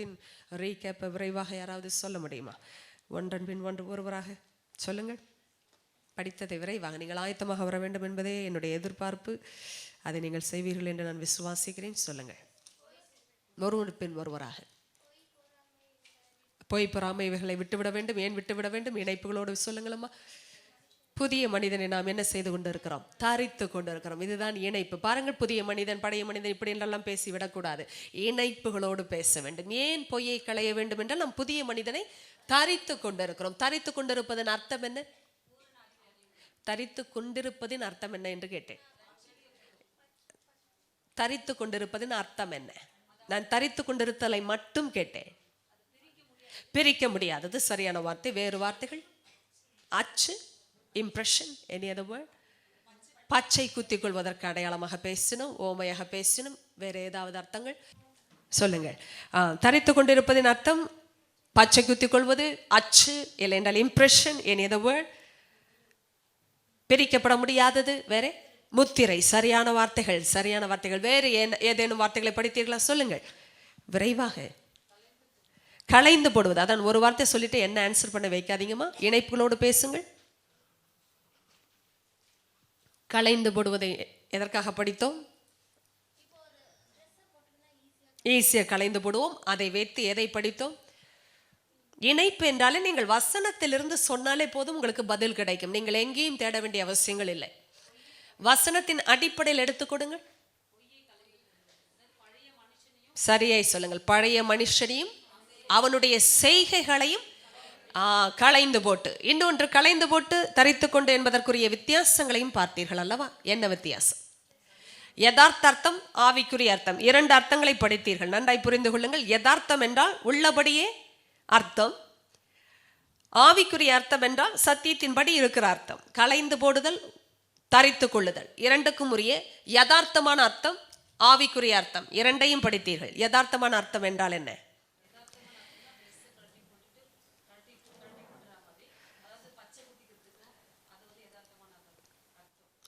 வசனத்தின் ரீகேப்பை விரைவாக யாராவது சொல்ல முடியுமா? ஒன்றன் பின் ஒன்று ஒருவராக சொல்லுங்கள். படித்ததை விரைவாக நீங்கள் ஆயத்தமாக வர வேண்டும் என்பதே என்னுடைய எதிர்பார்ப்பு. அதை நீங்கள் செய்வீர்கள் என்று நான் விசுவாசிக்கிறேன். சொல்லுங்கள். ஒருவன் பின் ஒருவராக. பொய் பொறாமை இவைகளை விட்டுவிட வேண்டும். ஏன் விட்டுவிட வேண்டும்? இணைப்புகளோடு சொல்லுங்களம்மா. புதிய மனிதனை நாம் என்ன செய்து கொண்டு இருக்கிறோம்? தரித்து கொண்டு இருக்கிறோம். இதுதான் இணைப்பு. பாருங்கள், புதிய மனிதன் பழைய மனிதன் இப்படி என்றெல்லாம் பேசிவிடக்கூடாது. இணைப்புகளோடு பேச வேண்டும். ஏன் பொய்யை களைய வேண்டும் என்றால் நாம் புதிய மனிதனை தரித்து கொண்டு இருக்கிறோம். தரித்து கொண்டிருப்பதன் அர்த்தம் என்ன? தரித்து கொண்டிருப்பதின் அர்த்தம் என்ன என்று கேட்டேன். தரித்து கொண்டிருப்பதின் அர்த்தம் என்ன? நான் தரித்து கொண்டிருத்தலை மட்டும் கேட்டேன். பிரிக்க முடியாதது சரியான வார்த்தை. வேறு வார்த்தைகள்? அச்சு, இம்ப்ரெஷன், எனி அதர் வேர்ட்? பச்சை குத்திக் கொள்வதற்கு அடையாளமாக பேசினோம், ஓமையாக பேசினோம். வேற ஏதாவது அர்த்தங்கள் சொல்லுங்கள். தரித்து கொண்டிருப்பதின் அர்த்தம் பச்சை குத்திக் கொள்வது, அச்சு, இல்லை என்றால் இம்ப்ரெஷன், எனி அதர் வேர்ட்? பிரிக்கப்பட முடியாதது வேற? முத்திரை. சரியான வார்த்தைகள், சரியான வார்த்தைகள். வேறு ஏதேனும் வார்த்தைகளை படித்தீர்களா? சொல்லுங்கள் விரைவாக. களைந்து போடுவது. அதான் ஒரு வார்த்தை சொல்லிட்டு என்ன ஆன்சர் பண்ண வைக்காதீங்கம்மா. இணைப்புகளோடு பேசுங்கள். களைந்து போடுவதை எதற்காக படித்தோம்? ஈஸியாக களைந்து போடுவோம். அதை வைத்து எதை படித்தோம்? இணைப்பு என்றாலே நீங்கள் வசனத்திலிருந்து சொன்னாலே போதும், உங்களுக்கு பதில் கிடைக்கும். நீங்கள் எங்கேயும் தேட வேண்டிய அவசியங்கள் இல்லை. வசனத்தின் அடிப்படையில் எடுத்துக் கொடுங்கள். சரியாய் சொல்லுங்கள். பழைய மனுஷனையும் அவனுடைய செய்கைகளையும் களைந்து போட்டு, இன்னொன்று களைந்து போட்டு தரித்து கொண்டு என்பதற்குரிய வித்தியாசங்களையும் பார்த்தீர்கள் அல்லவா? என்ன வித்தியாசம்? யதார்த்த அர்த்தம், ஆவிக்குரிய அர்த்தம். இரண்டு அர்த்தங்களை படித்தீர்கள். நன்றாய் புரிந்து கொள்ளுங்கள். யதார்த்தம் என்றால் உள்ளபடியே அர்த்தம். ஆவிக்குரிய அர்த்தம் என்றால் சத்தியத்தின்படி இருக்கிற அர்த்தம். களைந்து போடுதல், தரித்து கொள்ளுதல், இரண்டுக்கும் உரிய யதார்த்தமான அர்த்தம், ஆவிக்குரிய அர்த்தம். இரண்டையும் படித்தீர்கள். யதார்த்தமான அர்த்தம் என்றால் என்ன?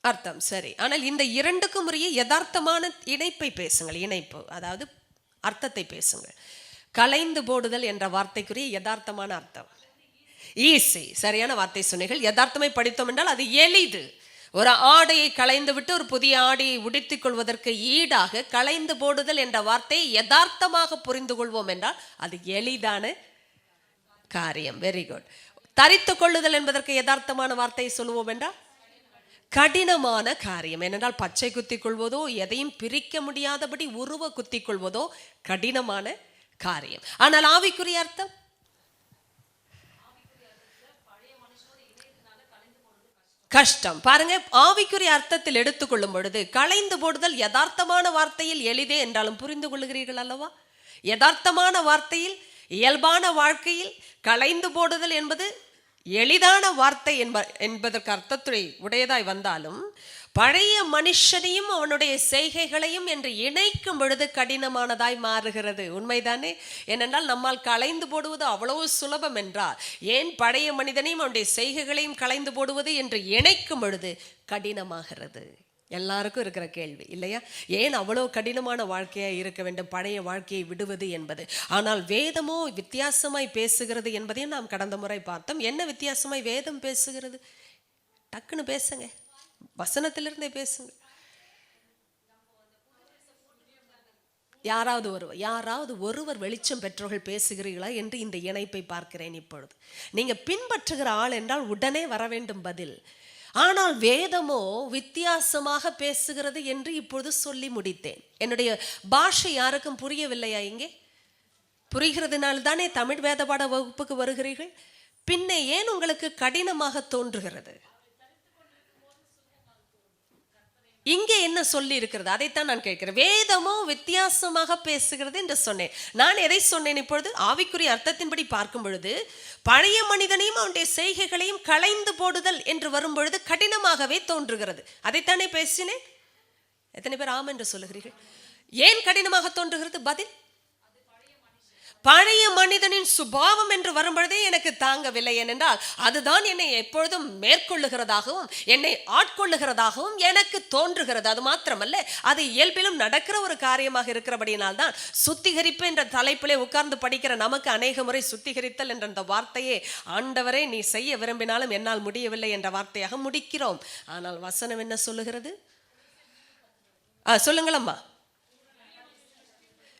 அர்த்தம் சரி. ஆனால் இந்த இரண்டுக்கும் உரிய யதார்த்தமான இணைப்பை பேசுங்கள். இணைப்பு அதாவது அர்த்தத்தை பேசுங்கள். களைந்து போடுதல் என்ற வார்த்தைக்குரிய யதார்த்தமான அர்த்தம் ஈஸி. சரியான வார்த்தை சொன்னீர்கள். யதார்த்தமை படித்தோம் என்றால் அது எளிது. ஒரு ஆடையை களைந்து விட்டு ஒரு புதிய ஆடையை உடுத்திக் கொள்வதற்கு ஈடாக களைந்து போடுதல் என்ற வார்த்தையை யதார்த்தமாக புரிந்து கொள்வோம் என்றால் அது எளிதான காரியம். Very good. தரித்து கொள்ளுதல் என்பதற்கு யதார்த்தமான வார்த்தையை சொல்லுவோம் என்றால் கடினமான காரியம். ஏனென்றால் பச்சை குத்திக் கொள்வதோ, எதையும் பிரிக்க முடியாதபடி உருவ குத்திக் கொள்வதோ கடினமான காரியம். ஆனால் ஆவிக்குரிய அர்த்தம் கஷ்டம். பாருங்க, ஆவிக்குரிய அர்த்தத்தில் எடுத்துக்கொள்ளும் பொழுது களைந்து போடுதல் யதார்த்தமான வார்த்தையில் எளிதே என்றாலும் புரிந்து கொள்ளுகிறீர்கள் அல்லவா? யதார்த்தமான வார்த்தையில் இயல்பான வாழ்க்கையில் களைந்து போடுதல் என்பது எளிதான வார்த்தை என்பதற்கு அர்த்தத்துறை உடையதாய் வந்தாலும் பழைய மனுஷனையும் அவனுடைய செய்கைகளையும் என்று இணைக்கும் பொழுது கடினமானதாய் மாறுகிறது. உண்மைதானே? ஏனென்றால் நம்மால் களைந்து போடுவது அவ்வளவு சுலபம் என்றால் ஏன் பழைய மனிதனையும் அவனுடைய செய்கைகளையும் களைந்து போடுவது என்று இணைக்கும் பொழுது கடினமாகிறது? எல்லாருக்கும் இருக்கிற கேள்வி இல்லையா? ஏன் அவ்வளோ கடினமான வாழ்க்கையாக இருக்க வேண்டும் பழைய வாழ்க்கையை விடுவது என்பது? ஆனால் வேதமோ வித்தியாசமாய் பேசுகிறது என்பதையும் நாம் கடந்த முறை பார்த்தோம். என்ன வித்தியாசமாய் வேதம் பேசுகிறது? டக்குன்னு பேசுங்க, வசனத்திலிருந்தே பேசுங்க. யாராவது ஒருவர் வெளிச்சம் பெற்றவர்கள் பேசுகிறீர்களா என்று இந்த இணைப்பை பார்க்கிறேன். இப்பொழுது நீங்க பின்பற்றுகிற ஆள் என்றால் உடனே வர வேண்டும் பதில். ஆனால் வேதமோ வித்தியாசமாக பேசுகிறது என்று இப்பொழுது சொல்லி முடித்தேன். என்னுடைய பாஷை யாருக்கும் புரியவில்லையா? இங்கே புரிகிறதுனால தானே தமிழ் வேத பாட வகுப்புக்கு வருகிறீர்கள். பின்னே ஏன் உங்களுக்கு கடினமாக தோன்றுகிறது? இங்கே என்ன சொல்லி இருக்கிறது அதைத்தான் நான் கேட்கிறேன். வேதமோ வித்தியாசமாக பேசுகிறது என்று சொன்னேன். நான் எதை சொன்னேன்? இப்பொழுது ஆவிக்குரிய அர்த்தத்தின்படி பார்க்கும் பொழுது பழைய மனிதனையும் அவனுடைய செய்கைகளையும் களைந்து போடுதல் என்று வரும் பொழுது கடினமாகவே தோன்றுகிறது. அதைத்தானே பேசினேன். எத்தனை பேர் ஆம் என்று சொல்லுகிறீர்கள்? ஏன் கடினமாக தோன்றுகிறது? பதில் பழைய மனிதனின் சுபாவம் என்று வரும்பொழுதே எனக்கு தாங்கவில்லை. ஏனென்றால் அதுதான் என்னை எப்பொழுதும் மேற்கொள்ளுகிறதாகவும் என்னை ஆட்கொள்ளுகிறதாகவும் எனக்கு தோன்றுகிறது. அது மாத்திரமல்ல, அது இயல்பிலும் நடக்கிற ஒரு காரியமாக இருக்கிறபடியினால் தான் சுத்திகரிப்பு என்ற தலைப்பிலே உட்கார்ந்து படிக்கிற நமக்கு அநேக முறை சுத்திகரித்தல் என்ற அந்த வார்த்தையே ஆண்டவரே நீ செய்ய விரும்பினாலும் என்னால் முடியவில்லை என்ற வார்த்தையாக முடிக்கிறோம். ஆனால் வசனம் என்ன சொல்லுகிறது? சொல்லுங்களம்மா,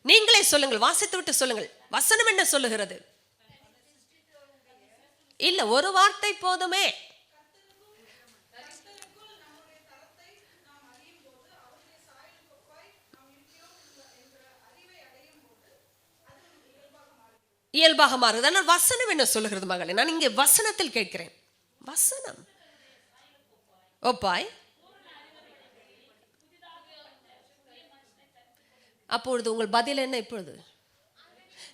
நீங்களே சொல்லுங்கள், வாசித்து விட்டு சொல்லுங்கள். வசனம் என்ன சொல்லுகிறது? இல்ல, ஒரு வார்த்தை போதுமே. இயல்பாக மாறுது. ஆனால் வசனம் என்ன சொல்லுகிறது மகளே? நான் இங்கே வசனத்தில் கேட்கிறேன். வசனம் ஒப்பாய். அப்பொழுது உங்கள் பதில் என்ன? இப்பொழுது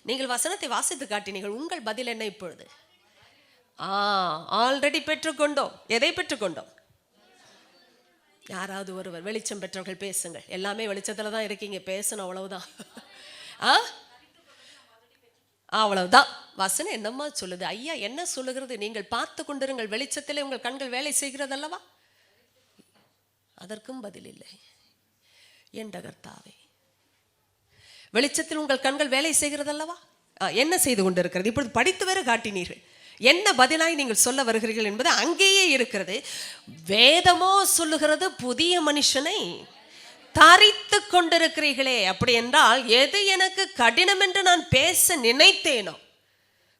நீங்கள் வசனத்தை வாசித்து காட்டினீர்கள். உங்கள் பதில் என்ன இப்பொழுது? ஆல்ரெடி பெற்றுக்கொண்டோம். எதை பெற்றுக்கொண்டோம்? யாராவது ஒருவர் வெளிச்சம் பெற்றவர்கள் பேசுங்கள். எல்லாமே வெளிச்சத்துல தான் இருக்கீங்க, பேசணும், அவ்வளவுதான். அவ்வளவுதான். வசனம் என்னம்மா சொல்லுது? ஐயா என்ன சொல்லுகிறது? நீங்கள் பார்த்து கொண்டிருங்கள், வெளிச்சத்திலே உங்கள் கண்கள் வேலை செய்கிறது அல்லவா? அதற்கும் பதில் இல்லை. என்ற கர்த்தாவே, வெளிச்சத்தில் உங்கள் கண்கள் வேலை செய்கிறது அல்லவா? என்ன செய்து கொண்டிருக்கிறது? இப்பொழுது படித்து வேறு காட்டினீர்கள். என்ன பதிலாய் நீங்கள் சொல்ல வருகிறீர்கள் என்பது அங்கேயே இருக்கிறது. வேதமோ சொல்லுகிறது புதிய மனுஷனை தரித்து கொண்டிருக்கிறீர்களே. அப்படி என்றால் எது எனக்கு கடினம் என்று நான் பேச நினைத்தேனோ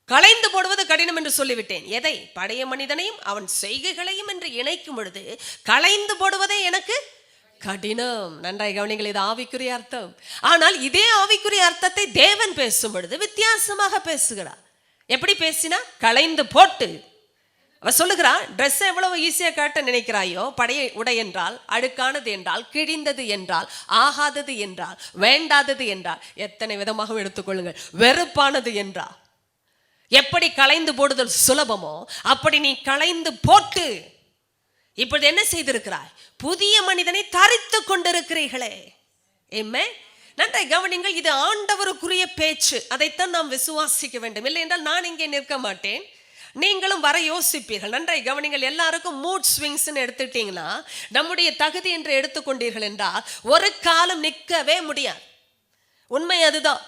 களைந்து போடுவது கடினம் என்று சொல்லிவிட்டேன். எதை? பழைய மனிதனையும் அவன் செய்கைகளையும் என்று இணைக்கும் பொழுது களைந்து போடுவதே எனக்கு கடினம். நன்றாய் கவனிங்கள், இது ஆவிக்குரிய அர்த்தம். ஆனால் இதே ஆவிக்குரிய அர்த்தத்தை தேவன் பேசும் பொழுது வித்தியாசமாக பேசுகிறார். எப்படி பேசினா? களைந்து போட்டு. அவ சொல்லுகிறா, ட்ரெஸ் எவ்வளவு ஈஸியா காட்ட நினைக்கிறாயோ, பழைய உடை என்றால், அழுக்கானது என்றால், கிழிந்தது என்றால், ஆகாதது என்றால், வேண்டாதது என்றால், எத்தனை விதமாக எடுத்துக்கொள்ளுங்கள், வெறுப்பானது என்றால், எப்படி களைந்து போடுதல் சுலபமோ அப்படி நீ களைந்து போட்டு இப்பொழுது என்ன செய்திருக்கிறாய்? புதிய மனிதனை தரித்து கொண்டிருக்கிறீர்களே. நன்றாய் கவனிங்கள், இது ஆண்டவருக்குரிய பேச்சு. அதைத்தான் நாம் விசுவாசிக்க வேண்டும். இல்லை என்றால் நான் இங்கே நிற்க மாட்டேன், நீங்களும் வர யோசிப்பீர்கள். நன்றாய் கவனிங்கள், எல்லாருக்கும் மூட் ஸ்விங்ஸ் எடுத்துட்டீங்கன்னா, நம்முடைய தகுதி என்று எடுத்துக்கொண்டீர்கள் என்றால் ஒரு காலம் நிற்கவே முடியாது. உண்மை அதுதான்.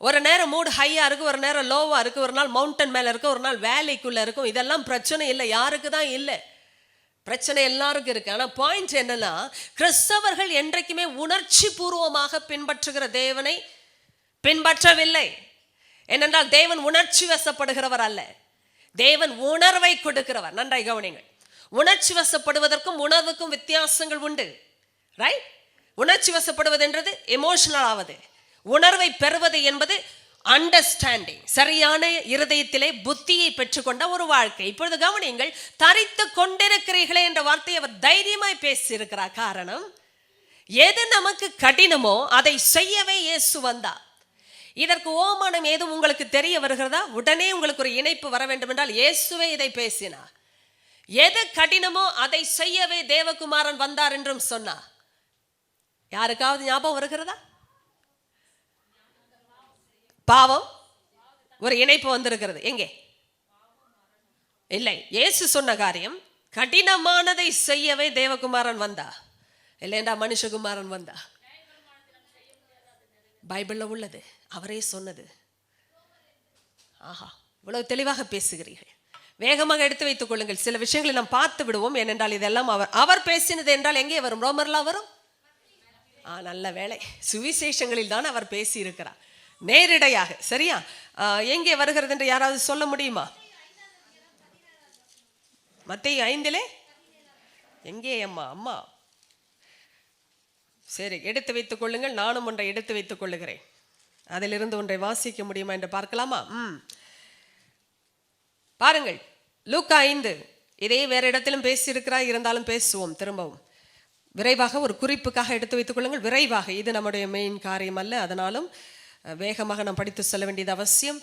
ஒரு நேரம் மூட் ஹையா இருக்கு, ஒரு நேரம் லோவா இருக்கு, ஒரு நாள் மவுண்டன் மேல இருக்கு, ஒரு நாள் வேலைக்குள்ள இருக்கும். இதெல்லாம் பிரச்சனை இல்லை, யாருக்கு தான் இல்லை? பிரச்சனை எல்லாருக்கும் இருக்கு. ஆனா பாயிண்ட் என்னன்னா, கிறிஸ்தவர்கள் என்றைக்குமே உணர்ச்சி பூர்வமாக பின்பற்றுகிற தேவனை பின்பற்றவில்லை. ஏனென்றால் தேவன் உணர்ச்சி வசப்படுகிறவர் அல்ல, தேவன் உணர்வை கொடுக்கிறவர். நன்றாய் கவனிங்கள், உணர்ச்சி வசப்படுவதற்கும் உணர்வுக்கும் வித்தியாசங்கள் உண்டு. ரைட்? உணர்ச்சி வசப்படுவது என்றது எமோஷனல் ஆவது, உணர்வை பெறுவது என்பது அண்டர்ஸ்டாண்டிங், சரியான இருதயத்திலே புத்தியை பெற்றுக்கொண்ட ஒரு வாழ்க்கை. இப்பொழுது கவனியுங்கள், தரித்து கொண்டிருக்கிறீர்களே என்ற வார்த்தையை அவர் தைரியமாய் பேசியிருக்கிறார். காரணம், எது நமக்கு கடினமோ அதை செய்யவே இயேசு வந்தார். இதற்கு ஓமானம் ஏதும் உங்களுக்கு தெரிய வருகிறதா? உடனே உங்களுக்கு ஒரு இணைப்பு வர வேண்டும் என்றால் இயேசுவே இதை பேசினார். எது கடினமோ அதை செய்யவே தேவகுமாரன் வந்தார் என்றும் சொன்னார். யாருக்காவது ஞாபகம் வருகிறதா? பாவம் ஒரு இணைப்பு வந்திருக்கிறது. எங்கே? இல்லை, இயேசு சொன்ன காரியம் கடினமானதை செய்யவே தேவகுமாரன் வந்தா, இல்லைண்டா மனுஷகுமாரன் வந்தா. பைபிள்ல உள்ளது, அவரே சொன்னது. ஆஹா, இவ்வளவு தெளிவாக பேசுகிறீர்கள். வேகமாக எடுத்து வைத்துக் கொள்ளுங்கள். சில விஷயங்களை நாம் பார்த்து விடுவோம். ஏனென்றால் இதெல்லாம் அவர் பேசினது என்றால் எங்கே வரும்? ரோமர்லாம் வரும். நல்ல வேளை, சுவிசேஷங்களில் தான் அவர் பேசி இருக்கிறார் நேரிடையாக. சரியா? எங்கே வருகிறது என்று யாராவது சொல்ல முடியுமா? மத்தேயு 5 எங்கே அம்மா? சரி, எடுத்து வைத்துக் கொள்ளுங்கள். நானும் ஒன்றை எடுத்து வைத்துக் கொள்ளுகிறேன். அதிலிருந்து ஒன்றை வாசிக்க முடியுமா என்று பார்க்கலாமா? பாருங்கள், லூக்கா 5. இதே வேற இடத்திலும் பேசியிருக்கிறார், இருந்தாலும் பேசுவோம் திரும்பவும். விரைவாக ஒரு குறிப்புக்காக எடுத்து வைத்துக் கொள்ளுங்கள். விரைவாக, இது நம்முடைய மெயின் காரியம் அல்ல, அதனாலும் வேகமாக நாம் படித்து செல்ல வேண்டியது அவசியம்.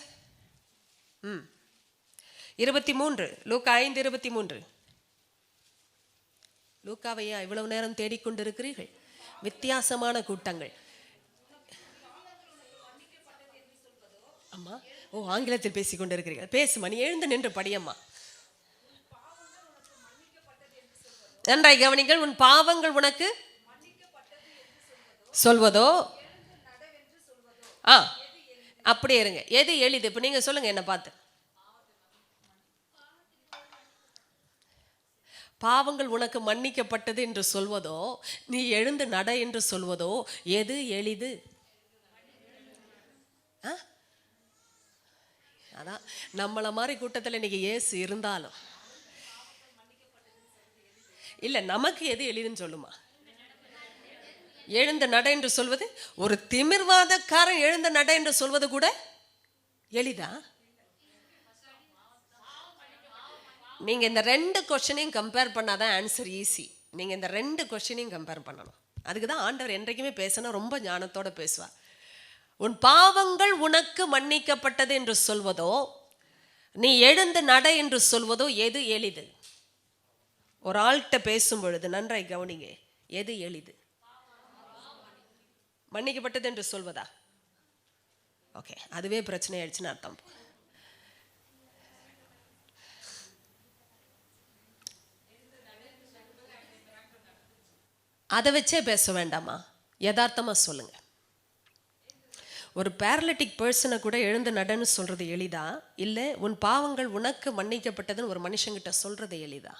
23, லூக்கா 5:23. லூக்காவையா இவ்வளவு நேரம் தேடிக்கொண்டிருக்கிறீர்கள்? வித்தியாசமான கூட்டங்கள். அம்மா ஓ, ஆங்கிலத்தில் பேசிக் கொண்டிருக்கிறீர்கள். பேசுமா, நீ எழுந்து நின்று படியம்மா. நன்றாய் கவனிங்கள். உன் பாவங்கள் உனக்கு சொல்வதோ, அப்படியே இருங்க. எது எளிது? இப்ப நீங்க சொல்லுங்க என்ன பார்த்து. பாவங்கள் உனக்கு மன்னிக்கப்பட்டது என்று சொல்வதோ, நீ எழுந்து நட என்று சொல்வதோ, எது எளிது? அதான் நம்மள மாதிரி கூட்டத்தில் இன்னைக்கு இயேசு இருந்தாலும் இல்ல, நமக்கு எது எளிதுன்னு சொல்லுமா? எழுந்த நட என்று சொல்வது, ஒரு திமிர்வாதக்காரன் எழுந்த நட என்று சொல்வது கூட எளிதா? நீங்க இந்த 2 கொஸ்டினையும் கம்பேர் பண்ணாதான் ஆன்சர் ஈஸி. நீங்க இந்த 2 கொஸ்டினையும் கம்பேர் பண்ணணும். அதுக்கு தான் ஆண்டவர் என்றைக்குமே பேசணும், ரொம்ப ஞானத்தோட பேசுவார். உன் பாவங்கள் உனக்கு மன்னிக்கப்பட்டது என்று சொல்வதோ, நீ எழுந்து நட என்று சொல்வதோ, எது எளிது? ஒரு ஆள்கிட்ட பேசும் பொழுது நன்றாய் கவனிங்க, எது எளிது? மன்னிக்கப்பட்டது என்று சொல்வதா? ஓகே, அதுவே பிரச்சனை ஆயிடுச்சுன்னு அர்த்தம். அதை வச்சே பேச வேண்டாமா? யதார்த்தமா சொல்லுங்க. ஒரு பேரலிட்டிக் பர்சனை கூட எழுந்து நடன்னு சொல்றது எளிதா, இல்ல உன் பாவங்கள் உனக்கு மன்னிக்கப்பட்டதுன்னு ஒரு மனுஷங்கிட்ட சொல்றது எளிதா?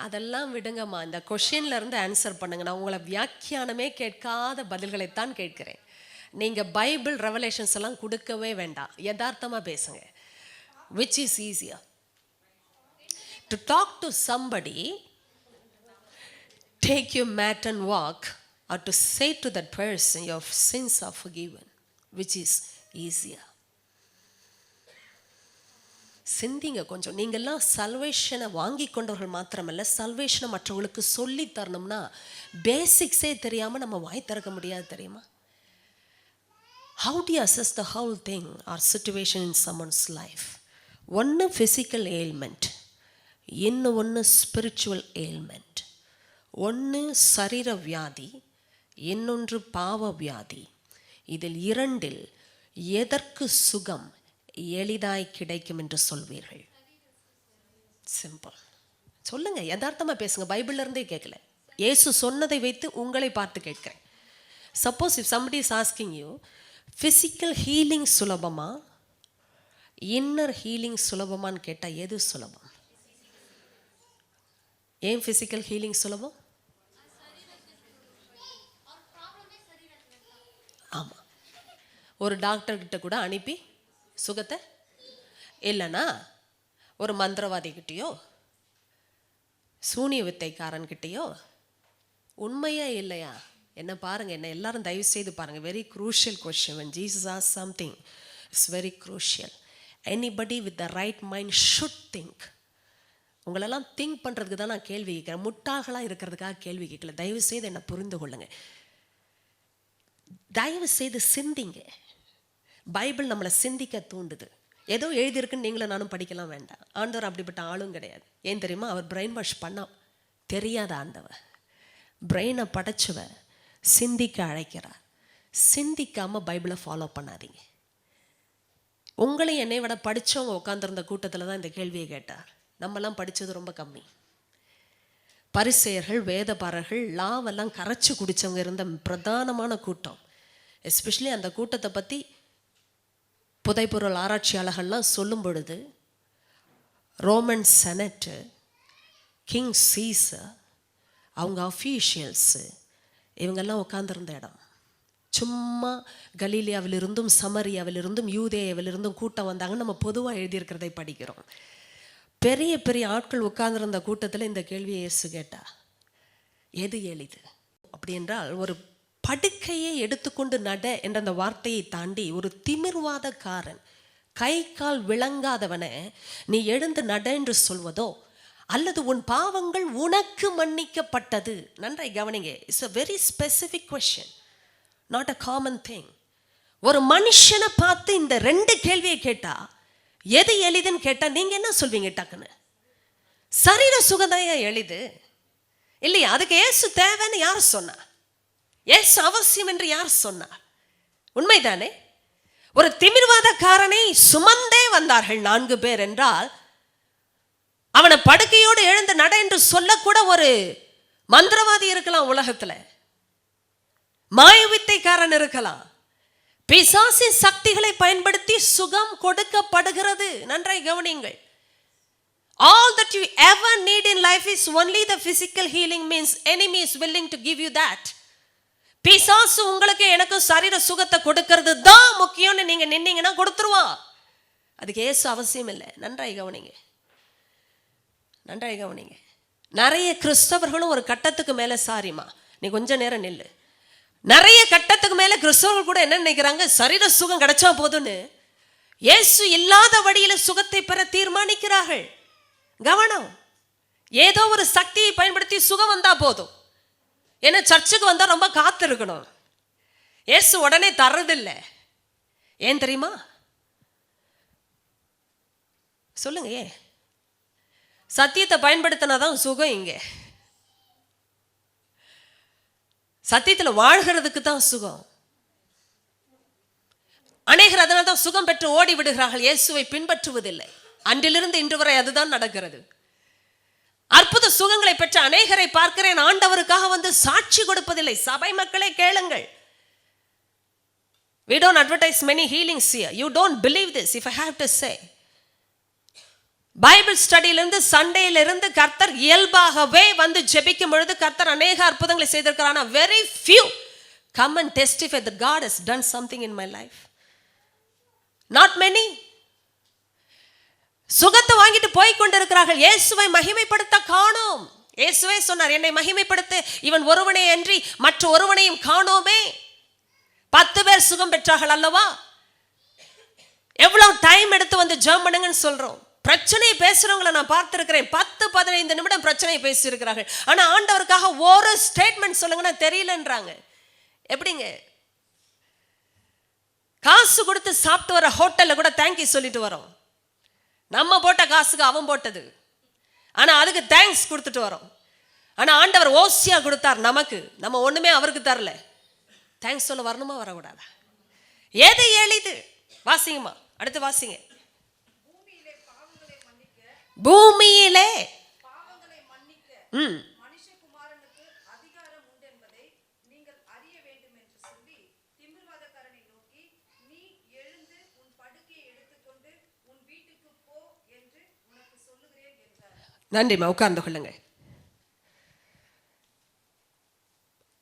அதெல்லாம் விடுங்கம்மா, இந்த கொஷின்ல இருந்து ஆன்சர் பண்ணுங்க. நான் உங்களை வியாக்கியானமே கேட்காத பதில்களைத்தான் கேட்கிறேன். நீங்க பைபிள் ரெவலேஷன்ஸ் எல்லாம் கொடுக்கவே வேண்டாம், யதார்த்தமா பேசுங்க. which is easier to talk to somebody, take your mat and walk, or to say to that person your sins are forgiven? which is easier? சிந்திங்க கொஞ்சம். நீங்கள்லாம் சல்வேஷனை வாங்கி கொண்டவர்கள் மாத்திரமல்ல, சல்வேஷனை மற்றவங்களுக்கு சொல்லி தரணும்னா பேசிக்ஸே தெரியாமல் நம்ம வாய் திறக்க முடியாது, தெரியுமா? How do you assess the whole thing or situation in someone's life? ஒன்று ஃபிசிக்கல் எயில்மெண்ட், இன்னொன்று ஸ்பிரிச்சுவல் எயில்மெண்ட். ஒன்று சரீர வியாதி, இன்னொன்று பாவ வியாதி. இதில் 2இல் எதற்கு சுகம் எளிதாய் கிடைக்கும் என்று சொல்வீர்கள்? சிம்பிள். சொல்லுங்க, யதார்த்தமா பேசுங்க. பைபிள்ல இருந்தே கேட்கல, இயேசு சொன்னதை வைத்து உங்களை பார்த்து கேட்கிறேன். Suppose if somebody is asking you, physical healing சுலபமா இன்னர் ஹீலிங் சுலபமான்னு கேட்டா எது சுலபம்? ஏன் physical healing சுலபம்? ஆமா, ஒரு டாக்டர் கிட்ட கூட அனுப்பி சுகத்தை, இல்லைன்னா ஒரு மந்திரவாதி கிட்டேயோ சூனிய வித்தைக்காரன்கிட்டயோ. உண்மையா இல்லையா? என்ன பாருங்க, என்ன எல்லாரும் தயவு செய்து பாருங்க. Very crucial question. when Jesus asks something, it's very crucial. anybody with the right mind should think. உங்களெல்லாம் திங்க் பண்றதுக்கு தான் நான் கேள்வி கேட்கிறேன், முட்டாள்களா இருக்கிறதுக்காக கேள்வி கேட்கல. தயவு செய்து என்ன புரிந்து கொள்ளுங்க, தயவு செய்து சிந்திங்க. பைபிள் நம்மளை சிந்திக்க தூண்டுது. ஏதோ எழுதியிருக்குன்னு நீங்களும் நானும் படிக்கலாம் வேண்டாம். ஆண்டவர் அப்படிப்பட்ட ஆளும் கிடையாது. ஏன் தெரியுமா? அவர் பிரெயின் வாஷ் பண்ண தெரியாத ஆண்டவர், பிரெயினை படைச்சவ சிந்திக்க அழைக்கிறார். சிந்திக்காம பைபிளை ஃபாலோ பண்ணாதீங்க. உங்களை என்னை விட படித்தவங்க உட்காந்துருந்த கூட்டத்தில் தான் இந்த கேள்வியை கேட்டார். நம்மெல்லாம் படித்தது ரொம்ப கம்மி. பரிசேயர்கள், வேதபாரர்கள், லாவெல்லாம் கரைச்சி குடித்தவங்க இருந்த பிரதானமான கூட்டம். எஸ்பெஷலி அந்த கூட்டத்தை பற்றி புதைப்பொருள் ஆராய்ச்சியாளர்கள்லாம் சொல்லும் பொழுது, ரோமன் செனட்டு, கிங் சீசர், அவங்க அஃபீஷியல்ஸு, இவங்கெல்லாம் உட்கார்ந்துருந்த இடம். சும்மா கலீலியாவிலிருந்தும் சமரியாவிலிருந்தும் யூதேயாவிலிருந்தும் கூட்டம் வந்தாங்கன்னு நம்ம பொதுவாக எழுதியிருக்கிறதை படிக்கிறோம். பெரிய பெரிய ஆட்கள் உட்கார்ந்துருந்த கூட்டத்தில் இந்த கேள்வியை இயேசு கேட்டா, எது எளிது? அப்படி என்றால் ஒரு படுக்கையை எடுத்துக்கொண்டு நட என்ற அந்த வார்த்தையை தாண்டி ஒரு திமிர்வாதக்காரன், கை கால் விளங்காதவனை நீ எழுந்து நட என்று சொல்வதோ, அல்லது உன் பாவங்கள் உனக்கு மன்னிக்கப்பட்டது. நன்றாய் கவனிங்க, it's a very specific question, not a common thing. ஒரு மனுஷனை பார்த்து இந்த 2 கேள்வியை கேட்டா எது எளிதுன்னு கேட்டா நீங்க என்ன சொல்வீங்க? டக்குன்னு சரீர சுகதையா எளிது இல்லையா? அதுக்கு ஏசு தேவைன்னு யார் சொன்னா? ஏசு அவசியம் என்று யார் சொன்னார்? உண்மைதானே? ஒரு திமிர்வாதக்காரனை சுமந்தே வந்தார்கள் 4 பேர் என்றால், அவனை படுக்கையோடு எழுந்து நட என்று சொல்லக்கூட ஒரு மந்திரவாதி இருக்கலாம், உலகத்துல மாயவித்தைக்காரன் இருக்கலாம். பிசாசின் சக்திகளை பயன்படுத்தி சுகம் கொடுக்கப்படுகிறது. நன்றாய் கவனியுங்கள். All that you ever need in life is only the physical healing, means enemy is willing to give you that. பிசாசு உங்களுக்கு எனக்கு சரீர சுகத்தை கொடுக்கிறது தான் முக்கியம்னு நீங்க நின்னீங்கன்னா கொடுத்துருவான். அதுக்கு ஏசு அவசியம் இல்லை. நன்றாய் கவனிங்க, நன்றாய் கவனிங்க. நிறைய கிறிஸ்தவர்களும் ஒரு கட்டத்துக்கு மேல, சாரிமா நீ கொஞ்ச நேரம் நில்லு, நிறைய கட்டத்துக்கு மேல கிறிஸ்தவர்கள் கூட என்ன நினைக்கிறாங்க, சரீர சுகம் கிடைச்சா போதும்னு இயேசு இல்லாத வழியில சுகத்தை பெற தீர்மானிக்கிறார்கள். கவனம், ஏதோ ஒரு சக்தியை பயன்படுத்தி சுகம் வந்தா போதும். ஏன்னா சர்ச்சுக்கு வந்தா ரொம்ப காத்து இருக்கணும். இயேசு உடனே தர்றதில்லை. ஏன் தெரியுமா? சொல்லுங்க. ஏன்? சத்தியத்தை பயன்படுத்தினாதான் சுகம். இங்க சத்தியத்தில் வாழ்கிறதுக்கு தான் சுகம். அநேகர் அதனால தான் சுகம் பெற்று ஓடி விடுகிறார்கள், இயேசுவை பின்பற்றுவதில்லை. அன்றிலிருந்து இன்று வரை அதுதான் நடக்கிறது. அற்புத சுகங்களை பெற்ற அநேகரை பார்க்கிறேன், ஆண்டவருக்காக வந்து சாட்சி கொடுப்பதில்லை. சபை மக்களே கேளுங்கள். We don't advertise many healings here. You don't believe this if I have to say. Bible ஸ்டடியிலிருந்து சண்டேயிலிருந்து கர்த்தர் இயல்பாகவே வந்து ஜெபிக்கும் பொழுது கர்த்தர் அநேக அற்புதங்களை செய்திருக்கிறார். ஆனால் very few come and testify that God has done something in my life. Not many. சுகத்தை வாங்கிட்டு போய் கொண்டிருக்கிறார்கள். இயேசுவை மகிமைப்படுத்த காணோம். இயேசுவே சொன்னார், என்னை மகிமைப்படுத்த இவன் ஒருவனே அன்றி மற்ற ஒருவனையும் காணோமே. 10 பேர் சுகம் பெற்றார்கள் அல்லவா? எவ்வளவு டைம் எடுத்து வந்து ஜெபம் பண்ணுங்கன்னு சொல்றோம். பிரச்சனை பேசுறவங்களை நான் பார்த்திருக்கிறேன், 10-15 நிமிடம் பிரச்சனை பேசியிருக்கிறார்கள். ஆனா ஆண்டவருக்காக ஒரு ஸ்டேட்மெண்ட் சொல்லுங்கன்னா தெரியலன்றாங்க. எப்படிங்க? காசு கொடுத்து சாப்பிட்டு வர ஹோட்டல்ல கூட தேங்க்யூ சொல்லிட்டு வரோம். நம்ம போட்ட காசுக்கு அவன் போட்டது, ஆனா அதுக்கு தேங்க்ஸ் கொடுத்துட்டு வரோம். ஆனா ஆண்டவர் ஓசியா கொடுத்தார் நமக்கு, நம்ம ஒண்ணுமே அவருக்கு தரல. தேங்க்ஸ் சொல்ல வரணுமா வரக்கூடாதா? எது எளிது? வாசிங்கம்மா, அடுத்து வாசிங்க. பூமியிலே மனுஷகுமாரனுக்கு அதிகாரம் உண்டு என்பதை நீங்கள் அறிய வேண்டும் என்று சொல்லி திமிர்வாதக்காரனை நோக்கி, நீ எழுந்து உன் படுக்கையை எடுத்துக்கொண்டு உன் வீட்டுக்கு போ என்று உனக்கு சொல்லுகிறேன் என்றார். நன்றிமா, உட்கார்ந்து கொள்ளுங்க.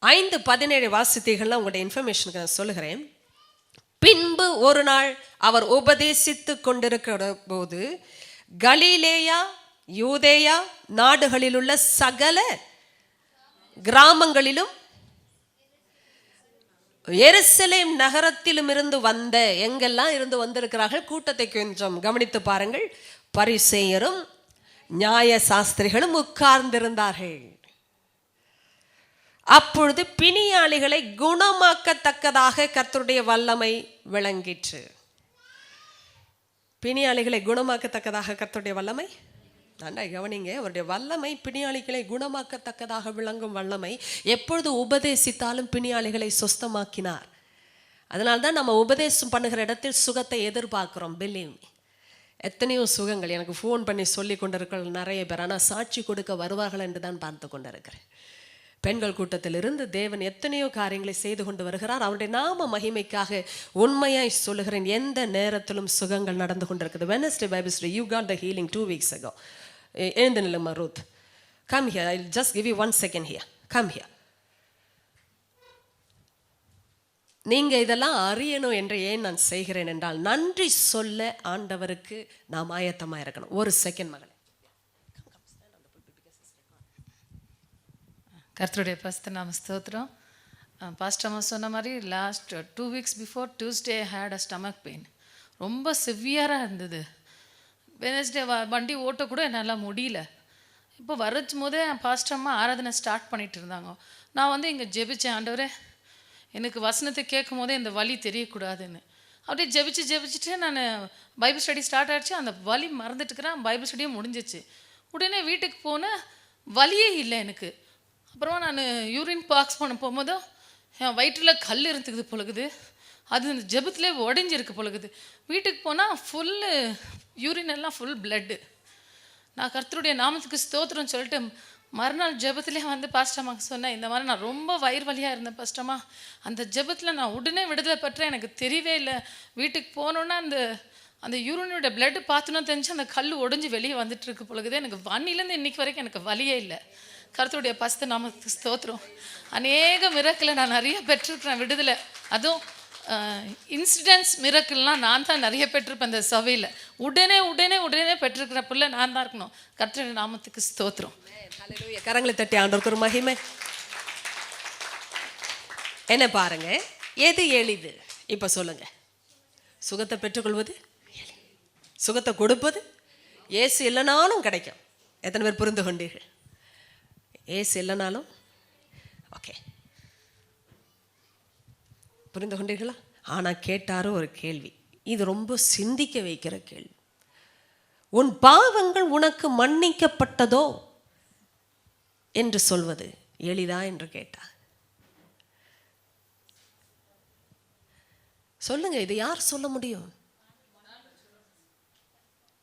5:17 வாசித்தீர்கள்னா உங்களுடைய இன்ஃபர்மேஷனுக்கு நான் சொல்லுகிறேன். பின்பு ஒரு நாள் அவர் உபதேசித்து கொண்டிருக்கிற போது கலிலேயா யூதேயா நாடுகளில் உள்ள சகல கிராமங்களிலும் எருசலேம் நகரத்திலும் இருந்து வந்த, எங்கெல்லாம் இருந்து வந்திருக்கிறார்கள் கூட்டத்தை கொஞ்சம் கவனித்து பாருங்கள். பரிசேயரும் நியாய சாஸ்திரிகளும் உட்கார்ந்திருந்தார்கள். அப்பொழுது பிணியாளிகளை குணமாக்கத்தக்கதாக கர்த்தருடைய வல்லமை விளங்கிற்று. பிணியாளிகளை குணமாக்கத்தக்கதாக கர்த்தருடைய வல்லமை, நன்றாய் கவனிங்க. அவருடைய வல்லமை பிணியாளிகளை குணமாக்கத்தக்கதாக விளங்கும் வல்லமை. எப்பொழுது உபதேசித்தாலும் பிணியாளிகளை சுஸ்தமாக்கினார். அதனால்தான் நம்ம உபதேசம் பண்ணுகிற இடத்தில் சுகத்தை எதிர்பார்க்கிறோம். பிலீவ் மீ, எத்தனையோ சுகங்கள் எனக்கு ஃபோன் பண்ணி சொல்லி கொண்டிருக்கிற நிறைய பேர், ஆனால் சாட்சி கொடுக்க வருவார்கள் என்று தான் பார்த்து கொண்டிருக்கிறேன். பெண்கள் கூட்டத்திலிருந்து தேவன் எத்தனையோ காரியங்களை செய்து கொண்டு வருகிறார். அவருடைய நாம மகிமைக்காக உண்மையாய் சொல்லுகிறேன், எந்த நேரத்திலும் சுகங்கள் நடந்து கொண்டிருக்குது. Wednesday Bible study, you got the healing 2 weeks ago. எழுந்து நில்லுமா Ruth, come here, I'll just give you 1 second here, come here. நீங்க இதெல்லாம் அறியணும் என்று ஏன் நான் செய்கிறேன் என்றால், நன்றி சொல்ல ஆண்டவருக்கு நாம் ஆயத்தமாக இருக்கணும். 1 செகண்ட் மகளே. கர்த்தருடைய பரிசுத்த நாம ஸ்தோத்திரம். பாஸ்டர் அம்மா சொன்ன மாதிரி last 2 weeks before Tuesday had a stomach pain. ரொம்ப சிவியராக இருந்தது. வெனஸ்டே வண்டி ஓட்டக்கூட என்னால் முடியல. இப்போ வரைச்சும் போதே பாஸ்டர் அம்மா ஆராதனை ஸ்டார்ட் பண்ணிட்டு இருந்தாங்க. நான் வந்து இங்கே ஜெபிச்சேன், ஆண்டவரே எனக்கு வசனத்தை கேட்கும் போதே இந்த வலி தெரியக்கூடாதுன்னு. அப்படியே ஜெபிச்சுட்டு நான் பைபிள் ஸ்டடி ஸ்டார்ட் ஆகிடுச்சு. அந்த வலி மறந்துட்டுக்கிறேன். பைபிள் ஸ்டடியும் முடிஞ்சிச்சு. உடனே வீட்டுக்கு போனேன், வலியே இல்லை எனக்கு. அப்புறமா நான் யூரின் பாக்ஸ் பண்ண போகும்போதும் என் வயிற்றில் கல் இருந்துக்குது பொழுகுது. அது இந்த ஜெபத்திலே உடஞ்சிருக்கு பொழுது. வீட்டுக்கு போனால் ஃபுல்லு யூரின் எல்லாம் ஃபுல் பிளட்டு. நான் கர்த்தருடைய நாமத்துக்கு ஸ்தோத்திரம் சொல்லிட்டு மறுநாள் ஜெபத்திலே வந்து பாஸ்டம்மாக்கு சொன்னேன், இந்த மாதிரி நான் ரொம்ப வயிறு வலியாக இருந்தேன் பாஸ்டம்மா, அந்த ஜெபத்தில் நான் உடனே விடுதலை பெற்றேன், எனக்கு தெரியவே இல்லை. வீட்டுக்கு போனோன்னா அந்த யூரினுடைய பிளட்டு பார்த்தோன்னா தெரிஞ்சு அந்த கல் உடஞ்சி வெளியே வந்துட்டு இருக்கு பொழுது. எனக்கு வன்னிலேருந்து இன்னைக்கு வரைக்கும் எனக்கு வலியே இல்லை. கர்த்தருடைய பரிசுத்த நாமத்துக்கு ஸ்தோத்திரம். அநேக மிரக்கிளை நான் நிறைய பெற்றிருக்கிறேன் விடுதலை. அதுவும் இன்சிடென்ட்ஸ் மிரக்கிள்லாம் நான் தான் நிறைய பெற்றிருப்பேன் இந்த சபையில். உடனே உடனே உடனே பெற்றிருக்கிற பிள்ளை நான் தான் இருக்கணும். கர்த்தருடைய நாமத்துக்கு ஸ்தோத்திரம். ஹல்லேலூயா. கரங்களை தட்டி ஆண்டவருக்கு ஒரு மகிமை. என்ன பாருங்க, எது எளிது? இப்ப சொல்லுங்க. சுகத்தை பெற்றுக்கொள்வது, சுகத்தை கொடுப்பது இயேசு இல்லைனாலும் கிடைக்கும். எத்தனை பேர் புரிந்து கொண்டீர்கள்? இயேசு இல்லைனாலும் ஓகே, புரிந்து கொண்டீர்களா? ஆனால் கேட்டாரோ ஒரு கேள்வி, இது ரொம்ப சிந்திக்க வைக்கிற கேள்வி. உன் பாவங்கள் உனக்கு மன்னிக்கப்பட்டதோ என்று சொல்வது எளிதா என்று கேட்டார். சொல்லுங்க, இது யார் சொல்ல முடியும்?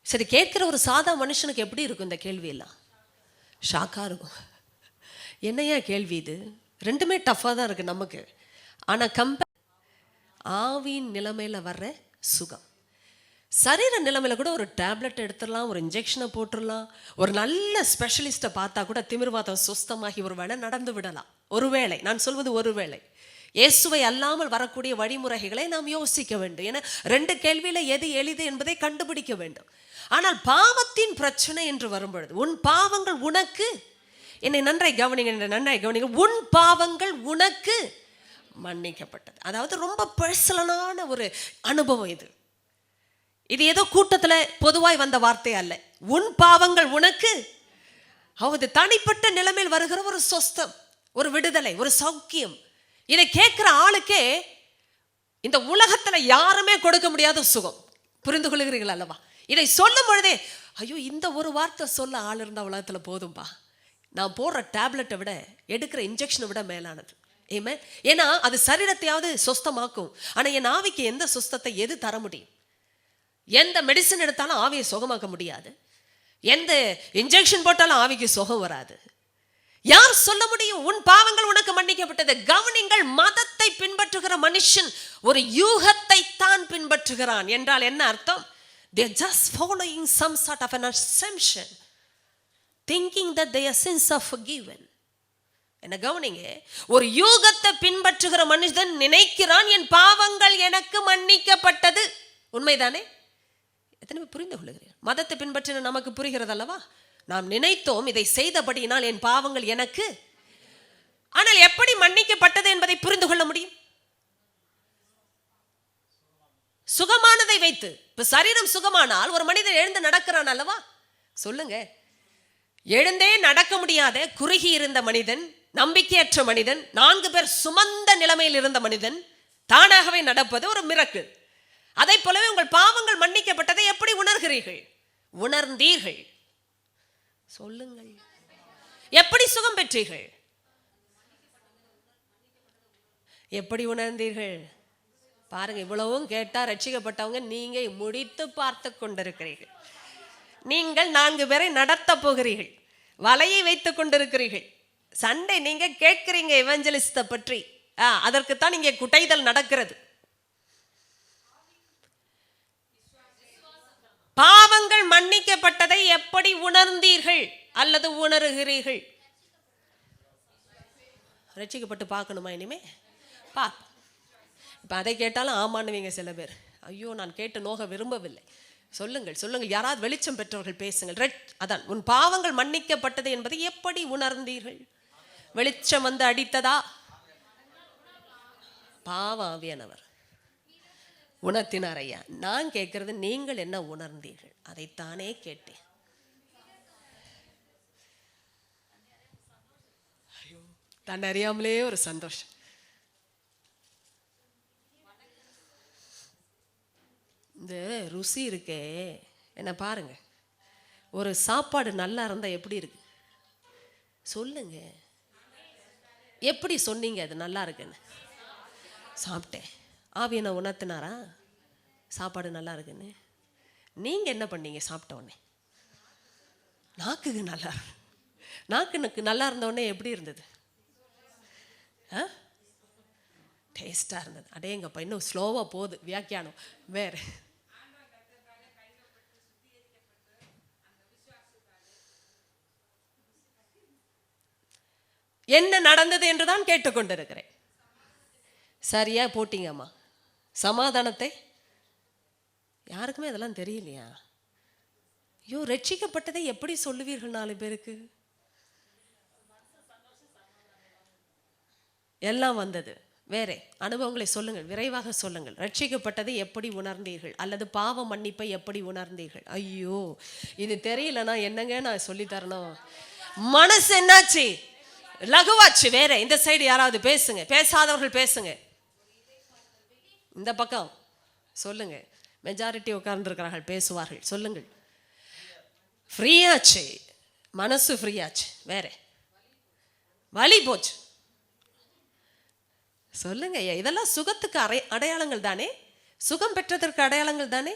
சரி, கேட்கிற ஒரு சாதா மனுஷனுக்கு எப்படி இருக்கும் இந்த கேள்வி? எல்லாம் ஷாக்காக இருக்கும். என்னையா கேள்வி இது? ரெண்டுமே டஃப்பாக தான் இருக்குது நமக்கு. ஆனால் ஆவியின் நிலைமையில் வர்ற சுகம், சரீர நிலைமையில் கூட ஒரு டேப்லெட் எடுத்துடலாம், ஒரு இன்ஜெக்ஷனை போட்டுடலாம், ஒரு நல்ல ஸ்பெஷலிஸ்ட்டை பார்த்தா கூட திமிர்வாதம் சுஸ்தமாகி ஒரு வேளை நடந்து விடலாம். ஒருவேளை, நான் சொல்வது ஒருவேளை, இயேசுவை அல்லாமல் வரக்கூடிய வழிமுறைகளை நாம் யோசிக்க வேண்டும். ஏன்னா ரெண்டு கேள்வியில் எது எளிது என்பதை கண்டுபிடிக்க வேண்டும். ஆனால் பாவத்தின் பிரச்சனை என்று வரும்பொழுது, உன் பாவங்கள் உனக்கு, என்னை நன்றாய் கவனிங்க, உன் பாவங்கள் உனக்கு மன்னிக்கப்பட்டது. அதாவது ரொம்ப பர்சனலான ஒரு அனுபவம் இது. இது ஏதோ கூட்டத்தில் பொதுவாய் வந்த வார்த்தை அல்ல. உன் பாவங்கள் உனக்கு, அவது தனிப்பட்ட நிலைமையில் வருகிற ஒரு சொஸ்தம், ஒரு விடுதலை, ஒரு சௌக்கியம். இதை கேட்கிற ஆளுக்கே இந்த உலகத்துல யாருமே கொடுக்க முடியாத சுகம். புரிந்து கொள்கிறீர்கள் அல்லவா? இதை சொல்லும் பொழுதே, ஐயோ, இந்த ஒரு வார்த்தை சொல்ல ஆள் இருந்த உலகத்துல போதும்பா, நான் போடுற டேப்லெட்டை விட எடுக்கிற இன்ஜெக்ஷனை விட மேலானது. ஏன்னா அது சரீரத்தையாவது சொஸ்தமாக்கும். ஆனா என் ஆவிக்கு எந்த சொஸ்தத்தை எது தர முடியும்? எந்த மெடிசன் எடுத்தாலும் ஆவியை சுகமாக்க முடியாது. எந்த இன்ஜெக்ஷன் போட்டாலும் ஆவிக்கு சுகம் வராது. யார் சொல்ல முடியும்? உன் பாவங்கள் உனக்கு மன்னிக்கப்பட்டது. கவனிங்கள், மதத்தை பின்பற்றுகிற மனுஷன் ஒரு யூகத்தை தான் பின்பற்றுகிறான் என்றால் என்ன அர்த்தம்? They are just following some sort of an assumption, thinking that their sins are forgiven. என்ன கவனிங்க, ஒரு யூகத்தை பின்பற்றுகிற மனுஷன் நினைக்கிறான் என் பாவங்கள் எனக்கு மன்னிக்கப்பட்டது. உண்மைதானே? எத்தனை புரிந்து கொள்ளுகிறேன்? மதத்தை பின்பற்றின நமக்கு புரிகிறது அல்லவா? நாம் நினைத்தோம் இதை செய்தபடியினால் என் பாவங்கள் எனக்கு, ஆனால் எப்படி மன்னிக்கப்பட்டது என்பதை புரிந்து கொள்ள முடியும்? சுகமானதை வைத்து. இப்ப சரீரம் சுகமானால் ஒரு மனிதன் எழுந்து நடக்கிறான் அல்லவா? சொல்லுங்க, எழுந்தே நடக்க முடியாத குறுகி இருந்த மனிதன், நம்பிக்கையற்ற மனிதன், 4 பேர் சுமந்த நிலைமையில் இருந்த மனிதன் தானாகவே நடப்பது ஒரு மிரக்கிள். அதை போலவே உங்கள் பாவங்கள் மன்னிக்கப்பட்டதை எப்படி உணர்கிறீர்கள்? உணர்ந்தீர்கள். சொல்லுங்கள், எப்படி சுகம் பெற்றீர்கள்? எப்படி உணர்ந்தீர்கள்? பாருங்க, இவ்வளவும் கேட்டா ரட்சிக்கப்பட்டவங்க நீங்க முடித்து பார்த்து கொண்டிருக்கிறீர்கள். நீங்கள் 4 பேரை நடத்த போகிறீர்கள், வலையை வைத்துக் கொண்டிருக்கிறீர்கள். சண்டை நீங்க கேட்கிறீங்க எவஞ்சலிஸ்ட பற்றி, அதற்குத்தான் இங்கே குட்டைதல் நடக்கிறது. பாவங்கள் மன்னிக்கப்பட்டதை எப்படி உணர்ந்தீர்கள் அல்லது உணர்கிறீர்கள்? ரட்சிக்கப்பட்டு பார்க்கணுமா இனிமே? இப்போ அதை கேட்டாலும் ஆமான்னுவீங்க சில பேர். ஐயோ, நான் கேட்டு நோக விரும்பவில்லை. சொல்லுங்கள் சொல்லுங்கள், யாராவது வெளிச்சம் பெற்றவர்கள் பேசுங்கள். அதான், உன் பாவங்கள் மன்னிக்கப்பட்டது என்பதை எப்படி உணர்ந்தீர்கள்? வெளிச்சம் வந்து அடித்ததா? பாவ ஆவியானவர் உணர்த்தினார். ஐயா, நான் கேட்கறது நீங்கள் என்ன உணர்ந்தீர்கள்? அதைத்தானே கேட்டேன். ஐயோ, தன் அறியாமலே ஒரு சந்தோஷம். இந்த ருசி இருக்கே, என்ன பாருங்க, ஒரு சாப்பாடு நல்லா இருந்தா எப்படி இருக்கு? சொல்லுங்க, எப்படி சொன்னீங்க அது நல்லா இருக்குன்னு? சாப்பிட்டேன். ஆவியனை உணர்த்தினாரா சாப்பாடு நல்லா இருக்குன்னு? நீங்கள் என்ன பண்ணீங்க சாப்பிட்ட உடனே? நாக்குக்கு நல்லா இருந்தோடனே எப்படி இருந்தது? டேஸ்டாக இருந்தது. அடேங்கப்பா, இன்னும் ஸ்லோவாக போகுது வியாக்கியானம். வேறு என்ன நடந்தது என்று தான் கேட்டுக்கொண்டிருக்கிறேன். சரியா போட்டீங்கம்மா. சமாதானத்தை யாருக்குமே அதெல்லாம் தெரியலையா? ஐயோ, ரட்சிக்கப்பட்டதை எப்படி சொல்லுவீர்கள் 4 பேருக்கு? எல்லாம் வந்தது. வேறே அனுபவங்களை சொல்லுங்கள், விரைவாக சொல்லுங்கள். ரட்சிக்கப்பட்டதை எப்படி உணர்ந்தீர்கள், அல்லது பாவ மன்னிப்பை எப்படி உணர்ந்தீர்கள்? ஐயோ, இது தெரியலனா என்னங்க நான் சொல்லி தரணும்? மனசு என்னாச்சு? லகுவாச்சு. வேற இந்த சைடு யாராவது பேசுங்க, பேசாதவர்கள் பேசுங்க. இந்த பக்கம் சொல்லுங்க. மெஜாரிட்டி உட்கார்ந்துருக்கிறார்கள், பேசுவார்கள். சொல்லுங்கள். ஃப்ரீயாச்சு, மனசு ஃப்ரீயாச்சு. வேற வலி போச்சு. சொல்லுங்க ஐயா, இதெல்லாம் சுகத்துக்கு அடையாளங்கள் தானே? சுகம் பெற்றதற்கு அடையாளங்கள் தானே?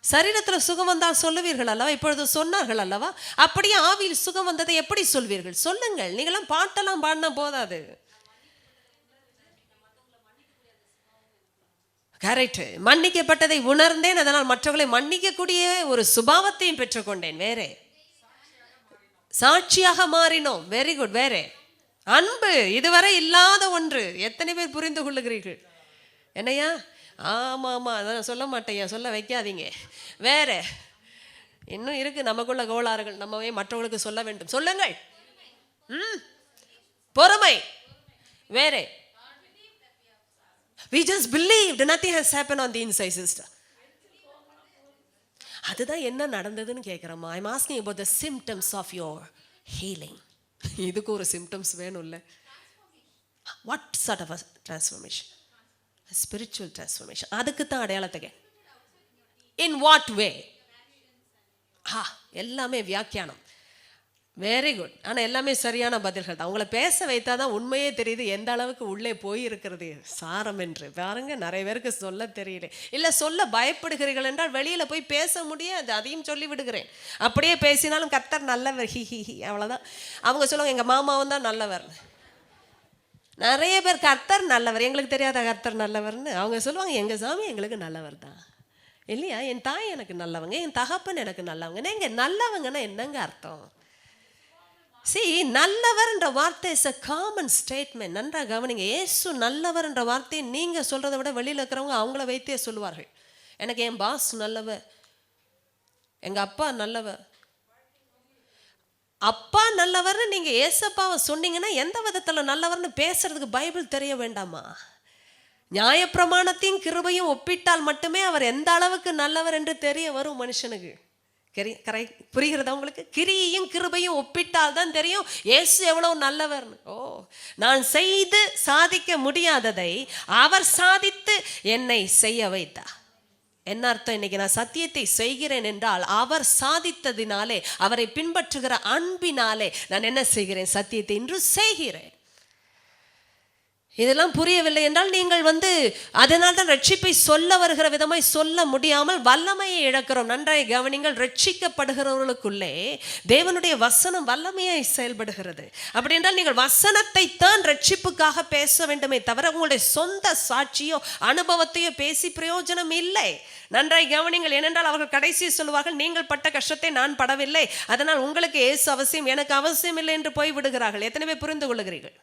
சரீரத்தில் சுகம் வந்தால் சொல்லுவீர்கள் அல்லவா? இப்பொழுது சொன்னார்கள் அல்லவா? அப்படியே ஆவியில் சுகம் வந்ததை எப்படி சொல்வீர்கள்? சொல்லுங்கள். நீங்களாம் பாட்டெல்லாம் பாடினா போதாது. கரெக்ட். மன்னிக்கப்பட்டதை உணர்ந்தேன், அதனால் மற்றவர்களை மன்னிக்கக்கூடிய ஒரு சுபாவத்தையும் பெற்றுக்கொண்டேன். வேறே சாட்சியாக மாறினோம். Very good. வேறே அன்பு, இதுவரை இல்லாத ஒன்று. எத்தனை பேர் புரிந்து கொள்ளுகிறீர்கள்? என்னையா? ஆமாம், அதான் சொல்ல மாட்டேயா, சொல்ல வைக்காதீங்க. வேற இன்னும் இருக்கு நமக்குள்ள கோளாறுகள், நம்மவே மற்றவர்களுக்கு சொல்ல வேண்டும். சொல்லுங்கள். பொறுமை. வேற we just believed, nothing has happened on the inside, sister. அதுதான் என்ன நடந்ததுன்னு கேட்குறோமா? I'm asking about the symptoms of your healing. இதுக்கு ஒரு சிம்டம்ஸ் வேணும்ல. What sort of a transformation? A spiritual transformation. அதுக்கு தான் அடையாளத்துக்கு. In what way? எல்லாமே வியாக்கியானம். Very good. ஆனால் எல்லாமே சரியான பதில்கள் தான். உங்களை பேச வைத்தா தான் உண்மையே தெரியுது எந்த அளவுக்கு உள்ளே போய் இருக்கிறது சாரம் என்று. பாருங்க, நிறைய பேருக்கு சொல்ல தெரியல. இல்லை சொல்ல பயப்படுகிறீர்கள் என்றால் வெளியில் போய் பேச முடியாது. அதையும் சொல்லி விடுகிறேன். அப்படியே பேசினாலும் கர்த்தர் நல்லவர், ஹி ஹி ஹி, அவ்வளோதான். அவங்க சொல்லுவாங்க எங்கள் மாமாவும் தான் நல்லவர். நிறைய பேர் கர்த்தர் நல்லவர், எங்களுக்கு தெரியாத கர்த்தர் நல்லவர்னு. அவங்க சொல்லுவாங்க எங்கள் சாமி எங்களுக்கு நல்லவர் தான். இல்லையா? என் தாய் எனக்கு நல்லவங்க, என் தகப்பன் எனக்கு நல்லவங்க. நீங்கள் நல்லவங்கன்னா என்னங்க அர்த்தம்? நல்லவர் என்ற வார்த்தை இஸ் a common statement. நன்றாக கவனிங்க. இயேசு நல்லவர் என்ற வார்த்தையை நீங்க சொல்றதை விட வெளியில் இருக்கிறவங்க அவங்கள வைத்தே சொல்லுவார்கள். எனக்கு என் பாஸ் நல்லவர், எங்க அப்பா நல்லவர். அப்பா நல்லவர்னு நீங்க ஏசப்பாவை சொன்னீங்கன்னா எந்த விதத்துல நல்லவர்னு பேசுறதுக்கு பைபிள் தெரிய வேண்டாமா? நியாயப்பிரமாணத்தையும் கிருபையும் ஒப்பிட்டால் மட்டுமே அவர் எந்த அளவுக்கு நல்லவர் என்று தெரிய வரும் மனுஷனுக்கு. புரிகிறதா உங்களுக்கு? கிரியையும் கிருபையும் ஒப்பிட்டால் தான் தெரியும் இயேசு எவ்வளவு நல்லவர்னு. நான் செய்து சாதிக்க முடியாததை அவர் சாதித்து என்னை செய்ய வைத்தார். என்ன அர்த்தம்? இன்னைக்கு நான் சத்தியத்தை செய்கிறேன் என்றால் அவர் சாதித்ததினாலே, அவரை பின்பற்றுகிற அன்பினாலே நான் என்ன செய்கிறேன்? சத்தியத்தை இன்று செய்கிறேன். இதெல்லாம் புரியவில்லை என்றால் நீங்கள் அதனால் தான் ரட்சிப்பை சொல்ல வருகிற விதமாய் சொல்ல முடியாமல் வல்லமையை இழக்கிறோம். நன்றாய் கவனிங்கள். ரட்சிக்கப்படுகிறவர்களுக்குள்ளே தேவனுடைய வசனம் வல்லமையாய் செயல்படுகிறது. அப்படி என்றால் நீங்கள் வசனத்தை தான் ரட்சிப்புக்காக பேச வேண்டுமே தவிர உங்களுடைய சொந்த சாட்சியோ அனுபவத்தையோ பேசி பிரயோஜனம் இல்லை. நன்றாய் கவனிங்கள். ஏனென்றால் அவர்கள் கடைசி சொல்லுவார்கள், நீங்கள் பட்ட கஷ்டத்தை நான் படவில்லை, அதனால் உங்களுக்கு இயேசு அவசியம், எனக்கு அவசியம் இல்லை என்று போய் விடுகிறார்கள். எத்தனை பேர் புரிந்து கொள்ளுகிறீர்கள்?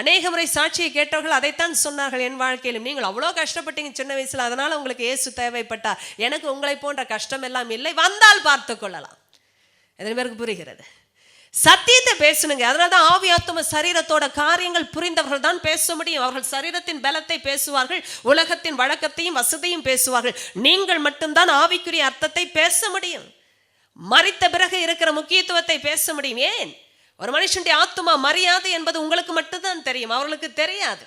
அநேக முறை சாட்சியை கேட்டவர்கள் அதைத்தான் சொன்னார்கள். என் வாழ்க்கையிலும் நீங்கள் அவ்வளோ கஷ்டப்பட்டீங்க சின்ன வயசுல, அதனால உங்களுக்கு இயேசு தேவைப்பட்டார். எனக்கு உங்களை போன்ற கஷ்டம் எல்லாம் இல்லை, வந்தால் பார்த்து கொள்ளலாம். எத்தனை பேருக்கு புரிகிறது? சத்தியத்தை பேசணுங்க. அதனால தான் ஆவி ஆத்தும சரீரத்தோட காரியங்கள் புரிந்தவர்கள் தான் பேச முடியும். அவர்கள் சரீரத்தின் பலத்தை பேசுவார்கள், உலகத்தின் வழக்கத்தையும் வசதியும் பேசுவார்கள். நீங்கள் மட்டும்தான் ஆவிக்குரிய அர்த்தத்தை பேச முடியும். மரித்த பிறகு இருக்கிற முக்கியத்துவத்தை பேச முடியும். ஏன்? ஒரு மனுஷனுடைய ஆத்துமா மரியாதை என்பது உங்களுக்கு மட்டும்தான் தெரியும், அவர்களுக்கு தெரியாது.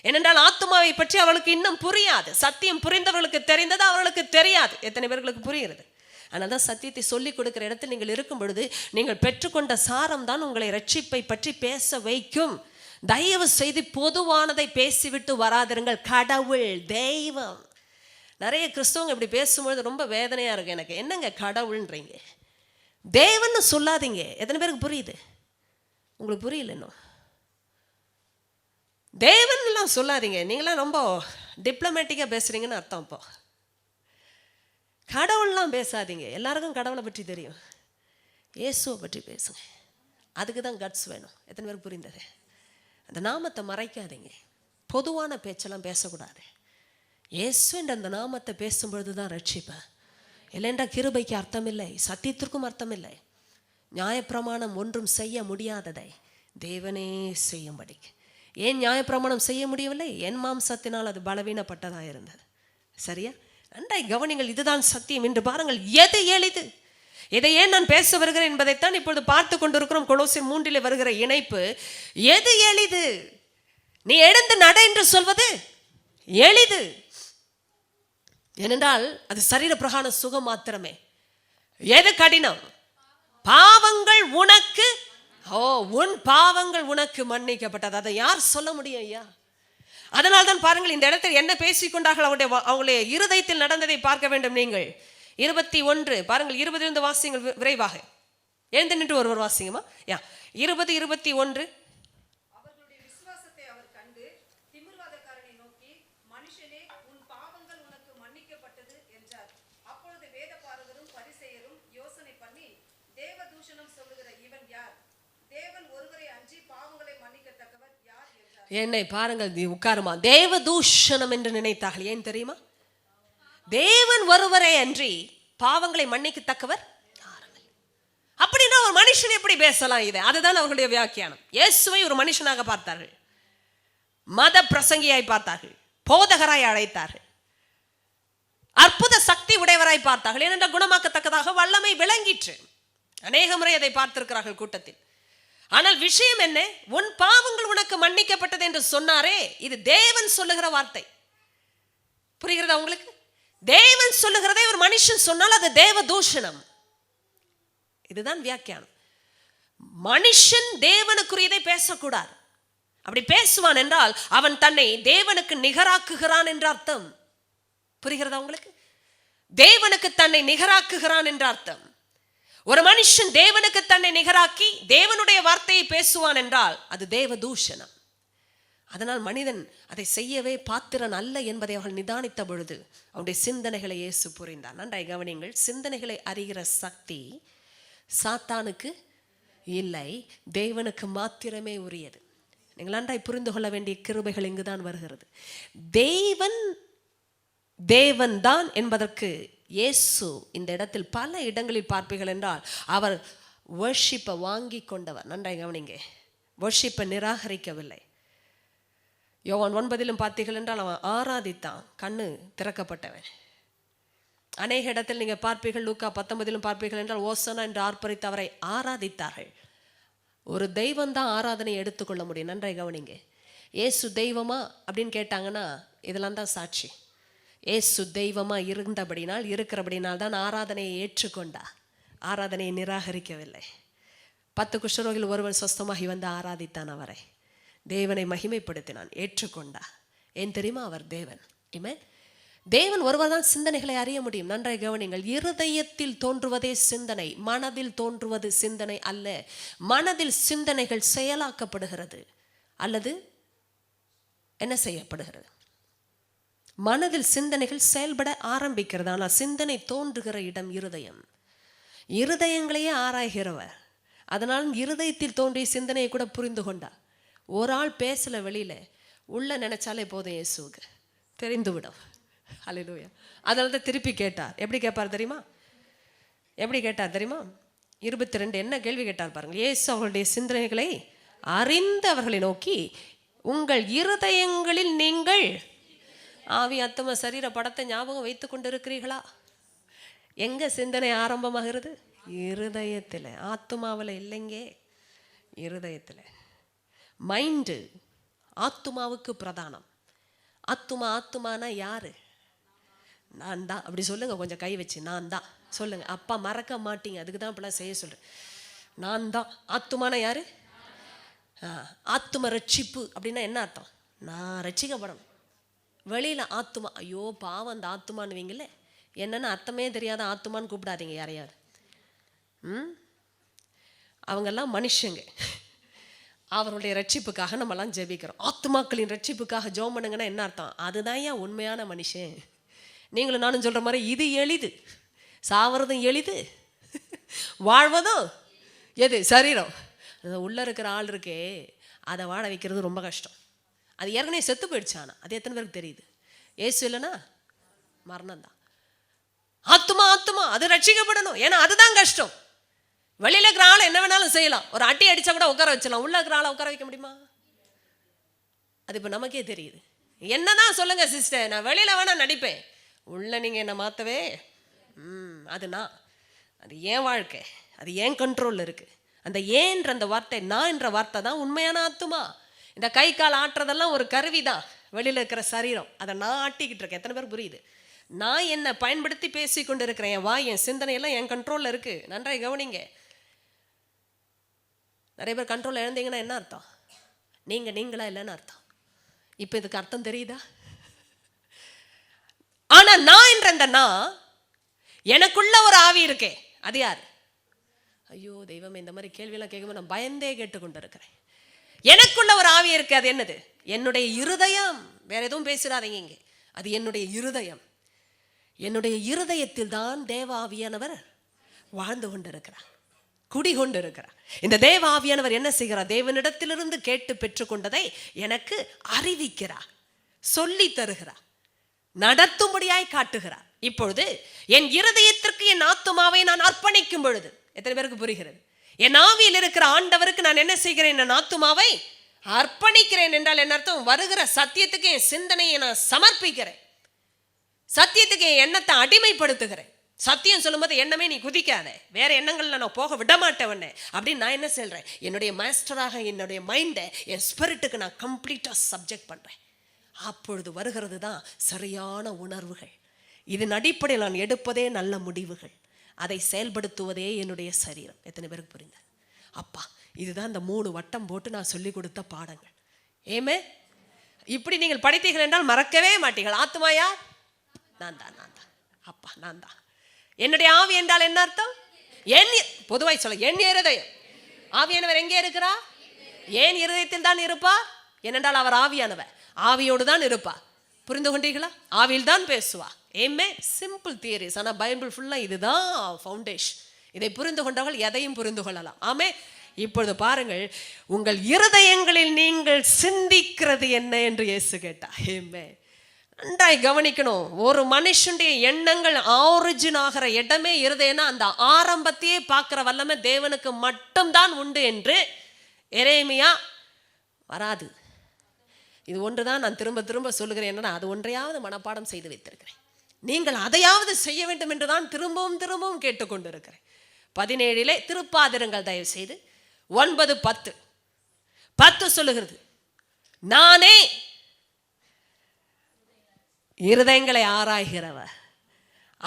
ஏனென்றால் ஆத்துமாவை பற்றி அவர்களுக்கு இன்னும் புரியாது. சத்தியம் புரிந்தவர்களுக்கு தெரிந்தது, அவர்களுக்கு தெரியாது. எத்தனை பேர்களுக்கு புரிகிறது? அதனால தான் சத்தியத்தை சொல்லிக் கொடுக்கிற இடத்தில் நீங்கள் இருக்கும் பொழுது நீங்கள் பெற்றுக்கொண்ட சாரம் தான் உங்களை ரட்சிப்பை பற்றி பேச வைக்கும். தயவு செய்து பொதுவானதை பேசிவிட்டு வராதிருங்கள். கடவுள், தெய்வம். நிறைய கிறிஸ்தவங்க இப்படி பேசும்பொழுது ரொம்ப வேதனையாக இருக்கு எனக்கு. என்னங்க கடவுள்ன்றீங்க, தேவன்னு சொல்லாதீங்க. எத்தனை பேருக்கு புரியுது? உங்களுக்கு புரியல இன்னும். தேவன்லாம் சொல்லாதீங்க. நீங்களாம் ரொம்ப டிப்ளமேட்டிக்காக பேசுகிறீங்கன்னு அர்த்தம். இப்போ கடவுள்லாம் பேசாதீங்க. எல்லாருக்கும் கடவுளை பற்றி தெரியும். இயேசுவை பற்றி பேசுங்க. அதுக்கு தான் கட்ஸ் வேணும். எத்தனை பேருக்கு புரிந்தது? அந்த நாமத்தை மறைக்காதீங்க. பொதுவான பேச்செல்லாம் பேசக்கூடாது. இயேசு என்ற அந்த நாமத்தை பேசும்பொழுது தான் ரட்சிப்பேன். இல்லைன்றா கிருபைக்கு அர்த்தம் இல்லை, சத்தியத்திற்கும் அர்த்தம் இல்லை. நியாயப்பிரமாணம் ஒன்றும் செய்ய முடியாததை தேவனே செய்யும்படி. ஏன் நியாயப்பிரமாணம் செய்ய முடியவில்லை? என் மாம்சத்தினால் அது பலவீனப்பட்டதாக இருந்தது. சரியா? நன்றாய் கவனிங்கள். இதுதான் சத்தியம். என்று பாருங்கள், எது எளிது, இதை ஏன் நான் பேச வருகிறேன் என்பதைத்தான் இப்பொழுது பார்த்து கொண்டிருக்கிறோம். கொலோசியர் 3 வருகிற இணைப்பு. எது எளிது? நீ எழுந்து நட என்று சொல்வது எளிது. ஏனென்றால் அது சரீர பிரகான சுகம் மாத்திரமே. எது கடினம்? பாவங்கள் உனக்கு, உன் பாவங்கள் உனக்கு மன்னிக்கப்பட்டது. அதை யார் சொல்ல முடியும் ஐயா? அதனால் தான் பாருங்கள், இந்த இடத்தில் என்ன பேசிக்கொண்டார்கள் அவங்களுடைய இருதயத்தில் நடந்ததை பார்க்க வேண்டும் நீங்கள். 21 பாருங்கள், 20 வாசிங்கள் விரைவாக. எழுந்து நின்று ஒருவர் வாசிங்கம்மா. 20, 21. அவர்களுடைய விசுவாசத்தை அவர் கண்டு திமிர்வாதக்காரனை நோக்கி, மனுஷனே, உன் பாவங்கள் உனக்கு மன்னிக்கப்பட்டது என்றார். அப்பொழுது வேதபாரகரும் பரிசேயரும் யோசனை பண்ணி, தேவ தூஷணம் சொல்லுகிற இவன் யார்? தேவன் ஒருவரை அன்றி பாவங்களை மன்னிக்கத்தக்கவர் யார் என்றார். என்னை பாருங்கள், நீ உட்காருமா. தேவ தூஷணம் என்று நினைத்தார்கள். ஏன் தெரியுமா? தேவன் ஒருவரே அன்றி பாவங்களை மன்னிக்கத்தக்கவர் யாரும். அப்படின்னா ஒரு மனுஷன் எப்படி பேசலாம்? இது அதுதான் அவர்களுடைய வியாக்கியானம். இயேசுவை ஒரு மனுஷனாக பார்த்தார்கள், மத பிரசங்கியாய் பார்த்தார்கள், போதகராய் அழைத்தார்கள், அற்புத சக்தி உடையவராய் பார்த்தார்கள். ஏனென்றால் குணமாக்கத்தக்கதாக வல்லமை விளங்கிற்று. அநேக முறை அதை பார்த்திருக்கிறார்கள் கூட்டத்தில். ஆனால் விஷயம் என்ன? உன் பாவங்கள் உனக்கு மன்னிக்கப்பட்டது என்று சொன்னாரே, இது தேவன் சொல்லுகிற வார்த்தை. புரிகிறதா உங்களுக்கு? தேவன் சொல்லுகிறதை ஒரு மனுஷன் சொன்னால் அது தேவ தூஷணம். இதுதான் வியாக்கியானம். மனுஷன் தேவனுக்குரியதை பேசக்கூடாது. அப்படி பேசுவான் என்றால் அவன் தன்னை தேவனுக்கு நிகராக்குகிறான் என்ற அர்த்தம். புரிகிறதா உங்களுக்கு? தேவனுக்கு தன்னை நிகராக்குகிறான் என்ற அர்த்தம். ஒரு மனுஷன் தேவனுக்கு தன்னை நிகராக்கி தேவனுடைய வார்த்தையை பேசுவான் என்றால் அது தேவ தூஷணம். அதனால் மனிதன் அதை செய்யவே பாத்திரன் அல்ல என்பதை அவர்கள் நிதானித்த பொழுது அவருடைய சிந்தனைகளை இயேசு புரிந்தார். நன்றாய் கவனிங்கள். சிந்தனைகளை அறிகிற சக்தி சாத்தானுக்கு இல்லை, தேவனுக்கு மாத்திரமே உரியது. நீங்கள் நன்றாய் புரிந்து கொள்ள வேண்டிய கிருபைகள் இங்குதான் வருகிறது. தேவன் தான் என்பதற்கு இயேசு இந்த இடத்தில் பல இடங்களில் பார்ப்பீர்கள் என்றால் அவர் வர்ஷிப்பை வாங்கி கொண்டவர். நன்றாய் கவனிங்க. வர்ஷிப்பை நிராகரிக்கவில்லை. யோவான் 9 பார்த்தீர்கள் என்றால் அவன் ஆராதித்தான், கண்ணு திறக்கப்பட்டவன். அநேக இடத்தில் நீங்கள் பார்ப்பீர்கள். லூக்கா 19 பார்ப்பீர்கள் என்றால் ஓசனா என்று ஆர்ப்பரித்து அவரை ஆராதித்தார்கள். ஒரு தெய்வம் தான் ஆராதனை எடுத்துக்கொள்ள முடியும். நன்றாய் கவனிங்க. ஏசு தெய்வமா அப்படின்னு கேட்டாங்கன்னா இதெல்லாம் தான் சாட்சி. ஏசு தெய்வமா இருக்கிறபடினால் தான் ஆராதனையை ஏற்றுக்கொண்டா, ஆராதனையை நிராகரிக்கவில்லை. 10 குஷ்டரோகில் ஒருவன் சொஸ்தமாகி வந்து ஆராதித்தான் அவரை. தேவனை மகிமைப்படுத்தினான், ஏற்றுக்கொண்டா. ஏன் தெரியுமா? அவர் தேவன். தேவன் ஒருவர் தான் சிந்தனைகளை அறிய முடியும். நன்றாய் கவனிங்கள். இருதயத்தில் தோன்றுவதே சிந்தனை, மனதில் தோன்றுவது சிந்தனை அல்ல. மனதில் சிந்தனைகள் செயலாக்கப்படுகிறது அல்லது என்ன செய்யப்படுகிறது? மனதில் சிந்தனைகள் செயல்பட ஆரம்பிக்கிறது. ஆனால் சிந்தனை தோன்றுகிற இடம் இருதயம். இருதயங்களையே ஆராய்கிறவர். அதனால் இருதயத்தில் தோன்றிய சிந்தனையை கூட புரிந்து கொண்டார். ஒரு ஆள் பேசல, வெளியில உள்ள நினைச்சாலே போதும், இயேசுவுக்கு தெரிந்துவிடும். அல்லேலூயா. அதனால தான் திருப்பி கேட்டார். எப்படி கேட்பார் தெரியுமா? 22 என்ன கேள்வி கேட்டார் பாருங்க. இயேசு அவர்களுடைய சிந்தனைகளை அறிந்து அவர்களை நோக்கி, உங்கள் இருதயங்களில் நீங்கள் ஆவி ஆத்தும சரீர படத்தை ஞாபகம் வைத்துக் கொண்டு இருக்கிறீர்களா? எங்க சிந்தனை ஆரம்பமாகிறது? இருதயத்தில். ஆத்துமாவில் இல்லைங்க, இருதயத்தில். மைண்டு ஆத்துமாவுக்கு பிரதானம். ஆத்துமானா யாரு? நான் தான். அப்படி சொல்லுங்க, கொஞ்சம் கை வச்சு, நான் தான் சொல்லுங்க. அப்பா மறக்க மாட்டீங்க, அதுக்கு தான் இப்பெல்லாம் செய்ய சொல்றேன். நான் தான். ஆத்துமான யாரு? ஆத்தும ரட்சிப்பு அப்படின்னா என்ன அர்த்தம்? நான் ரட்சிக்கப்படணும். வெளியில் ஆத்துமா, ஐயோ பாவம் அந்த ஆத்துமானுவீங்களே, என்னென்னு அர்த்தமே தெரியாத ஆத்துமான்னு கூப்பிடாதீங்க யாரையாவது. அவங்கெல்லாம் மனுஷங்க. அவருடைய ரட்சிப்புக்காக நம்மலாம் ஜெபிக்கிறோம். ஆத்துமாக்களின் ரட்சிப்புக்காக ஜெபம் பண்ணுங்கன்னா என்ன அர்த்தம்? அதுதான் ஏன் உண்மையான மனுஷன். நீங்களும் நானும் சொல்கிற மாதிரி இது எளிது, சாவறதும் எளிது, வாழ்வதும் எது? சரீரம். உள்ளே இருக்கிற ஆள் இருக்கே, அதை வாழ வைக்கிறது ரொம்ப கஷ்டம். அது ஏற்கனவே செத்து போயிடுச்சு. ஆனால் அது எத்தனை பேருக்கு தெரியுது? ஏசு இல்லைன்னா மரணம் தான். ஆத்துமா ஆத்துமா அது ரட்சிக்கப்படணும். ஏன்னா அதுதான் கஷ்டம். வெளியில் இருக்கிற ஆளை என்ன வேணாலும் செய்யலாம், ஒரு அடி அடித்தா கூட உட்கார வச்சிடலாம். உள்ளே இருக்கிற ஆளை உட்கார வைக்க முடியுமா? அது இப்போ நமக்கே தெரியுது. என்னதான் சொல்லுங்க சிஸ்டர், நான் வெளியில் வேணா நடிப்பேன், உள்ள நீங்கள் என்னை மாற்றவே அது நான், அது ஏன் வாழ்க்கை, அது ஏன் கண்ட்ரோலில் இருக்குது. அந்த ஏன்ற அந்த வார்த்தை, நான் என்ற வார்த்தை தான் உண்மையான ஆத்துமா. இந்த கை கால் ஆட்டுறதெல்லாம் ஒரு கருவி தான், வெளியில் இருக்கிற சரீரம் அதை நான் ஆட்டிக்கிட்டு இருக்கேன். எத்தனை பேர் புரியுது? நான் என்னை பயன்படுத்தி பேசி கொண்டு இருக்கிறேன். என் வாய், என் சிந்தனையெல்லாம் என் கண்ட்ரோலில் இருக்குது. நன்றாக கவனிங்க. நிறைய பேர் கண்ட்ரோல் இழந்தீங்கன்னா என்ன அர்த்தம்? நீங்களா இல்லைன்னு அர்த்தம். இப்போ இதுக்கு அர்த்தம் தெரியுதா? ஆனா நான் என்ற அந்த நான், எனக்குள்ள ஒரு ஆவி இருக்கே, அது யார்? ஐயோ தெய்வமே, இந்த மாதிரி கேள்வியெல்லாம் கேட்கும்போது நான் பயந்தே கேட்டுக்கொண்டு இருக்கிறேன். எனக்குள்ள ஒரு ஆவி இருக்கு, அது என்னது? என்னுடைய இருதயம். வேற எதுவும் பேசுறாதீங்க இங்கே. அது என்னுடைய இருதயம். என்னுடைய இருதயத்தில் தான் தேவ ஆவியானவர் வாழ்ந்து கொண்டிருக்கிறார், குடிகொண்டு இருக்கிறார். இந்த தேவ ஆவியானவர் என்ன செய்கிறார்? தேவனிடத்திலிருந்து கேட்டு பெற்றுக்கொண்டதை எனக்கு அறிவிக்கிறார், சொல்லி தருகிறார், நடத்தும்படியாய் காட்டுகிறார். இப்பொழுது என் இருதயத்திற்கு என் ஆத்துமாவை நான் அர்ப்பணிக்கும் பொழுது, எத்தனை பேருக்கு புரிகிறது? என் ஆவியில் இருக்கிற ஆண்டவருக்கு நான் என்ன செய்கிறேன்? என் ஆத்துமாவை அர்ப்பணிக்கிறேன் என்றால் என்ன அர்த்தம்? வருகிற சத்தியத்துக்கு என் சிந்தனையை நான் சமர்ப்பிக்கிறேன், சத்தியத்துக்கு என் எண்ணத்தை அடிமைப்படுத்துகிறேன். சத்தியம் சொல்லும்போது எண்ணமே நீ குதிக்காத, வேற எண்ணங்கள்ல நான் போக விட மாட்டேவண்ணே அப்படின்னு நான் என்ன சொல்றேன்? என்னுடைய மாஸ்டராக என்னுடைய மைண்டை, என் ஸ்பிரிட்டுக்கு நான் கம்ப்ளீட்டாக சப்ஜெக்ட் பண்ணுறேன். அப்பொழுது வருகிறது தான் சரியான உணர்வுகள். இதன் அடிப்படையில் நான் எடுப்பதே நல்ல முடிவுகள், அதை செயல்படுத்துவதே என்னுடைய சரீரம். எத்தனை பேருக்கு புரியுது? அப்பா, இதுதான் இந்த 3 வட்டம் போட்டு நான் சொல்லி கொடுத்த பாடங்கள். ஏமே இப்படி நீங்கள் படித்தீர்கள் என்றால் மறக்கவே மாட்டீர்கள். ஆத்துமாயா நான் தான், நான் தான், அப்பா நான் தான். என்னுடைய ஆவி என்றால் என்ன அர்த்தம்? என், பொதுவாய் சொல்ல, என் இருதயம். ஆவியானவர் எங்கே இருக்கிறார்? ஏன் இருதயத்தில் தான் இருப்பார். ஏனென்றால் அவர் ஆவியானவர், ஆவியோடு தான் இருப்பார். புரிந்து கொண்டீர்களா? ஆவியில் தான் பேசுவா. ஏமே சிம்பிள் தியரிஸ். ஆனால் பைபிள் ஃபுல்லாக இதுதான் ஃபவுண்டேஷன். இதை புரிந்து கொண்டவர்கள் எதையும் புரிந்து கொள்ளலாம். ஆமே. இப்பொழுது பாருங்கள், உங்கள் இருதயங்களில் நீங்கள் சிந்திக்கிறது என்ன என்று இயேசு கேட்டார். ஏமே நன்றாய் கவனிக்கணும். ஒரு மனுஷனுடைய எண்ணங்கள் ஆரிஜின் ஆகிற இடமே இருதயம்னா அந்த ஆரம்பத்தையே பார்க்குற வல்லமை தேவனுக்கு மட்டும்தான் உண்டு என்று எரேமியா வராது. இது ஒன்று தான் நான் திரும்ப திரும்ப சொல்லுகிறேன். என்னன்னா, அது ஒன்றையாவது மனப்பாடம் செய்து வைத்திருக்கிறேன். நீங்கள் அதையாவது செய்ய வேண்டும் என்று தான் திரும்பவும் திரும்பவும் கேட்டுக்கொண்டு இருக்கிறேன். 17 திருப்பாதிருங்கள் தயவு செய்து. 9, 10 சொல்லுகிறது, நானே இருதயங்களை ஆராய்கிறவர்,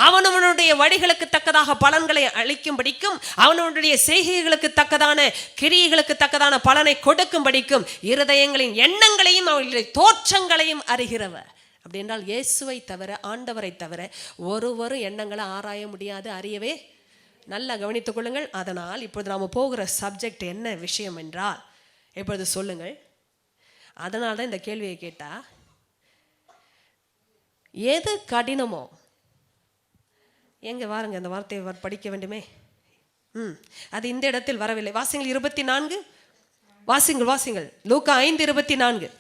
அவனவனுடைய வழிகளுக்கு தக்கதாக பலன்களை அளிக்கும்படிக்கும், அவனவனுடைய செய்கைகளுக்கு தக்கதான கிரியைகளுக்கு தக்கதான பலனை கொடுக்கும்படிக்கும் இருதயங்களின் எண்ணங்களையும் அவர்களுடைய தோற்றங்களையும் அறிகிறவர். அப்படி என்றால் இயேசுவை தவிர, ஆண்டவரை தவிர ஒருவரும் எண்ணங்களை ஆராய முடியாது, அறியவே. நல்லா கவனித்துக் கொள்ளுங்கள். அதனால் இப்பொழுது நாம் போகிற சப்ஜெக்ட் என்ன விஷயம் என்றால், இப்பொழுது சொல்லுங்கள். அதனால தான் இந்த கேள்வியை கேட்டா, எது கடினமோ, எங்க வாருங்க அந்த வார்த்தையை படிக்க வேண்டுமே. அது இந்த இடத்தில் வரவில்லை. வாசிங்கள் 24. வாசிங்கள் லூக்கா 5:24.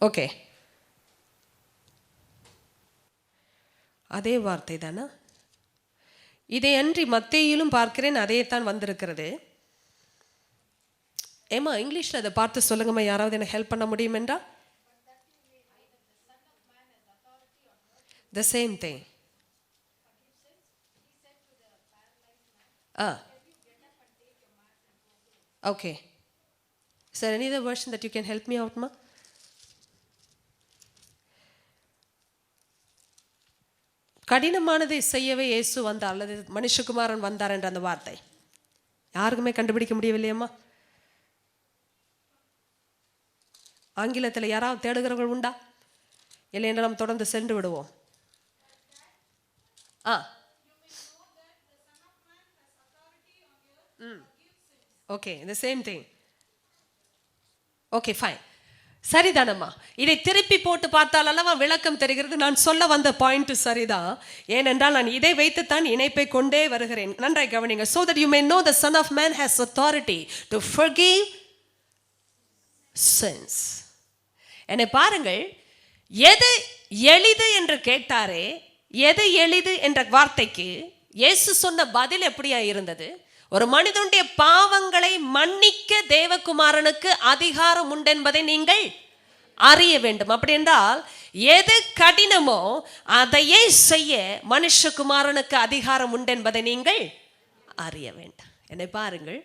ஓகே, அதே வார்த்தை தானா? இதை அன்றி மத்தேயிலும் பார்க்கிறேன், அதே தான் வந்திருக்கிறது. ஏமா இங்கிலீஷில் அதை பார்த்து சொல்லுங்கம்மா, யாராவது எனக்கு ஹெல்ப் பண்ண முடியும் என்றா? The same thing. Okay. Is there any other version that you can help me out, ma? கடினமானதை செய்யவே இயேசு வந்தார் அல்லது மனுஷகுமாரன் வந்தார் என்ற அந்த வார்த்தை யாருக்குமே கண்டுபிடிக்க முடியவில்லையம்மா? ஆங்கிலத்தில் யாராவது தேடுகிறவர்கள் உண்டா? இல்லை என்று நாம் தொடர்ந்து சென்று விடுவோம். ஓகே, இந்த சேம் திங். ஓகே, ஃபைன், சரிதானம்மா. இதை திருப்பி போட்டு பார்த்தால் அல்லவா விளக்கம் தெரிகிறது. நான் சொல்ல வந்த பாயிண்ட் சரிதான். ஏனென்றால் நான் இதை வைத்துத்தான் இணைப்பை கொண்டே வருகிறேன். நன்றாய் கவனிங்க. So that you may know the Son of Man has authority to forgive sins. என்னை பாருங்கள், எது எளிது என்று கேட்டாரே, எது எளிது என்ற வார்த்தைக்கு இயேசு சொன்ன பதில் எப்படியா இருந்தது? ஒரு மனிதனுடைய பாவங்களை மன்னிக்க தேவகுமாரனுக்கு அதிகாரம் உண்டென்பதை நீங்கள் அறிய வேண்டும். அப்படி என்றால் எது கடினமோ அதையே செய்ய மனுஷகுமாரனுக்கு அதிகாரம் உண்டென்பதை நீங்கள் அறிய வேண்டும். என்னை பாருங்கள்,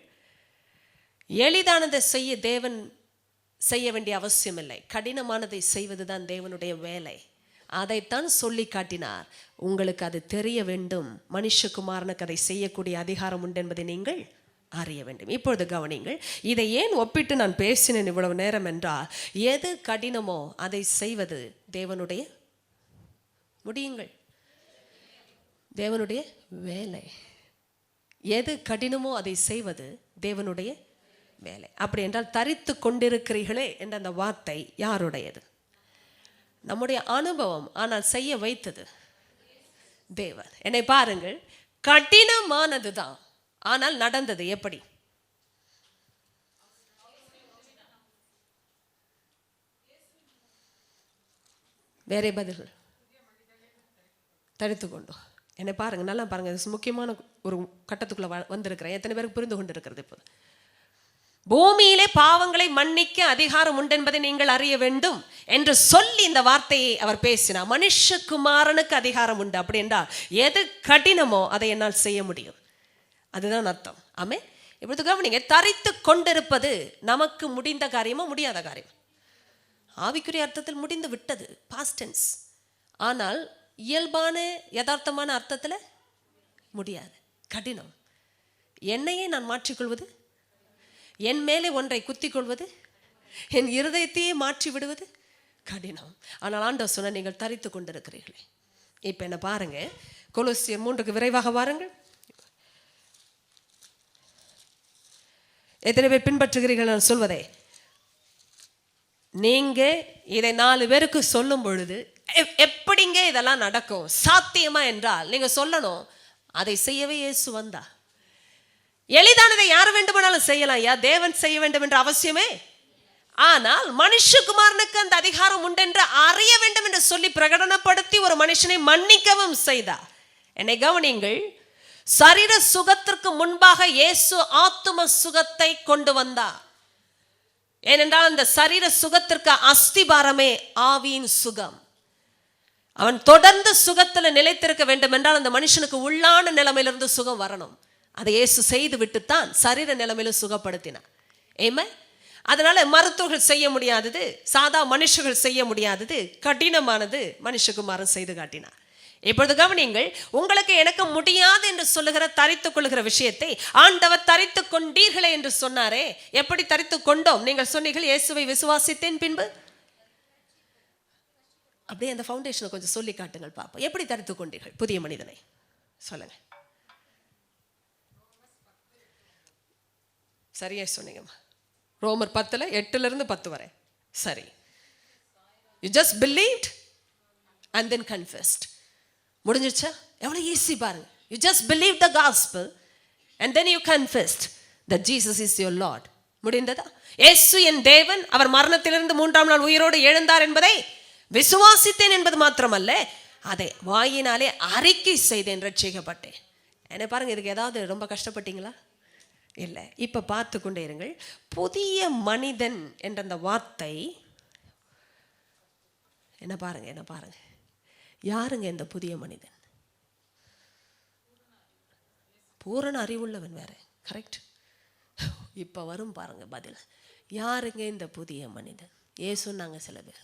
எளிதானதை செய்ய தேவன் செய்ய வேண்டிய அவசியம் இல்லை. கடினமானதை செய்வதுதான் தேவனுடைய வேலை. அதைத்தான் சொல்லி காட்டினார். உங்களுக்கு அது தெரிய வேண்டும், மனுஷகுமாரனுக்கு அதை செய்யக்கூடிய அதிகாரம் உண்டு என்பதை நீங்கள் அறிய வேண்டும். இப்பொழுது கவனிங்கள், இதை ஏன் ஒப்பிட்டு நான் பேசினேன் இவ்வளவு நேரம் என்றால், எது கடினமோ அதை செய்வது தேவனுடைய முடியுங்கள் தேவனுடைய வேலை. எது கடினமோ அதை செய்வது தேவனுடைய வேலை. அப்படி என்றால் தரித்து கொண்டிருக்கிறீர்களே என்ற அந்த வார்த்தை யாருடையது? நம்முடைய அனுபவம். ஆனால் செய்ய வைத்தது தேவன். என்னை பாருங்கள், கடினமானது தான், ஆனால் நடந்தது எப்படி? வேற பதில்கள் தடுத்து கொண்டோம். என்னை பாருங்க, நல்லா பாருங்க, முக்கியமான ஒரு கட்டத்துக்குள்ள வந்திருக்கிறேன். எத்தனை பேருக்கு புரிந்து கொண்டு இருக்கிறது? இப்போது பூமியிலே பாவங்களை மன்னிக்க அதிகாரம் உண்டு என்பதை நீங்கள் அறிய வேண்டும் என்று சொல்லி இந்த வார்த்தையை அவர் பேசினார். மனுஷகுமாரனுக்கு அதிகாரம் உண்டு. அப்படி என்றால் எது கடினமோ அதை என்னால் செய்ய முடியும், அதுதான் அர்த்தம். ஆமே. இப்பொழுது கவனிங்க, தரித்து கொண்டிருப்பது நமக்கு முடிந்த காரியமோ முடியாத காரியம்? ஆவிக்குரிய அர்த்தத்தில் முடிந்து விட்டது, பாஸ்ட் டென்ஸ். ஆனால் இயல்பான யதார்த்தமான அர்த்தத்தில் முடியாது, கடினம். என்னையே நான் மாற்றிக்கொள்வது, என் மேலே ஒன்றை குத்திக் கொள்வது, என் இருதயத்தையே மாற்றி விடுவது கடினம். ஆனால் ஆண்டவர் சொன்ன நீங்கள் தரித்து கொண்டிருக்கிறீர்களே. இப்ப என்ன பாருங்க, கொலோசியர் 3க்கு விரைவாக வாருங்கள். எத்தனை பேர் பின்பற்றுகிறீர்கள் நான் சொல்வதை? நீங்க இதை 4 பேருக்கு சொல்லும் பொழுது எப்படிங்க இதெல்லாம் நடக்கும், சாத்தியமா என்றால் நீங்க சொல்லணும், அதை செய்யவே இயேசு வந்தா. எளிதானதை யார் வேண்டுமானாலும் செய்யலாம், யா தேவன் செய்ய வேண்டும் என்ற அவசியமே. ஆனால் மனுஷகுமாரனுக்கு அந்த அதிகாரம் உண்டு என்று அறிய வேண்டும் என்று சொல்லி பிரகடனப்படுத்தி ஒரு மனுஷனை மன்னிக்கவும் செய்தார். என்னை கவனிங்கள், சரீர சுகத்திற்கு முன்பாக இயேசு ஆத்தும சுகத்தை கொண்டு வந்தார். ஏனென்றால் அந்த சரீர சுகத்திற்கு அஸ்திபாரமே ஆவியின் சுகம். அவன் தொடர்ந்து சுகத்தில் நிலைத்திருக்க வேண்டும் என்றால் அந்த மனுஷனுக்கு உள்ளான நிலைமையிலிருந்து சுகம் வரணும். அதை இயேசு செய்து விட்டுத்தான் சரீர நிலைமையிலும் சுகப்படுத்தினார். ஏமே. அதனால மருத்துவர்கள் செய்ய முடியாதது, சாதா மனுஷர்கள் செய்ய முடியாதது, கடினமானது மனுஷகுமாரன் செய்து காட்டினார். இப்பொழுது கவனிங்கள், உங்களுக்கு எனக்கு முடியாது என்று சொல்லுகிற தரித்துக் கொள்ளுகிற விஷயத்தை ஆண்டவர் தரித்து கொண்டீர்களே என்று சொன்னாரே. எப்படி தரித்து கொண்டோம்? நீங்கள் சொன்னீர்கள், இயேசுவை விசுவாசித்தேன் பின்பு. அப்படியே அந்த ஃபவுண்டேஷனை கொஞ்சம் சொல்லி காட்டுங்கள் பாப்போம். எப்படி தரித்து கொண்டீர்கள் புதிய மனிதனை சொல்லுங்க. சரியா சொன்னீங்கம்மா. ரோமர் 10 8 10 வரை. சரி. You just believed and then confessed. முடிஞ்சிருச்சா? எவ்வளவு ஈஸி பாருங்க. You just believed the gospel and then you confessed that Jesus is your Lord. முடிந்ததா? இயேசு என் தேவன், அவர் மரணத்திலிருந்து 3ஆம் நாள் உயிரோடு எழுந்தார் என்பதை விசுவாசித்தேன் என்பது மாத்திரமல்ல, அதை வாயினாலே அறிக்கை செய்தேன், ரட்சிக்கப்பட்டேன். என்ன பாருங்க, இதுக்கு ஏதாவது ரொம்ப கஷ்டப்பட்டீங்களா? இல்லை. இப்போ பார்த்து கொண்டே இருங்கள். புதிய மனிதன் என்ற அந்த வார்த்தை என்ன பாருங்க, யாருங்க இந்த புதிய மனிதன்? பூரண அறிவுள்ளவன் வேற. கரெக்ட். இப்போ வரும் பாருங்க பதில். யாருங்க இந்த புதிய மனிதன்? ஏசுன்னாங்க சில பேர்.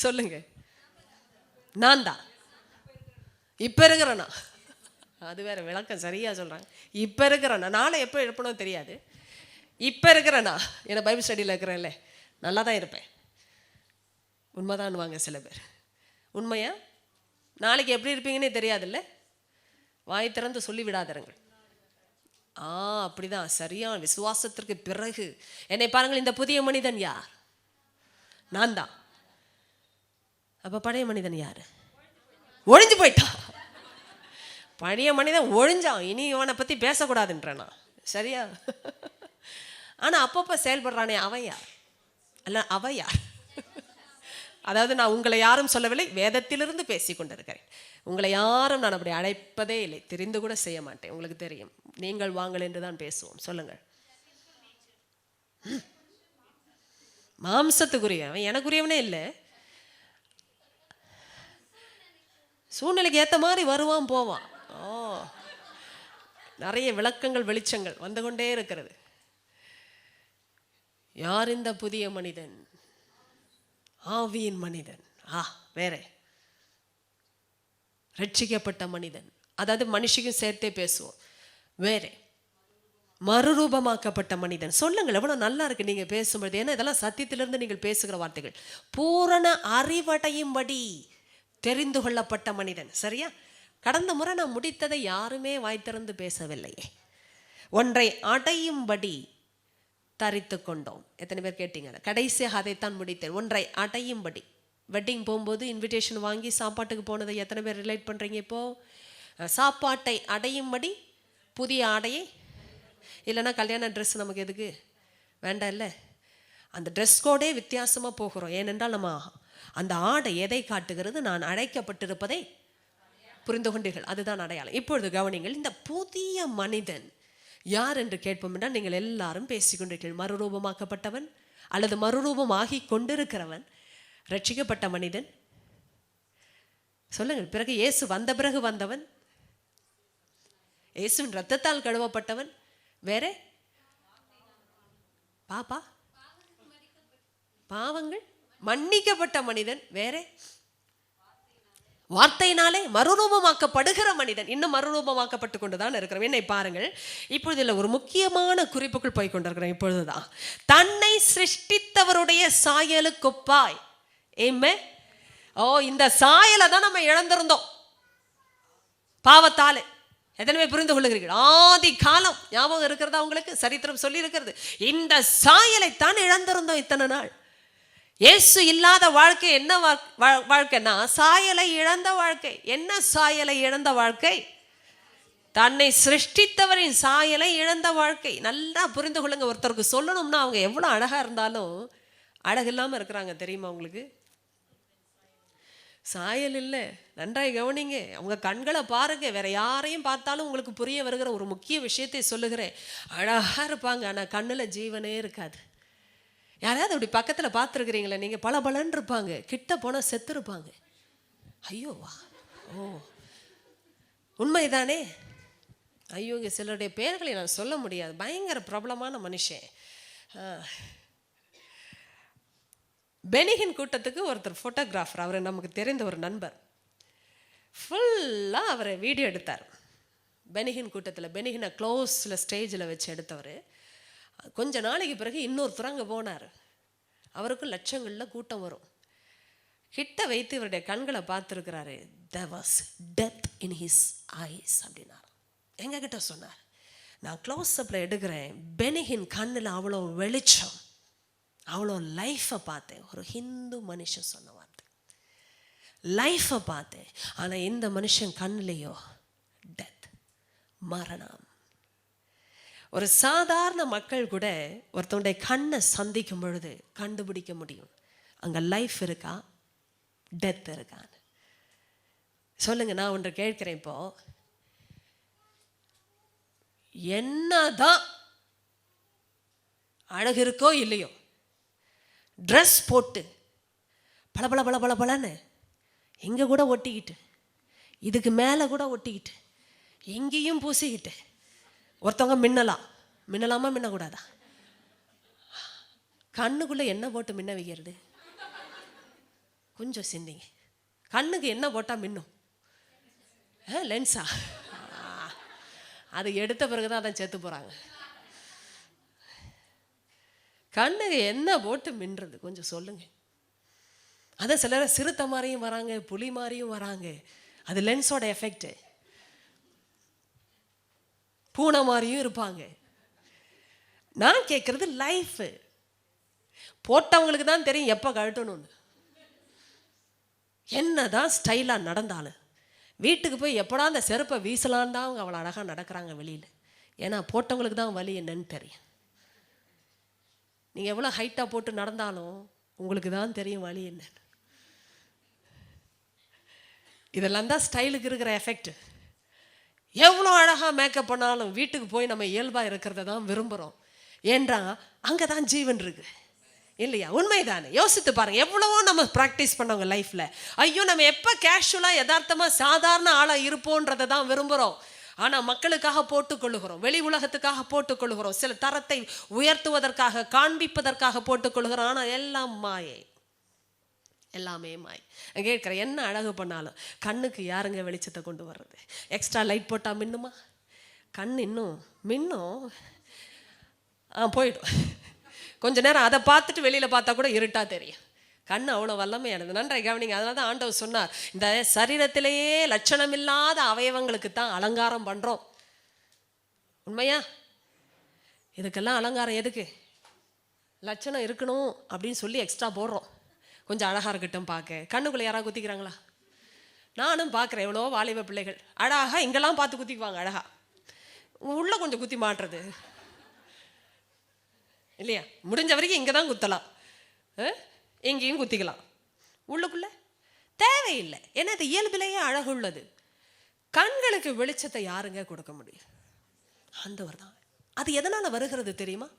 சொல்லுங்க. நான் தான் இப்ப இருக்கிறேனா? அது வேற விளக்கம் சரியா சொல்றாங்க. இப்ப இருக்கிறேனா? நாளை எப்போ இருப்பணும் தெரியாது. இப்ப இருக்கிறேனா? ஏன்னா பைபிள் ஸ்டடியில் இருக்கிறேன்ல, நல்லா தான் இருப்பேன். உண்மைதான் வாங்க சில பேர். உண்மையா? நாளைக்கு எப்படி இருப்பீங்கன்னே தெரியாதுல்ல. வாய் திறந்து சொல்லி விடாதருங்கள். அப்படிதான் சரியான விசுவாசத்திற்கு பிறகு என்னை பாருங்கள். இந்த புதிய மனிதன் யார்? நான் தான். அப்ப பழைய மனிதன் யாரு? ஒழிஞ்சு போயிட்டான். பழைய மனிதன் ஒழிஞ்சான். இனி இவனை பத்தி பேசக்கூடாதுன்றா. சரியா? ஆனா அப்பப்ப செயல்படுறானே, அவன் யார்? அல்ல அவ யார்? அதாவது நான் உங்களை யாரும் சொல்லவில்லை, வேதத்திலிருந்து பேசி கொண்டிருக்கிறேன். உங்களை யாரும் நான் அப்படி அழைப்பதே இல்லை, தெரிந்து கூட செய்ய மாட்டேன். உங்களுக்கு தெரியும், நீங்கள் வாங்கள் என்று தான் பேசுவோம். சொல்லுங்கள். மாம்சத்துக்குரியவன் எனக்குரியவனே இல்லை. சூழ்நிலைக்கு ஏற்ற மாதிரி வருவான் போவான். நிறைய விளக்கங்கள் வெளிச்சங்கள் வந்து கொண்டே இருக்கிறது. யார் இந்த புதிய மனிதன்? ஆவியின் மனிதன். வேற ரட்சிக்கப்பட்ட மனிதன். அதாவது மனுஷிக்கும் சேர்த்தே பேசுவோம். வேற மறுரூபமாக்கப்பட்ட மனிதன். சொல்லுங்கள், எவ்வளவு நல்லா இருக்கு நீங்க பேசும்பொழுது. ஏன்னா இதெல்லாம் சத்தியத்திலிருந்து நீங்கள் பேசுகிற வார்த்தைகள். பூரண அறிவடையும்படி தெரிந்து கொள்ளப்பட்ட மனிதன். சரியா? கடந்த முறை நான் முடித்ததை யாருமே வாய் திறந்து பேசவில்லையே. ஒன்றை அடையும்படி தரித்து கொண்டோம். எத்தனை பேர் கேட்டீங்க? கடைசியாக அதைத்தான் முடித்தேன். ஒன்றை அடையும்படி. வெட்டிங் போகும்போது இன்விடேஷன் வாங்கி சாப்பாட்டுக்கு போனதை எத்தனை பேர் ரிலேட் பண்ணுறீங்க? இப்போது சாப்பாட்டை அடையும்படி புதிய ஆடையை, இல்லைன்னா கல்யாண ட்ரெஸ் நமக்கு எதுக்கு வேண்டாம் இல்லை. அந்த ட்ரெஸ் கோடே வித்தியாசமாக போகிறோம். ஏனென்றால் நம்ம அந்த ஆடை எதை காட்டுகிறது? நான் அழைக்கப்பட்டிருப்பதை புரிந்து கொண்டீர்கள். அதுதான் அடையாளம். இப்பொழுது கவனிங்கள். இந்த புதிய மனிதன் யார் என்று கேட்போம் என்றால், நீங்கள் எல்லாரும் பேசிக்கொண்டிருக்கிறீர்கள். மறுரூபமாக்கப்பட்டவன் அல்லது மறுரூபமாகி கொண்டிருக்கிறவன், ரட்சிக்கப்பட்ட மனிதன். சொல்லுங்கள். பிறகு இயேசு வந்த பிறகு வந்தவன், இயேசுவின் ரத்தத்தால் கழுவப்பட்டவன். வேற பாவங்கள் மன்னிக்கப்பட்ட மனிதன். வேற வார்த்தையினாலே மறுரூபமாக்கப்படுகிற மனிதன். இன்னும் மறுரூபமாக்கப்பட்டு கொண்டுதான் இருக்கிறோம். என்னை பாருங்கள். இப்பொழுது இல்லை, ஒரு முக்கியமான குறிப்புக்குள் போய் கொண்டிருக்கிறோம். இப்பொழுதுதான் தன்னை சிருஷ்டித்தவருடைய சாயலுக்கொப்பாய். இந்த சாயலை தான் நம்ம இழந்திருந்தோம் பாவத்தாலே. எத்தனை புரிந்து கொள்ளுகிறீர்கள்? ஆதி காலம் ஞாபகம் இருக்கிறதா உங்களுக்கு? சரித்திரம் சொல்லி இருக்கிறது. இந்த சாயலைத்தான் இழந்திருந்தோம் இத்தனை நாள். இயேசு இல்லாத வாழ்க்கை என்ன வாழ்க்கைன்னா சாயலை இழந்த வாழ்க்கை. என்ன சாயலை இழந்த வாழ்க்கை? தன்னை சிருஷ்டித்தவரின் சாயலை இழந்த வாழ்க்கை. நல்லா புரிந்து கொள்ளுங்க. ஒருத்தருக்கு சொல்லணும்னா அவங்க எவ்வளோ அழகா இருந்தாலும் அழகு இல்லாமல் இருக்கிறாங்க தெரியுமா உங்களுக்கு? சாயல் இல்லை. நன்றாய் கவனிங்க. அவங்க கண்களை பாருங்க. வேற யாரையும் பார்த்தாலும் உங்களுக்கு புரிய வருகிற ஒரு முக்கிய விஷயத்தை சொல்லுகிறேன். அழகா இருப்பாங்க, ஆனால் கண்ணில் ஜீவனே இருக்காது. யாராவது அப்படி பக்கத்தில் பார்த்துருக்குறீங்களா? நீங்கள் பல பலன்னு இருப்பாங்க, கிட்ட போனால் செத்து இருப்பாங்க. ஐயோவா! உண்மைதானே? ஐயோ, இங்கே சிலருடைய பெயர்களை நான் சொல்ல முடியாது. பயங்கர பிரபலமான மனுஷன். பெனிஹின் கூட்டத்துக்கு ஒருத்தர் ஃபோட்டோகிராஃபர், அவர் நமக்கு தெரிந்த ஒரு நண்பர், ஃபுல்லாக அவரை வீடியோ எடுத்தார். பெனிஹின் கூட்டத்தில், பெனிஹினை க்ளோஸில் ஸ்டேஜில் வச்சு எடுத்தவர். கொஞ்ச நாளைக்கு பிறகு இன்னொருத்தர் அங்கே போனார். அவருக்கும் லட்சங்களில் கூட்டம் வரும். கிட்ட வைத்து இவருடைய கண்களை பார்த்துருக்கிறாரு. there was death in his eyes அப்படின்னார். எங்ககிட்ட சொன்னார். நான் க்ளோஸ்அப்பில் எடுக்கிறேன், பெனிஹின் கண்ணில் அவ்வளோ வெளிச்சம், அவ்வளோ லைஃப்பை பார்த்தேன். ஒரு ஹிந்து மனுஷன் சொன்ன வார்த்தை, லைஃப்பை பார்த்தேன். ஆனால் இந்த மனுஷன் கண்ணிலேயோ டெத், மரணம். ஒரு சாதாரண மக்கள் கூட ஒருத்தனுடைய கண்ணை சந்திக்கும் பொழுது கண்டுபிடிக்க முடியும் அங்கே லைஃப் இருக்கா, டெத் இருக்கான்னு. சொல்லுங்க. நான் ஒன்று கேட்கிறேன். இப்போ என்னதான் அழகு இருக்கோ இல்லையோ, ட்ரெஸ் போட்டு பளபள பளபள பளன்னு இங்கே கூட ஒட்டிக்கிட்டு, இதுக்கு மேலே கூட ஒட்டிக்கிட்டு, எங்கேயும் பூசிக்கிட்டு ஒருத்தவங்க மின்னலாமா மின்னக்கூடாதா? கண்ணுக்குள்ளே என்ன போட்டு மின்ன வைக்கிறது? கொஞ்சம் சிந்திங்க. கண்ணுக்கு என்ன போட்டால் மின்னும்? லென்ஸா? அது எடுத்த பிறகு தான் அதை செத்து போகிறாங்க. கண்ணுக்கு என்ன போட்டு மின்றது கொஞ்சம் சொல்லுங்க. அதான் சிலர் சிறுத்தை மாதிரியும் வராங்க, புலி மாதிரியும் வராங்க. அது லென்ஸோட எஃபெக்ட். பூனை மாதிரியும் இருப்பாங்க. நான் கேட்குறது லைஃப். போட்டவங்களுக்கு தான் தெரியும் எப்போ கழட்டணும்னு. என்னதான் ஸ்டைலாக நடந்தாலும் வீட்டுக்கு போய் எப்படா அந்த செருப்பை வீசலான்னு தான் அவங்க அவ்வளோ அழகாக நடக்கிறாங்க வெளியில். ஏன்னா போட்டவங்களுக்கு தான் வலி என்னன்னு தெரியும். நீங்கள் எவ்வளோ ஹைட்டாக போட்டு நடந்தாலும் உங்களுக்கு தான் தெரியும் வலி என்னன்னு. இதெல்லாம் தான் ஸ்டைலுக்கு இருக்கிற எஃபெக்ட். எவ்வளோ அழகாக மேக்கப் பண்ணாலும் வீட்டுக்கு போய் நம்ம இயல்பாக இருக்கிறத தான் விரும்புகிறோம். ஏன்றா அங்கே தான் ஜீவன் இருக்கு இல்லையா? உண்மைதானே? யோசித்து பாருங்க. எவ்வளவோ நம்ம ப்ராக்டிஸ் பண்ணவங்க லைஃப்பில், ஐயோ நம்ம எப்போ கேஷுவலாக யதார்த்தமாக சாதாரண ஆளாக இருப்போன்றதை தான் விரும்புகிறோம். ஆனால் மக்களுக்காக போட்டுக்கொள்ளுகிறோம், வெளி உலகத்துக்காக போட்டுக்கொள்ளுகிறோம், சில தரத்தை உயர்த்துவதற்காக காண்பிப்பதற்காக போட்டுக்கொள்ளுகிறோம். ஆனால் எல்லாம் மாயை, எல்லாமே மாய். கேட்குறேன், என்ன அழகு பண்ணாலும் கண்ணுக்கு யாருங்க வெளிச்சத்தை கொண்டு வர்றது? எக்ஸ்ட்ரா லைட் போட்டால் மின்னுமா? கண் இன்னும் மின்னும், போயிடும். கொஞ்ச நேரம் அதை பார்த்துட்டு வெளியில் பார்த்தா கூட இருட்டாக தெரியும். கண் அவ்வளோ வல்லமையானது. நன்றாக கவனிங்க. அதனால தான் ஆண்டவர் சொன்னார், இந்த சரீரத்திலேயே லட்சணமில்லாத அவயவங்களுக்கு தான் அலங்காரம் பண்ணுறோம். உண்மையா? இதுக்கெல்லாம் அலங்காரம் எதுக்கு? லட்சணம் இருக்கணும் அப்படின்னு சொல்லி எக்ஸ்ட்ரா போடுறோம். கொஞ்சம் அழகாக இருக்கட்டும் பார்க்க. கண்ணுக்குள்ளே யாராவது குத்திக்கிறாங்களா? நானும் பார்க்குறேன். எவ்வளோ வாலிப பிள்ளைகள் அழகாக இங்கெல்லாம் பார்த்து குத்திக்குவாங்க. அழகாக உள்ளே கொஞ்சம் குத்தி மாட்டுறது இல்லையா? முடிஞ்ச வரைக்கும் இங்கே தான் குத்தலாம், எங்கேயும் குத்திக்கலாம். உள்ளுக்குள்ளே தேவையில்லை. ஏன்னா அது இயல்பிலேயே அழகுள்ளது. கண்களுக்கு வெளிச்சத்தை யாருங்க கொடுக்க முடியும்? ஆண்டவர் தான். அது எதனால் வருகிறது தெரியுமா?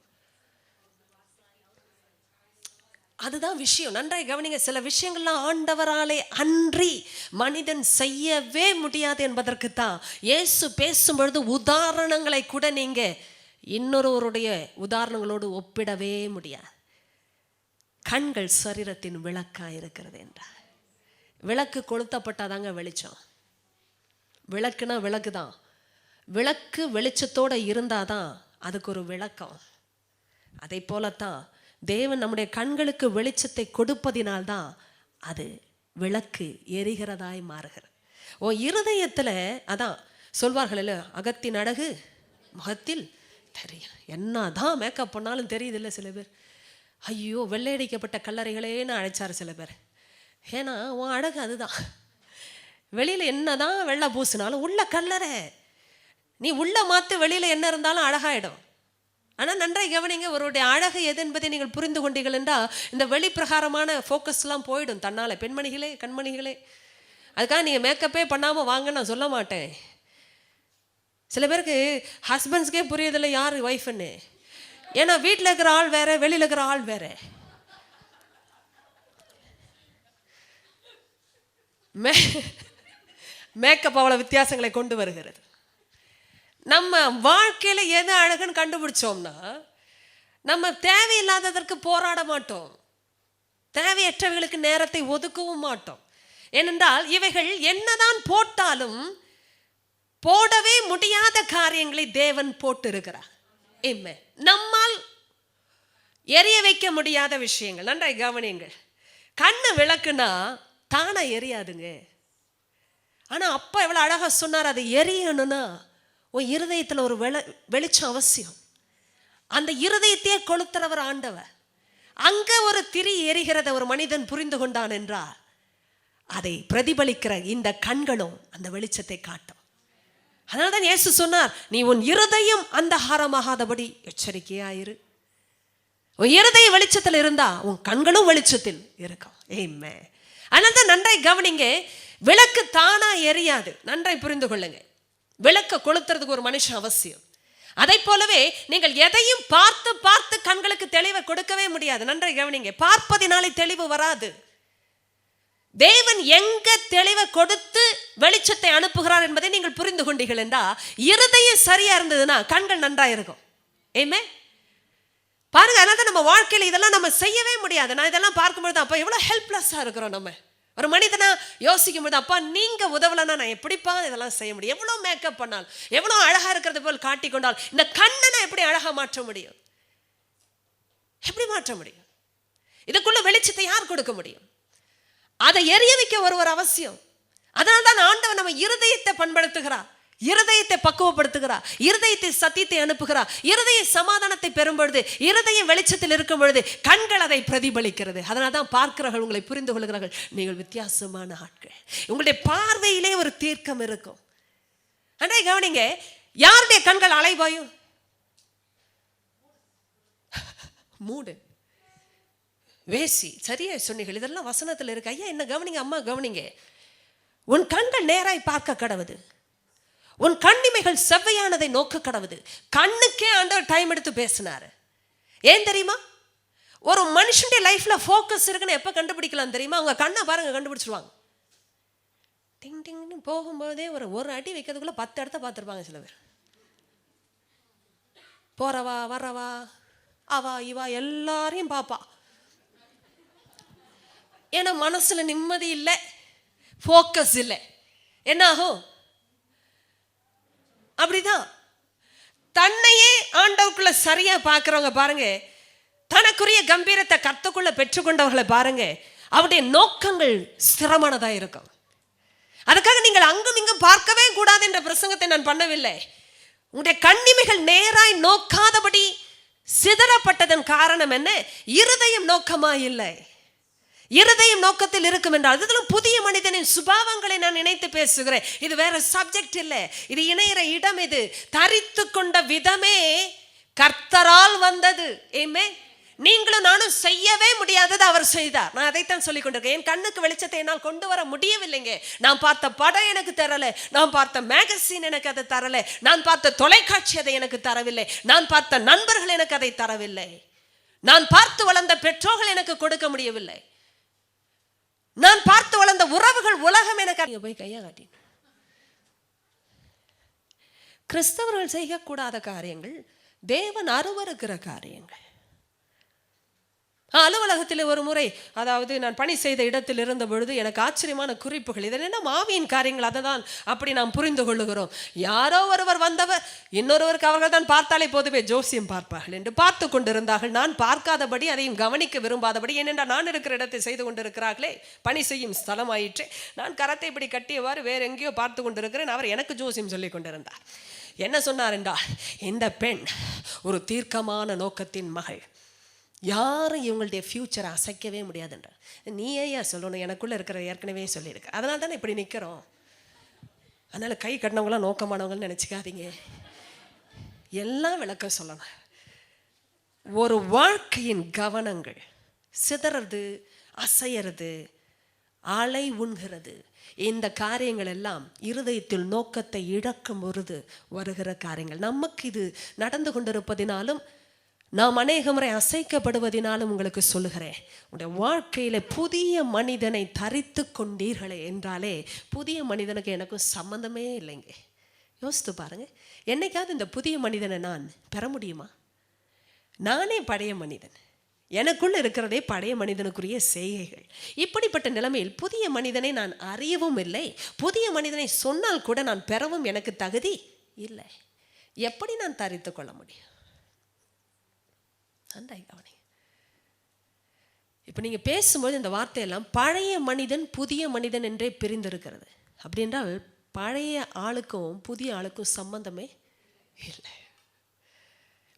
அதுதான் விஷயம். நன்றாய் கவனிங்க. சில விஷயங்கள்லாம் ஆண்டவராலே அன்றி மனிதன் செய்யவே முடியாது என்பதற்கு தான் இயேசு பேசும்பொழுது உதாரணங்களை கூட நீங்க இன்னொருவருடைய உதாரணங்களோடு ஒப்பிடவே முடியாது. கண்கள் சரீரத்தின் விளக்கா இருக்கிறது என்றார். விளக்கு கொளுத்தப்பட்டாதாங்க வெளிச்சம். விளக்குனா விளக்கு தான். விளக்கு வெளிச்சத்தோடு இருந்தாதான் அதுக்கு ஒரு விளக்கம். அதை போலத்தான் தேவன் நம்முடைய கண்களுக்கு வெளிச்சத்தை கொடுப்பதினால்தான் அது விளக்கு எரிகிறதாய் மாறுகிறது. இருதயத்தில் அதான் சொல்வார்கள் இல்லை, அகத்தின் அழகு முகத்தில் தெரியும். என்னதான் மேக்கப் பண்ணாலும் தெரியுது இல்லை சில பேர். ஐயோ வெள்ளையடிக்கப்பட்ட கல்லறைகளேன்னு அழைச்சார் சில பேர். ஏன்னா உன் அழகு அதுதான். வெளியில் என்னதான் வெள்ளை பூசினாலும் உள்ள கல்லறை. நீ உள்ள மாற்று, வெளியில் என்ன இருந்தாலும் அழகாயிடும். ஆனால் நன்றாய் கவனிங்க, அவருடைய அழகு எது என்பதை நீங்கள் புரிந்து கொண்டீர்கள் என்றால் இந்த வெளிப்பிரகாரமான ஃபோக்கஸ்லாம் போயிடும் தன்னால். பெண்மணிகளே, கண்மணிகளே, அதுக்காக நீங்கள் மேக்கப்பே பண்ணாமல் வாங்க நான் சொல்ல மாட்டேன். சில பேருக்கு ஹஸ்பண்ட்ஸ்க்கே புரியதில்லை யார் ஒய்ஃப்னு. ஏன்னா வீட்டில் இருக்கிற ஆள் வேற, வெளியில் இருக்கிற ஆள் வேற. மேக்கப் அவ்வளோ வித்தியாசங்களை கொண்டு வருகிறது. நம்ம வாழ்க்கையில் எது அழகுன்னு கண்டுபிடிச்சோம்னா நம்ம தேவையில்லாததற்கு போராட மாட்டோம், தேவையற்றவைகளுக்கு நேரத்தை ஒதுக்கவும் மாட்டோம். ஏனென்றால் இவைகள் என்னதான் போட்டாலும் போடவே முடியாத காரியங்களை தேவன் போட்டு இருக்கிறார். நம்மால் எரிய வைக்க முடியாத விஷயங்கள். நன்றாய் கவனியுங்கள். கண்ணு விளக்குனா தானா எரியாதுங்க. ஆனா அப்பா எவ்வளவு அழகா சொன்னார், அது எரியணும்னா உன் இருதயத்தில் ஒரு வெளிச்சம் அவசியம். அந்த இருதயத்தையே கொளுத்துறவர் ஆண்டவர். அங்க ஒரு திரி எரிகிறத ஒரு மனிதன் புரிந்து கொண்டான் என்றால் அதை பிரதிபலிக்கிற இந்த கண்களும் அந்த வெளிச்சத்தை காட்டும். அதனால்தான் இயேசு சொன்னார், நீ உன் இருதயம் அந்தகாரமாகாதபடி எச்சரிக்கையாயிரு. உன் இருதய வெளிச்சத்தில் இருந்தா உன் கண்களும் வெளிச்சத்தில் இருக்கும். ஆமென். அதனால்தான் நன்றாய் கவனிங்க, விளக்கு தானா எரியாது. நன்றாய் புரிந்து கொள்ளுங்க. விளக்க கொளுத்துறதுக்கு ஒரு மனுஷன் அவசியம். அதை போலவே நீங்கள் எதையும் பார்த்து பார்த்து கண்களுக்கு தெளிவை கொடுக்கவே முடியாது. நன்றாய் கவனிங்க. பார்ப்பதினாலே தெளிவு வராது. தேவன் எங்க தெளிவை கொடுத்து வெளிச்சத்தை அனுப்புகிறார் என்பதை நீங்கள் புரிந்து கொண்டீர்கள் என்றா, இருதயம் சரியா இருந்ததுன்னா கண்கள் நன்றா இருக்கும். ஏமே பாருங்க, அதனால நம்ம வாழ்க்கையில இதெல்லாம் நம்ம செய்யவே முடியாது. நான் இதெல்லாம் பார்க்கும்போது அப்ப எவ்வளவு ஹெல்ப்லெஸ்ஸா இருக்கிறோம். நம்ம ஒரு மனிதனா யோசிக்கும் போது, அப்பா நீங்க உதவலன்னா நான் எப்படிப்பா இதெல்லாம் செய்ய முடியும்? எவ்வளவு மேக்கப் பண்ணால், எவ்வளவு அழகா இருக்கிறது போல் காட்டிக்கொண்டால், இந்த கண்ணனை எப்படி அழகா மாற்ற முடியும்? எப்படி மாற்ற முடியும்? இதுக்குள்ள வெளிச்சத்தை யார் கொடுக்க முடியும்? அதை எரிய வைக்க ஒருவர் அவசியம். அதனால்தான் ஆண்டவர் நம்ம இருதயத்தை பண்படுத்துகிறார், இருதயத்தை பக்குவப்படுத்துகிறார், இருதயத்தை சத்தியத்தை அனுப்புகிறார். இருதய சமாதானத்தை பெறும் பொழுது, இருதயம் வெளிச்சத்தில் இருக்கும் பொழுது கண்கள் அதை பிரதிபலிக்கிறது. அதனால தான் பார்க்கிறவர்கள் உங்களை புரிந்து கொள்கிறார்கள், நீங்கள் வித்தியாசமான ஆட்கள். உங்களுடைய பார்வையிலே ஒரு தீர்க்கம் இருக்கும். அன்றை கவனிங்க, யாருடைய கண்கள் அலைபாயும்? மூடு, வேசி. சரியா சொன்னீர்கள், இதெல்லாம் வசனத்தில் இருக்கு. ஐயா என்ன கவனிங்க, அம்மா கவனிங்க. உன் கண்கள் நேராய் பார்க்க கடவுது, உன் கண்ணிமைகள் செவ்வையானதை நோக்க கடவுது. கண்ணுக்கே ஆண்டவர் டைம் எடுத்து பேசினாரு. ஏன் தெரியுமா? ஒரு மனுஷனுடைய லைஃப்ல ஃபோக்கஸ் இருக்குன்னு எப்ப கண்டுபிடிக்கலாம் தெரியுமா? அவங்க கண்ணை பாருங்க, கண்டுபிடிச்சிருவாங்க. டிங் டிங்னு போகும்போதே ஒரு அடி வைக்கிறதுக்குள்ள 10 இடத்த பார்த்துருப்பாங்க சில பேர். போறவா வரவா அவா இவா எல்லாரையும் பாப்பா. ஏன்னா மனசுல நிம்மதி இல்லை, ஃபோக்கஸ் இல்லை. என்ன ஆகும்? அப்படிதான் தன்னையே ஆண்டவருக்குள்ள சரியா பார்க்கிறவங்க பாருங்க, தனக்குரிய கம்பீரத்தை கர்த்தருக்குள்ள பெற்றுக்கொண்டவர்களை பாருங்க, அவருடைய நோக்கங்கள் ஸ்திரமானதா இருக்கும். அதுக்காக நீங்கள் அங்கும் இங்கும் பார்க்கவே கூடாது என்ற பிரசங்கத்தை நான் பண்ணவில்லை. உங்களுடைய கண்ணிமைகள் நேராய் நோக்காதபடி சிதறப்பட்டதன் காரணம் என்ன? இருதயம் நோக்கமா இல்லை. இருதயம் நோக்கத்தில் இருக்கும் என்றால், இதுல புதிய மனிதனின் சுபாவங்களை நான் நினைத்து பேசுகிறேன். இது வேற சப்ஜெக்ட் இல்லை, இது இணையிற இடம். இது தரித்து கொண்ட விதமே கர்த்தரால் வந்தது. ஏமே நீங்களும் நானும் செய்யவே முடியாதது அவர் செய்தார். நான் அதைத்தான் சொல்லிக் கொண்டிருக்கேன். என் கண்ணுக்கு வெளிச்சத்தை என்னால் கொண்டு வர முடியவில்லைங்க. நான் பார்த்த படம் எனக்கு தரல, நான் பார்த்த மேகசின் எனக்கு அதை தரல, நான் பார்த்த தொலைக்காட்சி அதை எனக்கு தரவில்லை, நான் பார்த்த நண்பர்கள் எனக்கு அதை தரவில்லை, நான் பார்த்து வளர்ந்த பெற்றோர்கள் எனக்கு கொடுக்க முடியவில்லை, நான் பார்த்து வளர்ந்த உறவுகள் உலகம் எனக்கு போய் கையா காட்டி. கிறிஸ்தவர்கள் செய்யக்கூடாத காரியங்கள் தேவன் அருவருக்கிற காரியங்கள். அலுவலகத்தில் ஒரு முறை, அதாவது நான் பணி செய்த இடத்தில் இருந்த பொழுது எனக்கு ஆச்சரியமான குறிப்புகள். இது என்ன ஆவியின் காரியங்கள், அதை தான் அப்படி நாம் புரிந்து கொள்ளுகிறோம். யாரோ ஒருவர் வந்தவர் இன்னொருவருக்கு அவர்கள் தான் பார்த்தாலே போதுவே ஜோசியம் பார்ப்பார்கள் என்று பார்த்து கொண்டிருந்தார்கள். நான் பார்க்காதபடி, அதையும் கவனிக்க விரும்பாதபடி, ஏனென்றால் நான் இருக்கிற இடத்தை செய்து கொண்டிருக்கிறார்களே, பணி செய்யும் ஸ்தலம் ஆயிற்று. நான் கரத்தை இப்படி கட்டியவாறு வேற எங்கேயோ பார்த்து கொண்டிருக்கிறேன். அவர் எனக்கு ஜோசியம் சொல்லி கொண்டிருந்தார். என்ன சொன்னார் என்றால், இந்த பெண் ஒரு தீர்க்கமான நோக்கத்தின் மகள், யாரும் இவங்களுடைய ஃபியூச்சரை அசைக்கவே முடியாதுன்ற. நீ ஏன் சொல்லணும்? எனக்குள்ள இருக்கிற ஏற்கனவே சொல்லியிருக்கு. அதனால தானே இப்படி நிற்கிறோம். அதனால கை கட்டினவங்களாம் நோக்கமானவங்கன்னு நினச்சிக்காதீங்க. எல்லாம் விளக்கம் சொல்லணும். ஒரு வாழ்க்கையின் கவனங்கள் சிதறது, அசையறது, அலை உண்கிறது, இந்த காரியங்கள் எல்லாம் இருதயத்தில் நோக்கத்தை இழக்கும் பொழுது வருகிற காரியங்கள். நமக்கு இது நடந்து கொண்டிருப்பதினாலும், நாம் அநேக முறை அசைக்கப்படுவதினாலும் உங்களுக்கு சொல்லுகிறேன், உங்களுடைய வாழ்க்கையில புதிய மனிதனை தரித்து கொண்டீர்களே என்றாலே, புதிய மனிதனுக்கு எனக்கும் சம்பந்தமே இல்லைங்க. யோசித்து பாருங்க, என்னைக்காவது இந்த புதிய மனிதனை நான் பெற முடியுமா? நானே பழைய மனிதன், எனக்குள்ள இருக்கிறதே பழைய மனிதனுக்குரிய செய்கைகள். இப்படிப்பட்ட நிலைமையில் புதிய மனிதனை நான் அறியவும் இல்லை, புதிய மனிதனை சொன்னால் கூட நான் பெறவும் எனக்கு தகுதி இல்லை. எப்படி நான் தரித்து கொள்ள முடியும்? இப்போ நீங்கள் பேசும்போது இந்த வார்த்தையெல்லாம் பழைய மனிதன் புதிய மனிதன் என்றே பிரிந்திருக்கிறது. அப்படி என்றால் பழைய ஆளுக்கும் புதிய ஆளுக்கும் சம்பந்தமே இல்லை.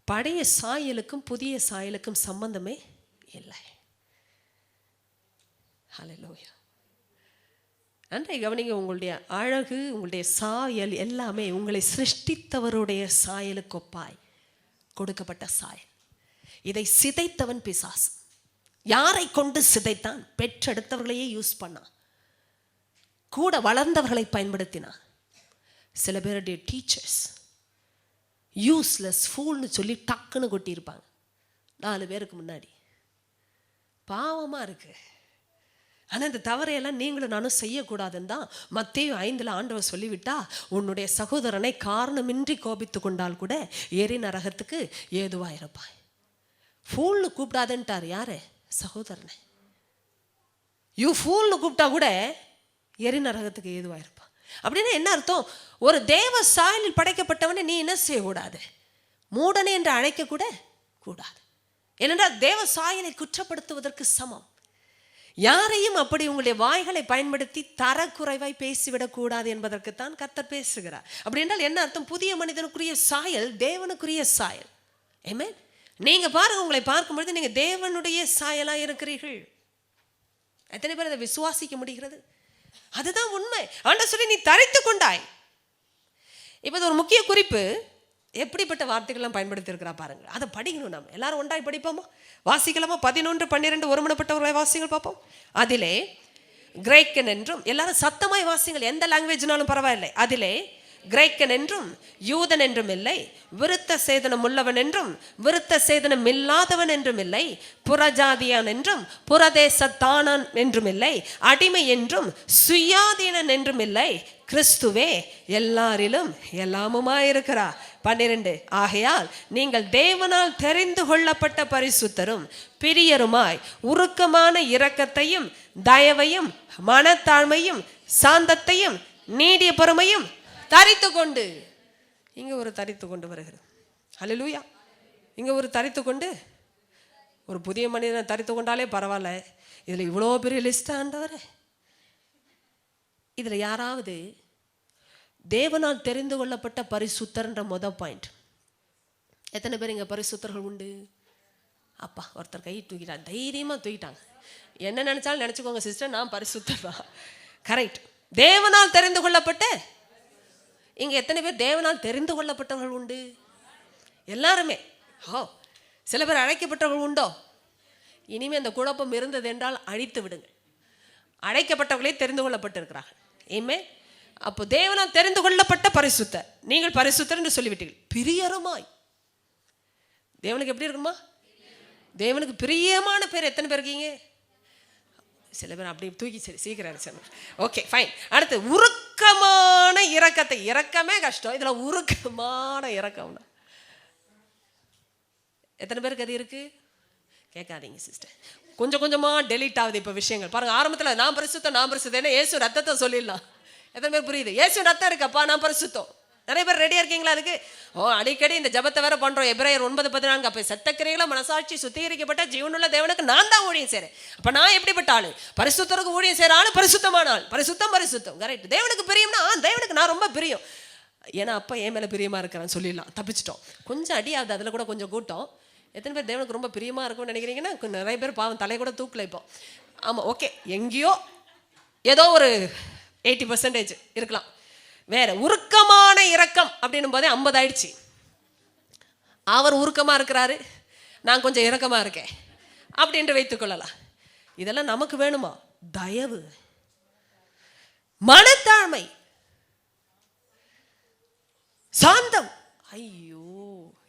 பழைய சாயலுக்கும் புதிய சாயலுக்கும் சம்பந்தமே இல்லை. ஹல்லேலூயா. நன்றாய் கவனிங்க, உங்களுடைய அழகு, உங்களுடைய சாயல் எல்லாமே உங்களை சிருஷ்டித்தவருடைய சாயலுக்கு ஒப்பாய் கொடுக்கப்பட்ட சாயல். இதை சிதைத்தவன் பிசாசு. யாரை கொண்டு சிதைத்தான்? பெற்றெடுத்தவர்களையே யூஸ் பண்ணான், கூட வளர்ந்தவர்களை பயன்படுத்தினான். சில பேருடைய டீச்சர்ஸ் யூஸ்லெஸ் ஃபூல்னு சொல்லி டக்குன்னு கொட்டியிருப்பாங்க 4 பேருக்கு முன்னாடி. பாவமாக இருக்கு. ஆனால் இந்த தவறையெல்லாம் நீங்களும் நானும் செய்யக்கூடாதுன்னு தான் மத்தேயு 5 ஆண்டவர் சொல்லிவிட்டா, உன்னுடைய சகோதரனை காரணமின்றி கோபித்து கொண்டால் கூட எரி நரகத்துக்கு ஏதுவாக இருப்பாய். ஃபூல்னு கூப்பிடாதுன்ட்டார். யாரு? சகோதரனை. யூ ஃபூல்னு கூப்பிட்டா கூட எரி நரகத்துக்கு ஏதுவாக இருப்பான். அப்படின்னா என்ன அர்த்தம்? ஒரு தேவ சாயலில் படைக்கப்பட்டவனை நீ என்ன செய்யக்கூடாது? மூடனே என்று அழைக்க கூட கூடாது. ஏனென்றால் தேவ சாயலை குற்றப்படுத்துவதற்கு சமம். யாரையும் அப்படி உங்களுடைய வாய்களை பயன்படுத்தி தரக்குறைவாய் பேசிவிடக்கூடாது என்பதற்குத்தான் கர்த்தர் பேசுகிறார். அப்படி என்றால் என்ன அர்த்தம்? புதிய மனிதனுக்குரிய சாயல் தேவனுக்குரிய சாயல். ஆமென். நீங்க பாருங்க, உங்களை பார்க்கும்பொழுது நீங்க தேவனுடைய சாயலா இருக்கிறீர்கள். எத்தனை பேர் அதை விசுவாசிக்க முடிகிறது? அதுதான் உண்மை. ஆண்டவர் சொல்லி நீ தரித்து கொண்டாய். இப்போ ஒரு முக்கிய குறிப்பு, எப்படிப்பட்ட வார்த்தைகள்லாம் பயன்படுத்தி இருக்கிறா பாருங்க. அதை படிக்கணும். நம்ம எல்லாரும் ஒன்றாய் படிப்போமா? வாசிக்கலாமா? 11, 12 ஒருமனப்பட்டவர்களை வாசிங்கள் பார்ப்போம். அதிலே கிரேக்கன் என்றும், எல்லாரும் சத்தமாய் வாசிங்கள், எந்த லாங்குவேஜ்னாலும் பரவாயில்லை. அதிலே கிரேக்கன் என்றும் யூதன் என்றும் இல்லை, விருத்த சேதனம் உள்ளவன் என்றும் விருத்த சேதனம் இல்லாதவன் என்றும் இல்லை, புறஜாதியான் என்றும் புறதேசத்தானான் என்றும் இல்லை, அடிமை என்றும் சுயாதீனன் என்றும் இல்லை, கிறிஸ்துவே எல்லாரிலும் எல்லாமுமாயிருக்கிறார். 12 ஆகையால் நீங்கள் தேவனால் தெரிந்து கொள்ளப்பட்ட பரிசுத்தரும் பிரியருமாய் உருக்கமான இரக்கத்தையும் தயவையும் மனத்தாழ்மையும் சாந்தத்தையும் நீடிய பொறுமையும் தரித்து கொண்டு. இங்க ஒரு தரித்து கொண்டு வருகிறது. ஹல்லேலூயா. இங்க ஒரு தரித்து கொண்டு. ஒரு புதிய மனிதனை தரித்து கொண்டாலே பரவாயில்ல, இதுல இவ்வளோ பெரிய லிஸ்ட் ஆண்டவரே. இதுல யாராவது தேவனால் தெரிந்து கொள்ளப்பட்ட பரிசுத்தர்ன்ற பாயிண்ட். எத்தனை பேர் இங்க பரிசுத்தர்கள் உண்டு? அப்பா, ஒருத்தர் கை தூக்கிட்டாங்க, தைரியமா தூக்கிட்டாங்க. என்ன நினைச்சாலும் நினைச்சுக்கோங்க சிஸ்டர், நான் பரிசுத்தர் தான். கரெக்ட். தேவனால் தெரிந்து கொள்ளப்பட்ட. இங்க எத்தனை பேர் தேவனால் தெரிந்து கொள்ளப்பட்டவர்கள் உண்டு? எல்லாருமே. சில பேர் அழைக்கப்பட்டவர்கள் உண்டோ? இனிமே அந்த குழப்பம் இருந்தது என்றால் அழித்து விடுங்கள். அழைக்கப்பட்டவர்களே தெரிந்து கொள்ளப்பட்டிருக்கிறார்கள். ஏமே. அப்போ தேவனால் தெரிந்து கொள்ளப்பட்ட பரிசுத்தர். நீங்கள் பரிசுத்தர் என்று சொல்லிவிட்டீர்கள். பிரியருமாய். தேவனுக்கு எப்படி இருக்குமா? தேவனுக்கு பிரியமான பேர் எத்தனை பேர் இருக்கீங்க? சில பேர் அப்படி தூக்கி சரி சீக்கிரம். Okay fine. அடுத்து உருக்கமான இரக்கத்தை. இரக்கமே கஷ்டம், இதுல உருக்கமான இரக்கம்னா எத்தனை பேருக்கு அது இருக்கு? கேட்காதீங்க சிஸ்டர், கொஞ்சம் கொஞ்சமா டெலீட் ஆகுது இப்போ விஷயங்கள். பாருங்க, ஆரம்பத்துல நான் பரிசுத்தம் ஏன்னா இயேசு ரத்தத்தை சொல்லிடலாம். எத்தனை பேர் புரியுது? இயேசு ரத்தம் இருக்கப்பா, நான் பரிசுத்தம். நிறைய பேர் ரெடியா இருக்கீங்களா அதுக்கு? அடிக்கடி இந்த ஜபத்தை வேற பண்றோம். எபிரேயர் 9:14 அப்ப சத்தக்கிரைகளை மனசாட்சி சுத்திகரிக்கப்பட்ட ஜீவனுள்ள தேவனுக்கு நான் தான் ஊழியம் செய்றேன். அப்ப நான் எப்படிப்பட்ட ஆளு? பரிசுத்தருக்கு ஊழியம் செய்யற ஆளு பரிசுத்தமான ஆள். பரிசுத்தம் கரெக்ட். தேவனுக்கு பிரியம்னா தேவனுக்கு நான் ரொம்ப பிரியம். ஏன்னா அப்பா என் மேல பிரியமா இருக்கிறான்னு சொல்லிடலாம், தப்பிச்சிட்டோம். கொஞ்சம் அடியாவது, அதுல கூட கொஞ்சம் கூட்டம். எத்தனை பேர் தேவனுக்கு ரொம்ப பிரியமா இருக்கும்னு நினைக்கிறீங்கன்னா? நிறைய பேர் பாவம் தலை கூட தூக்கல இப்போ. ஆமா, ஓகே, எங்கேயோ ஏதோ ஒரு 80% இருக்கலாம். வேற உருக்கமான இரக்கம் அப்படின்னும் போதே 50 ஆயிடுச்சு. அவர் உருக்கமா இருக்கிறாரு, நான் கொஞ்சம் இரக்கமா இருக்கேன் அப்படின்ட்டு வைத்துக் கொள்ளலாம். இதெல்லாம் நமக்கு வேணுமா? தயவு, மனத்தாழ்மை, சாந்தம். ஐயோ,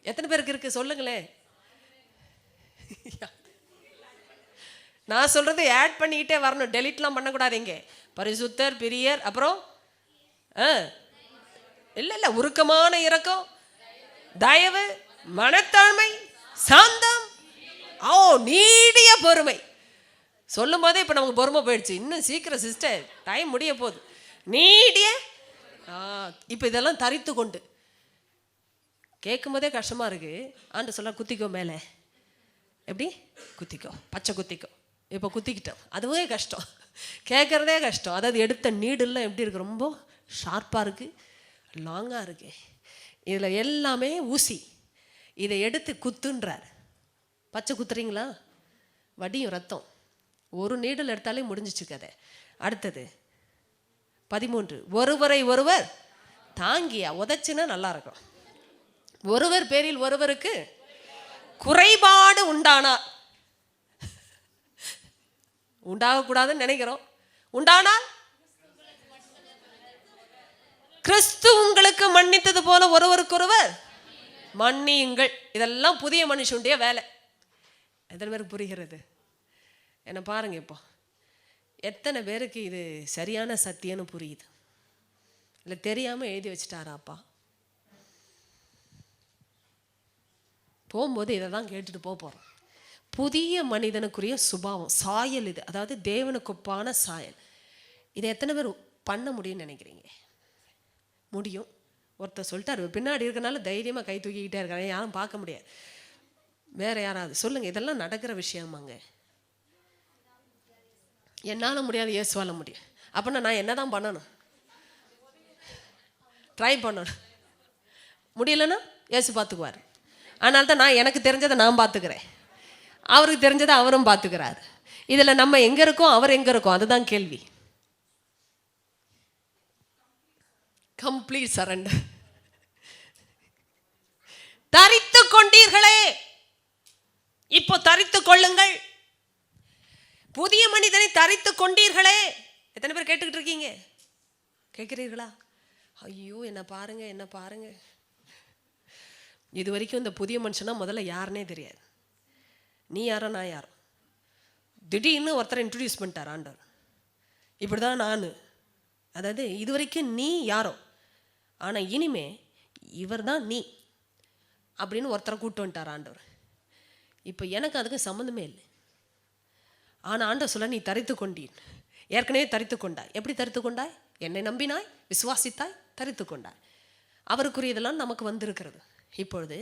எத்தனை பேருக்கு இருக்கு சொல்லுங்களேன். நான் சொல்றது ஆட் பண்ணிக்கிட்டே வரணும், டெலிட்லாம் பண்ணக்கூடாது. இங்கே பரிசுத்தர், பிரியர், அப்புறம் இல்ல உருக்கமான இரக்கம், தயவு, மனத்தாழ்மை, சாந்தம், நீடிய பொறுமை. சொல்லும் போதே இப்ப நமக்கு பொறுமை போயிடுச்சு. இன்னும் சீக்கிரம் சிஸ்டர், டைம் முடிய போகுது. நீடிய. இப்ப இதெல்லாம் தரித்து கொண்டு. கேட்கும் போதே கஷ்டமா இருக்கு. ஆண்டு சொல்ல குத்திக்கோ மேலே. எப்படி குத்திக்கோ? பச்சை குத்திக்கோ. இப்போ குத்திக்கிட்டோம், அதுவே கஷ்டம், கேட்குறதே கஷ்டம். அதாவது எடுத்த நீடுலாம் எப்படி இருக்கு? ரொம்ப ஷார்ப்பாக இருக்குது, லாங்காக இருக்குது. இதில் எல்லாமே ஊசி. இதை எடுத்து குத்துன்றார். பச்சை குத்துறீங்களா? வடியும் ரத்தம். ஒரு நீடில் எடுத்தாலே முடிஞ்சிச்சு கதை. அடுத்தது 13 ஒருவரை ஒருவர் தாங்கியா. உதச்சுன்னா நல்லா இருக்கும். ஒருவர் பேரில் ஒருவருக்கு குறைபாடு உண்டானார். உண்டாகக்கூடாதுன்னு நினைக்கிறோம். உண்டானால் கிறிஸ்து உங்களுக்கு மன்னித்தது போல ஒருவருக்கொருவர் மன்னியுங்கள். இதெல்லாம் புதிய மனுஷனுடைய வேலை. எத்தனை பேருக்கு புரிகிறது? என்ன பாருங்க, இப்போ எத்தனை பேருக்கு இது சரியான சத்தியம்னு புரியுது? இல்லை தெரியாமல் எழுதி வச்சுட்டாராப்பா? போகும்போது இதை தான் கேட்டுட்டு போகிறோம். புதிய மனிதனுக்குரிய சுபாவம், சாயல் இது, அதாவது தேவனுக்குப்பான சாயல். இதை எத்தனை பேர் பண்ண முடியும்னு நினைக்கிறீங்க? முடியும். ஒருத்தர் சொல்லிட்டாரு, பின்னாடி இருக்கனால தைரியமாக கை தூக்கிக்கிட்டே இருக்காங்க, யாரும் பார்க்க முடியாது. வேற யாராவது சொல்லுங்கள், இதெல்லாம் நடக்கிற விஷயமாங்க. என்னால் முடியாது, இயேசுவால முடியும். அப்படின்னா நான் என்ன தான் பண்ணணும்? ட்ரை பண்ணணும். முடியலன்னா இயேசு பார்த்துக்குவார். அதனால தான் நான் எனக்கு தெரிஞ்சதை நான் பார்த்துக்கிறேன், அவருக்கு தெரிஞ்சதை அவரும் பார்த்துக்கிறார். இதில் நம்ம எங்கே இருக்கோம், அவர் எங்கே இருக்கோம், அதுதான் கேள்வி. Complete surrender. தரித்து கொண்டீர்களே, இப்போ தரித்து கொள்ளுங்கள். புதிய மனிதனை தரித்து கொண்டீர்களே. எத்தனை பேர் கேட்டுக்கிட்டு இருக்கீங்க? கேட்குறீர்களா? ஐயோ என்ன பாருங்க, என்ன பாருங்க. இது வரைக்கும் இந்த புதிய மனுஷனா முதல்ல யாருன்னே தெரியாது. நீ யாரோ நான் யாரோ. திடீர்னு ஒருத்தரை இன்ட்ரடியூஸ் பண்ணிட்டார் ஆண்டவர். இப்படி தான் நான், அதாவது இது வரைக்கும் நீ யாரோ, ஆனால் இனிமே இவர் தான் நீ அப்படின்னு ஒருத்தரை கூப்பிட்டு வந்துட்டார் ஆண்டவர். இப்போ எனக்கு அதுக்கு சம்மந்தமே இல்லை. ஆனால் ஆண்டவர் சொல்ல, நீ தரித்து கொண்டீன். ஏற்கனவே தரித்து கொண்டாய். எப்படி தரித்து கொண்டாய்? என்னை நம்பினாய், விசுவாசித்தாய், தரித்து கொண்டாய். அவருக்குரியதெல்லாம் நமக்கு வந்திருக்கிறது. இப்பொழுது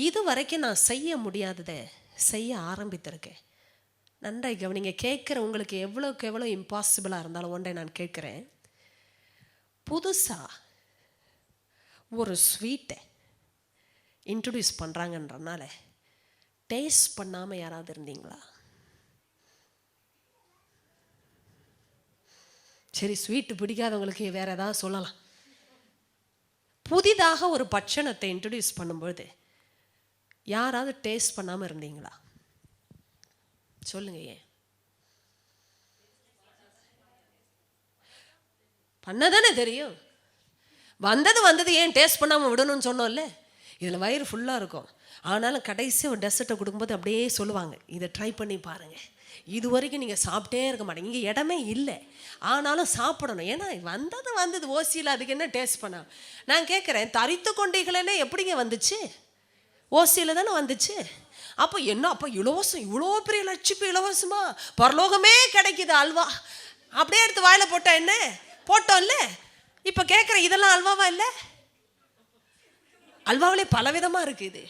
இது வரைக்கும் நான் செய்ய முடியாததை செய்ய ஆரம்பித்திருக்கேன். நன்றாய் கவனிங்க. கேட்குற உங்களுக்கு எவ்வளோக்கு எவ்வளோ இம்பாசிபிளாக இருந்தாலும் ஒன்றை நான் கேட்குறேன். புதுசாக ஒரு ஸ்வீட்டை இன்ட்ரடியூஸ் பண்ணுறாங்கன்றனால டேஸ்ட் பண்ணாமல் யாராவது இருந்தீங்களா? சரி, ஸ்வீட்டு பிடிக்காதவங்களுக்கு வேறு ஏதாவது சொல்லலாம். புதிதாக ஒரு பட்சணத்தை இன்ட்ரடியூஸ் பண்ணும்பொழுது யாராவது டேஸ்ட் பண்ணாமல் இருந்தீங்களா? சொல்லுங்க. ஏன் பண்ணதானே தெரியும். வந்தது ஏன் டேஸ்ட் பண்ணாமல் விடணும்னு சொன்னோம்ல. இதில் வயிறு ஃபுல்லாக இருக்கும். ஆனாலும் கடைசி ஒரு டெசர்ட்டை கொடுக்கும்போது அப்படியே சொல்லுவாங்க, இதை ட்ரை பண்ணி பாருங்கள். இது வரைக்கும் நீங்கள் சாப்பிட்டே இருக்க மாட்டீங்க, இங்கே இடமே இல்லை, ஆனாலும் சாப்பிடணும். ஏன்னா வந்தது ஓசியில், அதுக்கு என்ன டேஸ்ட் பண்ண. நான் கேட்குறேன், தரித்து கொண்டீங்களே எப்படிங்க வந்துச்சு? ஓசியில் தானே வந்துச்சு. அப்போ என்ன, அப்போ இலவசம், இவ்வளோ பெரிய லட்சிப்பு இலவசமா, பரலோகமே கிடைக்குது அல்வா, அப்படியே எடுத்து வாயில் போட்டா என்ன? போட்டோம்ல. இப்போ கேட்குறேன், இதெல்லாம் அல்வாவா இல்லை? அல்வாவிலே பலவிதமாக இருக்குது.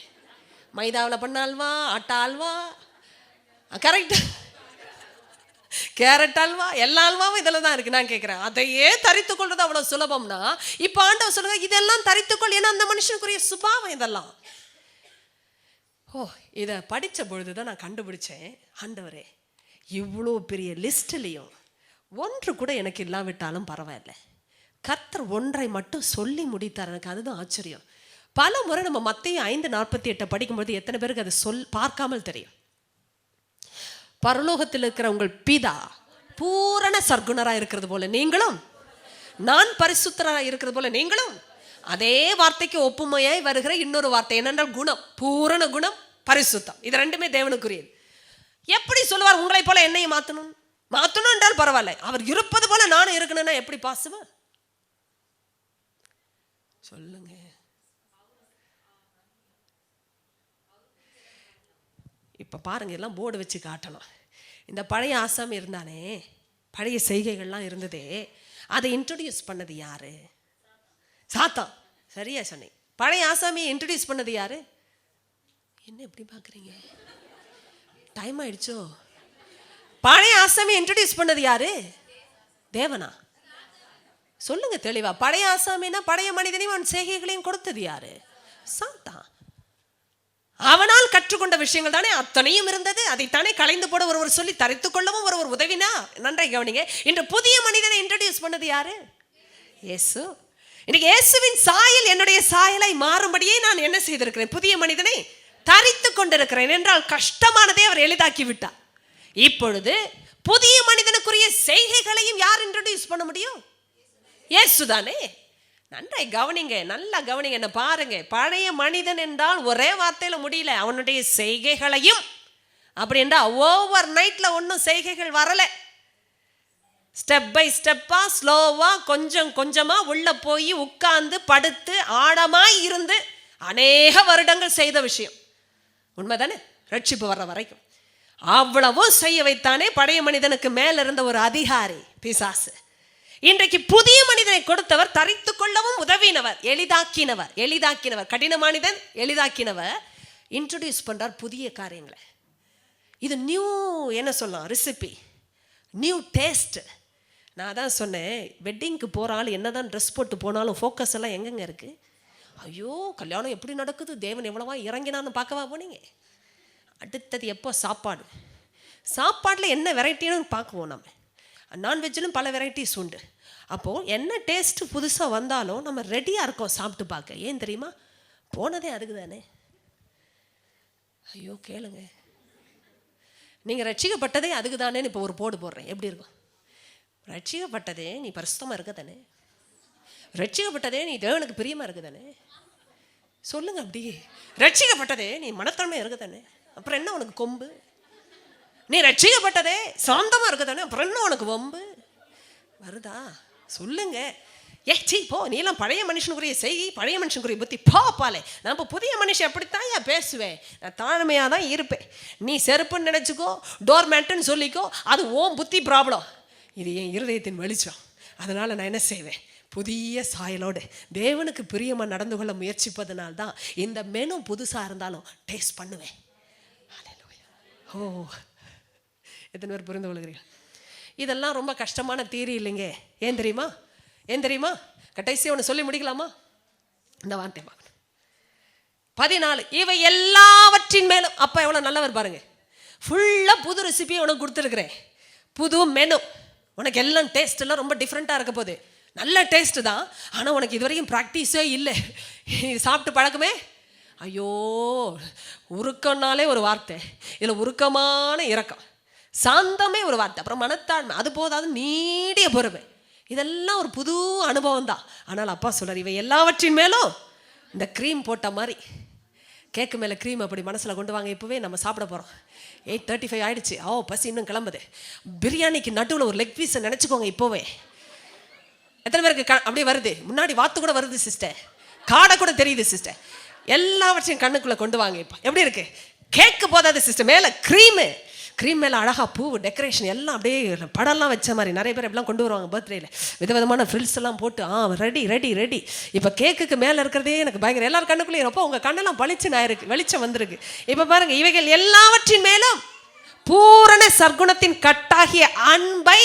மைதாவில் பண்ண அல்வா, ஆட்டா அல்வா, கரெக்ட், கேரட் அல்வா, எல்லா அல்வாவும் இதில் தான் இருக்குது. நான் கேட்குறேன், அதையே தரித்து கொள்வது அவ்வளோ சுலபம்னா இப்போ ஆண்டவர் சொல்லுங்க, இதெல்லாம் தரித்துக்கொள். ஏன்னா அந்த மனுஷனுக்குரிய சுபாவம் இதெல்லாம். ஓ, இதை படித்த பொழுது தான் நான் கண்டுபிடிச்சேன், ஆண்டவரே இவ்வளோ பெரிய லிஸ்ட்லேயும் ஒன்று கூட எனக்கு இல்லாவிட்டாலும் பரவாயில்லை, கர்த்தர் ஒன்றை மட்டும் சொல்லி முடித்தார். எனக்கு அதுதான் ஆச்சரியம். பல முறை நம்ம மத்தேயு 5:48 படிக்கும்போது எத்தனை பேருக்கு அது பார்க்காமல் தெரியும்? பரலோகத்தில் இருக்கிற உங்கள் பிதா பூரண சர்க்குணராக இருக்கிறது போல நீங்களும், நான் பரிசுத்தராக இருக்கிறது போல நீங்களும். அதே வார்த்தைக்கு ஒப்புமையாய் வருகிற இன்னொரு வார்த்தை என்னென்றால் குணம், பூரண குணம், பரிசுத்தம். இது ரெண்டுமே தேவனுக்குரியது. எப்படி சொல்லுவார் உங்களை போல என்னையும் மாற்றணும் என்றால் பரவாயில்ல, அவர் இருப்பது போல நானும் இருக்கணும்னா எப்படி பாசிபிள்? சொல்லுங்க. இப்போ பாருங்க, எல்லாம் போர்டு வச்சு காட்டணும். இந்த பழைய ஆசாமி இருந்தானே, பழைய செய்கைகள்லாம் இருந்ததே, அதை இன்ட்ரடியூஸ் பண்ணது யாரு? சாத்தான். சரியா சொன்னீங்க. பழைய ஆசாமியை இன்ட்ரடியூஸ் பண்ணது யாரு? என்ன எப்படி பார்க்குறீங்க? டைம் ஆயிடுச்சோ? பழைய ஆசாமியை இன்ட்ரடியூஸ் பண்ணது யாரு? தேவனா? சொல்லுங்க தெளிவா. பழைய ஆசாமினா பழைய மனிதனையும் அவன் செய்கைகளையும் கொடுத்தது யாரு? சாத்தான். அவனால் கற்றுக்கொண்ட விஷயங்கள் தானே அத்தனையும் இருந்தது. அதைத்தானே கலைந்து போட ஒருவர் சொல்லி தரித்து கொள்ளவும் ஒருவர் உதவினா. நன்றாய் கவனிங்க. இன்று புதிய மனிதனை இன்ட்ரடியூஸ் பண்ணது யாரு? இயேசு. இன்னைக்கு இயேசுவின் சாயல் என்னுடைய சாயலை மாறும்படியே நான் என்ன செய்திருக்கிறேன்? புதிய மனிதனை தரித்து கொண்டிருக்கிறேன் என்றால் கஷ்டமானதை அவர் எளிதாக்கி விட்டார். இப்பொழுது புதிய மனிதனுக்குரிய செய்கைகளையும் யார் இன்ட்ரடியூஸ் பண்ண முடியும்? இயேசு தானே. நன்றாய் கவனிங்க, நல்லா கவனிங்க, என்ன பாருங்க. பழைய மனிதன் என்றால் ஒரே வார்த்தையில் முடியல, அவனுடைய செய்கைகளையும். அப்படி என்றால் ஓவர் நைட்டில் ஒன்றும் செய்கைகள் வரலை. ஸ்டெப் பை ஸ்டெப்பா ஸ்லோவா கொஞ்சம் கொஞ்சமா உள்ள போய் உட்கார்ந்து படுத்து ஆழமாய் இருந்து அநேக வருடங்கள் செய்த விஷயம். உண்மைதானே? ரட்சிப்பு வர்ற வரைக்கும் அவ்வளவும் செய்ய வைத்தானே பழைய மனிதனுக்கு மேல இருந்த ஒரு அதிகாரி பிசாசு. இன்றைக்கு புதிய மனிதனை கொடுத்தவர், தரித்து கொள்ளவும் உதவினவர், எளிதாக்கினவர். கடின மனிதன் எளிதாக்கினவர் இன்ட்ரடியூஸ் பண்றார் புதிய காரியங்களை. இது நியூ என்ன சொல்லலாம், ரெசிபி, நியூ டேஸ்ட். நான் தான் சொன்னேன், வெட்டிங்க்கு போகிற ஆள் என்ன தான் ட்ரெஸ் போட்டு போனாலும் ஃபோக்கஸ் எல்லாம் எங்கெங்க இருக்குது? ஐயோ கல்யாணம் எப்படி நடக்குது, தேவன் எவ்வளவா இறங்கினான்னு பார்க்கவா போனீங்க? அடுத்தது எப்போ சாப்பாட்டில் என்ன வெரைட்டின்னு பார்க்குவோம். நம்ம நான்வெஜ்ஜிலும் பல வெரைட்டிஸ் உண்டு. அப்போது என்ன டேஸ்ட்டு புதுசாக வந்தாலும் நம்ம ரெடியாக இருக்கோம் சாப்பிட்டு பார்க்க. ஏன் தெரியுமா? போனதே அதுக்கு தானே. ஐயோ கேளுங்க, நீங்கள் ரட்சிக்கப்பட்டதே அதுக்கு தானேன்னு இப்போ ஒரு போடு போடுறேன். எப்படி இருக்கும்? ரட்சிக்கப்பட்டதே நீ பரிசுத்தமாக இருக்க தானே, ரட்சிக்கப்பட்டதே நீ தேவனுக்கு பிரியமாக இருக்க தானே. சொல்லுங்க அப்படி. ரட்சிக்கப்பட்டதே நீ மனத்தன்மையாக இருக்க தானே, அப்புறம் என்ன உனக்கு கொம்பு? நீ ரட்சிக்கப்பட்டதே சாந்தமாக இருக்க தானே, அப்புறம் என்ன உனக்கு வம்பு வருதா? சொல்லுங்க. போ, நீ எல்லாம் பழைய மனுஷனுக்குரிய செய், பழைய மனுஷனுக்குரிய புத்தி பாப்பாலே. நான் இப்போ புதிய மனுஷன் அப்படித்தான் பேசுவேன், நான் தாழ்மையாக தான் இருப்பேன். நீ செருப்புன்னு நினச்சிக்கோ, டோர்மேட்டுன்னு சொல்லிக்கோ, அது ஓம் புத்தி ப்ராப்ளம். இது என் இருதயத்தின் வெளிச்சம். அதனால் நான் என்ன செய்வேன்? புதிய சாயலோடு தேவனுக்கு பிரியமாக நடந்து கொள்ள முயற்சிப்பதனால்தான் இந்த மெனு புதுசாக இருந்தாலும் டேஸ்ட் பண்ணுவேன். ஓ, எத்தனை பேர் புரிந்து கொள்கிறீர்கள்? இதெல்லாம் ரொம்ப கஷ்டமான தீரி இல்லைங்க. ஏன் தெரியுமா? கடைசி ஒன்று சொல்லி முடிக்கலாமா? இந்த வார்த்தை பார்க்கணும். 14 இவை எல்லாவற்றின் மேலும். அப்பா எவ்வளோ நல்லவர் பாருங்க. ஃபுல்லாக புது ரெசிபியை உனக்கு கொடுத்துருக்குறேன், புது மெனு. உனக்கு எல்லாம் டேஸ்ட் எல்லாம் ரொம்ப டிஃப்ரெண்ட்டாக இருக்க போகுது. நல்ல டேஸ்ட்டு தான், ஆனால் உனக்கு இது வரைக்கும் ப்ராக்டிஸே இல்லை, இது சாப்பிட்டு பழக்கமே. ஐயோ, உருக்கம்னாலே ஒரு வார்த்தை, இதில் உருக்கமான இரக்கம், சாந்தமே ஒரு வார்த்தை, அப்புறம் மனத்தாழ்மை, அது போதாது நீடிய பொறுமை. இதெல்லாம் ஒரு புது அனுபவம் தான். ஆனால் அப்பா சொல்றார், இவை எல்லாவற்றின் மேலும் இந்த க்ரீம் போட்ட மாதிரி, கேக்கு மேலே க்ரீம் அப்படி மனசில் கொண்டு வாங்க. இப்போவே நம்ம சாப்பிட போகிறோம். 8:35 ஆகிடுச்சு. பசி இன்னும் கிளம்புது. பிரியாணிக்கு நடுவில் ஒரு லெக் பீஸை நினச்சிக்கோங்க. இப்போவே எத்தனை பேருக்கு அப்படியே வருது? முன்னாடி வாத்து கூட வருது சிஸ்டர், காடை கூட தெரியுது சிஸ்டர். எல்லாவற்றையும் கண்ணுக்குள்ளே கொண்டு வாங்க. இப்போ எப்படி இருக்கு? கேக்கு போதாது சிஸ்டர், மேலே க்ரீம் மேலே அழகாக பூ டெக்கரேஷன் எல்லாம் அப்படியே படம்லாம் வச்ச மாதிரி. நிறைய பேர் எப்படிலாம் கொண்டு வருவாங்க பர்த்டேயில், விதவிதமான ஃப்ரில்ஸ் எல்லாம் போட்டு ரெடி. இப்போ கேக்குக்கு மேலே இருக்கிறதே எனக்கு பயங்கர. எல்லாரும் கண்ணுக்குள்ளேயும் இருப்போம். உங்கள் கண்ணெல்லாம் பளிச்சுன்னு ஆயிருக்கு, வெளிச்சம் வந்திருக்கு. இப்போ பாருங்க, இவைகள் எல்லாவற்றின் மேலும் பூரண சர்க்குணத்தின் கட்டாகிய அன்பை,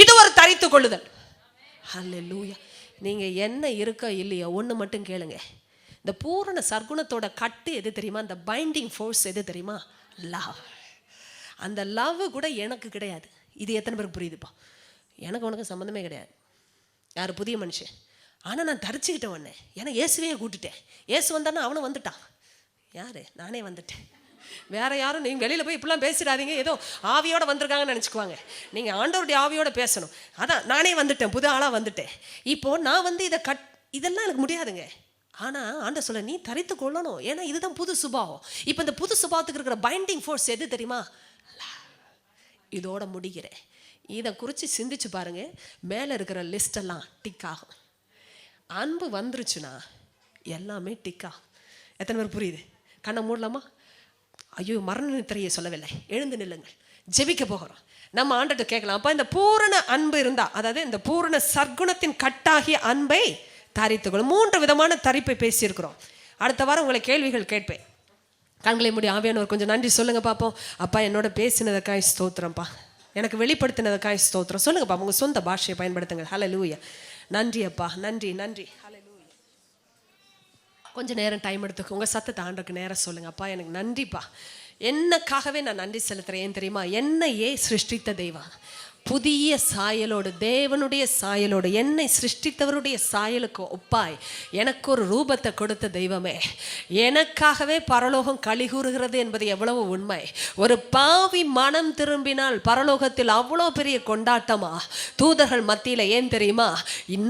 இது ஒரு தரித்து கொள்ளுதல். ஹல்லேலூயா. நீங்கள் என்ன இருக்கோ இல்லையோ ஒன்று மட்டும் கேளுங்க, இந்த பூரண சர்க்குணத்தோட கட்டு எது தெரியுமா? இந்த பைண்டிங் ஃபோர்ஸ் எது தெரியுமா? லவ். அந்த லவ் கூட எனக்கு கிடையாது. இது எத்தனை பேருக்கு புரியுதுப்பா? எனக்கு உனக்கு சம்மந்தமே கிடையாது. யார்? புதிய மனுஷன். ஆனால் நான் தரிச்சுக்கிட்டேன் உடனே. எனக்கு இயேசுவே கூட்டுட்டேன். இயேசு வந்தானா அவனும் வந்துட்டான். யார்? நானே வந்துட்டேன். வேற யாரும் நீங்கள் வெளியில் போய் இப்படிலாம் பேசிடாதீங்க, ஏதோ ஆவியோடு வந்திருக்காங்கன்னு நினச்சிக்குவாங்க. நீங்கள் ஆண்டவருடைய ஆவியோடு பேசணும். அதான் நானே வந்துட்டேன், புது ஆளாக வந்துட்டேன். இப்போது நான் இதெல்லாம் எனக்கு முடியாதுங்க. ஆனால் ஆண்டவர் சொல்ல, நீ தரித்து கொள்ளணும், ஏன்னா இதுதான் புது சுபாவம். இப்போ இந்த புது சுபாவத்துக்கு இருக்கிற பைண்டிங் ஃபோர்ஸ் எது தெரியுமா? இதோட முடிகிறேன். இதை குறித்து சிந்திச்சு பாருங்க, மேலே இருக்கிற லிஸ்டெல்லாம் டிக் ஆகும். அன்பு வந்துருச்சுன்னா எல்லாமே டிக் ஆகும். எத்தனை பேர் புரியுது? கண்ணை மூடலாமா? ஐயோ, மரண நித்திரையை சொல்லவில்லை, எழுந்து நில்லுங்கள், ஜெபிக்க போகிறோம். நம்ம ஆண்டட்ட கேட்கலாம். அப்போ இந்த பூரண அன்பு இருந்தால், அதாவது இந்த பூரண சர்க்குணத்தின் கட்டாகிய அன்பை தரித்துக்கொள்ளும். 3 விதமான தரிப்பை பேசியிருக்கிறோம். அடுத்த வாரம் உங்களை கேள்விகள் கேட்பேன். கண்களை மூடி ஆவியானவர் கொஞ்சம் நன்றி சொல்லுங்க பார்ப்போம். அப்பா, என்னோட பேசினதுக்காய் ஸ்தோத்திரம்ப்பா, எனக்கு வெளிப்படுத்தினதுக்காய் ஸ்தோத்திரம். சொல்லுங்க பாப்பா, உங்கள் சொந்த பாஷையை பயன்படுத்துங்க. ஹல்லேலூயா. நன்றி அப்பா, நன்றி. ஹல்லேலூயா. கொஞ்சம் நேரம் டைம் எடுத்துக்க, உங்கள் சத்தத்தை ஆண்டருக்கு நேரம் சொல்லுங்க. அப்பா, எனக்கு நன்றிப்பா, என்னக்காகவே நான் நன்றி செலுத்துகிறேன். ஏன் தெரியுமா? என்னையே சிருஷ்டித்த தெய்வம், புதிய சாயலோடு, தேவனுடைய சாயலோடு, என்னை சிருஷ்டித்தவருடைய சாயலுக்கு ஒப்பாய் எனக்கு ஒரு ரூபத்தை கொடுத்த தெய்வமே, எனக்காகவே பரலோகம் களிகூறுகிறது என்பது எவ்வளவு உண்மை. ஒரு பாவி மனம் திரும்பினால் பரலோகத்தில் அவ்வளோ பெரிய கொண்டாட்டமா தூதர்கள் மத்தியில். ஏன் தெரியுமா?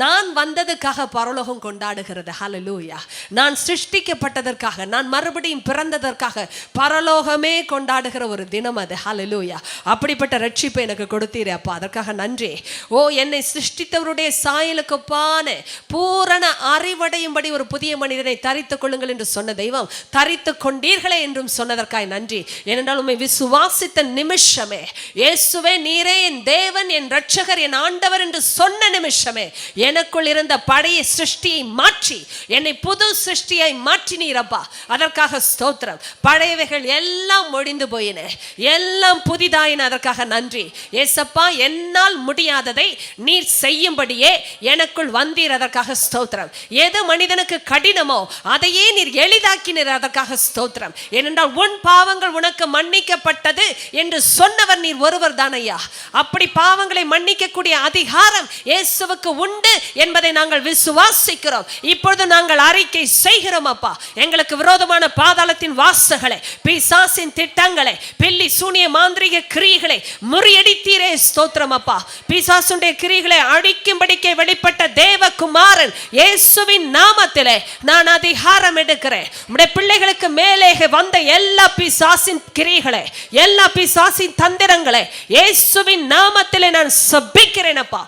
நான் வந்ததுக்காக பரலோகம் கொண்டாடுகிறது. ஹல்லேலூயா. நான் சிருஷ்டிக்கப்பட்டதற்காக, நான் மறுபடியும் பிறந்ததற்காக பரலோகமே கொண்டாடுகிற ஒரு தினம் அது. ஹல்லேலூயா. அப்படிப்பட்ட ரட்சிப்பை எனக்கு கொடுத்தீரே அப்பா. அப்பா, அதற்காக நன்றி. ஓ, என்னை சிருஷ்டித்தவருடைய சாயலுக்கு ஒப்பான பூரண அறிவடையும்படி ஒரு புதிய மனிதனை தரித்துக் கொள்ளுங்கள் என்று சொன்ன தெய்வம் தரித்து கொண்டீர்களே என்றும் சொன்னதற்காய் நன்றி. ஏனென்றால் உம்மை விசுவாசித்த நிமிஷமே, இயேசுவே நீரே என் தேவன், என் இரட்சகர், என் ஆண்டவர் என்று சொன்ன நிமிஷமே எனக்குள் இருந்த பழைய சிருஷ்டியை மாற்றி என்னை புது சிருஷ்டியை மாற்றினீரப்பா. அதற்காக ஸ்தோத்திரம். பழையவைகள் எல்லாம் முடிந்து போயின, எல்லாம் புதிதாயின. அதற்காக நன்றி ஏசப்பா. என்னால் முடியாததை நீர் செய்யும்படியே எனக்குள் வந்தீர். அதற்காக ஸ்தோத்திரம். எது மனிதனுக்கு கடினமோ அதையே நீர் எளிதாக்கினீர். அதற்காக ஸ்தோத்திரம். ஏனென்றால் உன் பாவங்கள் உனக்கு மன்னிக்கப்பட்டது என்று சொன்னவர் நீர் ஒருவர் தான் ஐயா. அப்படி பாவங்களை மன்னிக்கக்கூடிய அதிகாரம் இயேசுவுக்கு உண்டு என்பதை நாங்கள் விசுவாசிக்கிறோம். இப்பொழுது நாங்கள் அறிக்கை செய்கிறோம் அப்பா. எங்களுக்கு விரோதமான பாதாளத்தின் வாசல்களை, பிசாசின் திட்டங்களை, பில்லி சூனிய மாந்திரிக கிரியைகளை முறியடித்தீரே. ஸ்தோத்திரம் அப்பா. பிசாசுடைய கிரியைகளை அழிக்கும்படிக்கு வெளிப்பட்ட தேவகுமாரன் இயேசுவின் நாமத்திலே நான் அதிகாரம் எடுக்கிறேன். உம்முடைய பிள்ளைகளுக்கு மேலே வந்த எல்லா பிசாசின் கிரியைகளை, எல்லா பிசாசின் தந்திரங்களை இயேசுவின் நாமத்திலே நான் சபிக்கிறேன் அப்பா.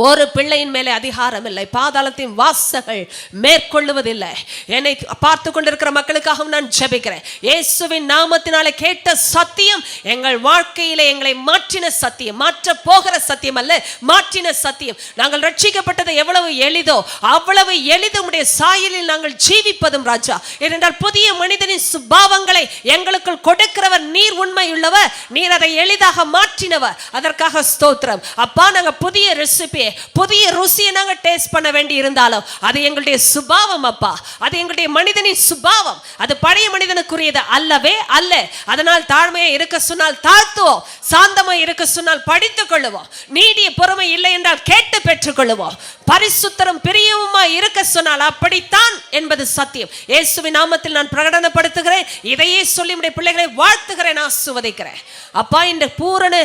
ஒரு பிள்ளையின் மேலே அதிகாரம் இல்லை. பாதாளத்தின் வாசல்கள் மேற்கொள்ளுவதில்லை. என்னை பார்த்து கொண்டிருக்கிற மக்களுக்காகவும் நான் ஜெபிக்கிறேன். இயேசுவின் நாமத்தினாலே கேட்ட சத்தியம் எங்கள் வாழ்க்கையிலே எங்களை மாற்றின சத்தியம், மாற்ற போகிற சத்தியம் அல்ல, மாற்றின சத்தியம். நாங்கள் ரட்சிக்கப்பட்டது எவ்வளவு எளிதோ அவ்வளவு எளிது உம்முடைய சாயலில் நாங்கள் ஜீவிப்பதும் ராஜா. ஏனென்றால் புதிய மனிதனின் சுபாவங்களை எங்களுக்குள் கொடுக்கிறவர் நீர், உண்மையுள்ளவர். நீர் அதை எளிதாக மாற்றினவர். அதற்காக ஸ்தோத்திரம் அப்பா. நாங்கள் புதிய ரெசிபி, புதிய ருசியை நாங்க டேஸ்ட் பண்ண வேண்டி இருந்தாலும் அது எங்களுடைய சுபாவம் அப்பா. அது எங்களுடைய மனிதனின் சுபாவம். அது பழைய மனிதனுக்குரியது அல்லவே அல்ல. அதனால் தாழ்மையை இருக்க சொன்னால் தாழ்த்துவோம், சாந்தமாய் இருக்க சொன்னால் படித்துக் கொள்ளுவோம், நீடிய பொறுமை இல்லை என்றால் கேட்டு பெற்றுக் கொள்ளுவோம், பரிசுத்தரும் பிரியவுமாய் இருக்க சொன்னால் அப்படித்தான் என்பது சத்தியம். இயேசுவின் நாமத்தில் நான் பிரகடனப்படுத்துகிறேன். இதையே சொல்லி உடைய பிள்ளைகளை வாழ்த்துகிறேன், ஆசீர்வதிக்கிறேன் அப்பா. இந்த பூரண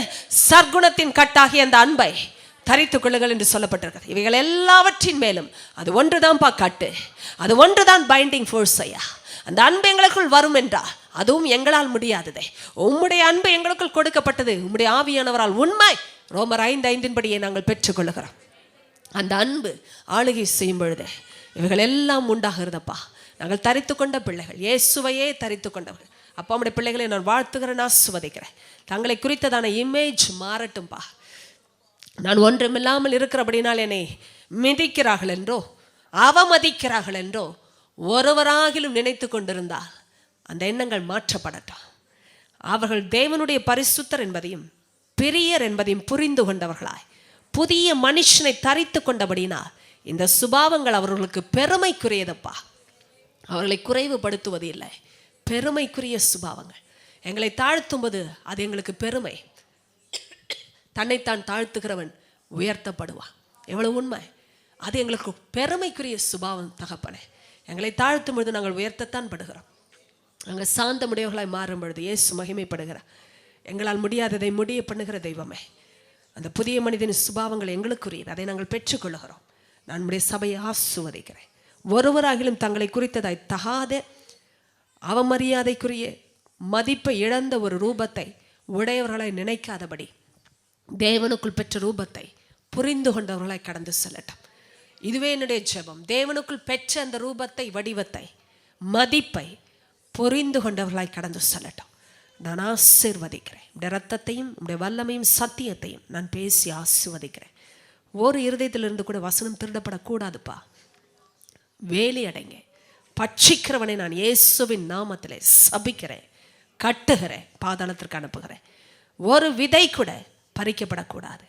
சர்க்குணத்தின் கட்டாகிய அந்த அன்பை தரித்துக் கொள்ளுங்கள் என்று சொல்லப்பட்டிருக்கிறது. இவைகள் எல்லாவற்றின் மேலும் அது ஒன்றுதான்ப்பா கட்டு, அது ஒன்றுதான் பைண்டிங் ஃபோர்ஸ் ஐயா. அந்த அன்பு எங்களுக்குள் வரும் என்றால் அதுவும் எங்களால் முடியாததே. உம்முடைய அன்பு எங்களுக்குள் கொடுக்கப்பட்டது உம்முடைய ஆவியானவரால். உண்மை ரோமர் 5:5 படியே நாங்கள் பெற்றுக்கொள்ளுகிறோம். அந்த அன்பு ஆளுகை செய்யும் பொழுது இவைகள் எல்லாம் உண்டாகிறதப்பா. நாங்கள் தரித்து கொண்ட பிள்ளைகள், இயேசுவையே தரித்து கொண்டவர்கள் அப்பா. உம்முடைய பிள்ளைகளை நான் வாழ்த்துகிறேன், ஆசீர்வதிக்கிறேன். தங்களை குறித்ததான இமேஜ் மாறட்டும்பா. நான் ஒன்றுமில்லாமல் இருக்கிறபடினால் என்னை மிதிக்கிறார்கள் என்றோ அவமதிக்கிறார்கள் என்றோ ஒருவராகிலும் நினைத்து கொண்டிருந்தால் அந்த எண்ணங்கள் மாற்றப்படட்டும். அவர்கள் தேவனுடைய பரிசுத்தர் என்பதையும் பிரியர் என்பதையும் புரிந்து கொண்டவர்களாய் புதிய மனுஷனை தரித்து கொண்டபடினால் இந்த சுபாவங்கள் அவர்களுக்கு பெருமைக்குரியதப்பா. அவர்களை குறைவுபடுத்துவது இல்லை, பெருமைக்குரிய சுபாவங்கள். எங்களை தாழ்த்தும்போது அது எங்களுக்கு பெருமை. தன்னைத்தான் தாழ்த்துகிறவன் உயர்த்தப்படுவான். எவ்வளவு உண்மை. அது எங்களுக்கு பெருமைக்குரிய சுபாவம் தகப்பனே. எங்களை தாழ்த்தும் பொழுது நாங்கள் உயர்த்தத்தான் படுகிறோம். நாங்கள் சாந்தமுடையவர்களாய் மாறும் பொழுது இயேசு மகிமைப்படுகிறார். எங்களால் முடியாததை முடிய பண்ணுகிற தெய்வமே, அந்த புதிய மனிதனின் சுபாவங்கள் எங்களுக்குரியது, அதை நாங்கள் பெற்றுக்கொள்ளுகிறோம். நான் நம்முடைய சபையை ஆசீர்வதிக்கிறேன். ஒருவராகிலும் தங்களை குறித்ததாய் தகாத அவமரியாதைக்குரிய மதிப்பை இழந்த ஒரு ரூபத்தை உடையவர்களை நினைக்காதபடி தேவனுக்குள் பெற்ற ரூபத்தை புரிந்து கொண்டவர்களாய் கடந்து செல்லட்டும். இதுவே என்னுடைய ஜெபம். தேவனுக்குள் பெற்ற அந்த ரூபத்தை, வடிவத்தை, மதிப்பை புரிந்து கொண்டவர்களாய் கடந்து செல்லட்டும். நான் ஆசீர்வதிக்கிறேன். உடைய ரத்தத்தையும் உடைய வல்லமையும் சத்தியத்தையும் நான் பேசி ஆசீர்வதிக்கிறேன். ஒரு இருதயத்திலிருந்து கூட வசனம் திருடப்படக்கூடாதுப்பா. வேலி அடைங்க. பட்சிக்கிறவனை நான் இயேசுவின் நாமத்திலே சபிக்கிறேன், கட்டுகிறேன், பாதாளத்திற்கு அனுப்புகிறேன். ஒரு விதை கூட பறிக்கப்படக்கூடாது.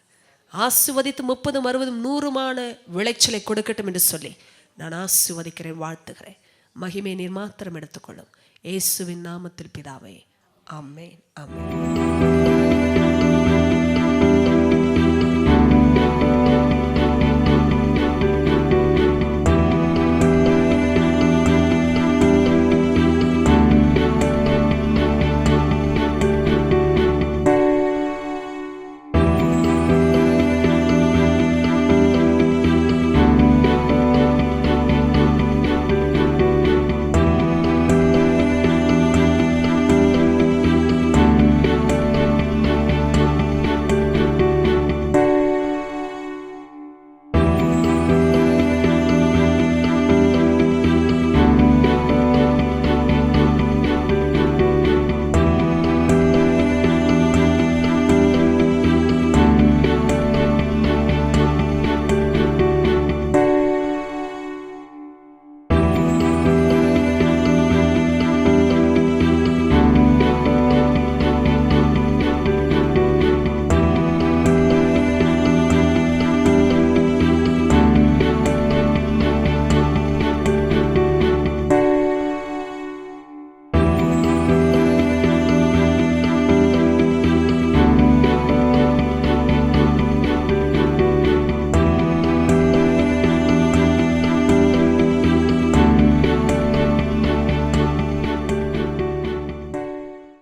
ஆசீர்வதித்து 30, 60, 100 விளைச்சலை கொடுக்கட்டும் என்று சொல்லி நான் ஆசீர்வதிக்கிறேன், வாழ்த்துகிறேன். மகிமை நீர் மாத்திரம் எடுத்துக்கொள்ளும். இயேசுவின் நாமத்தில் பிதாவே, ஆமென், ஆமென்.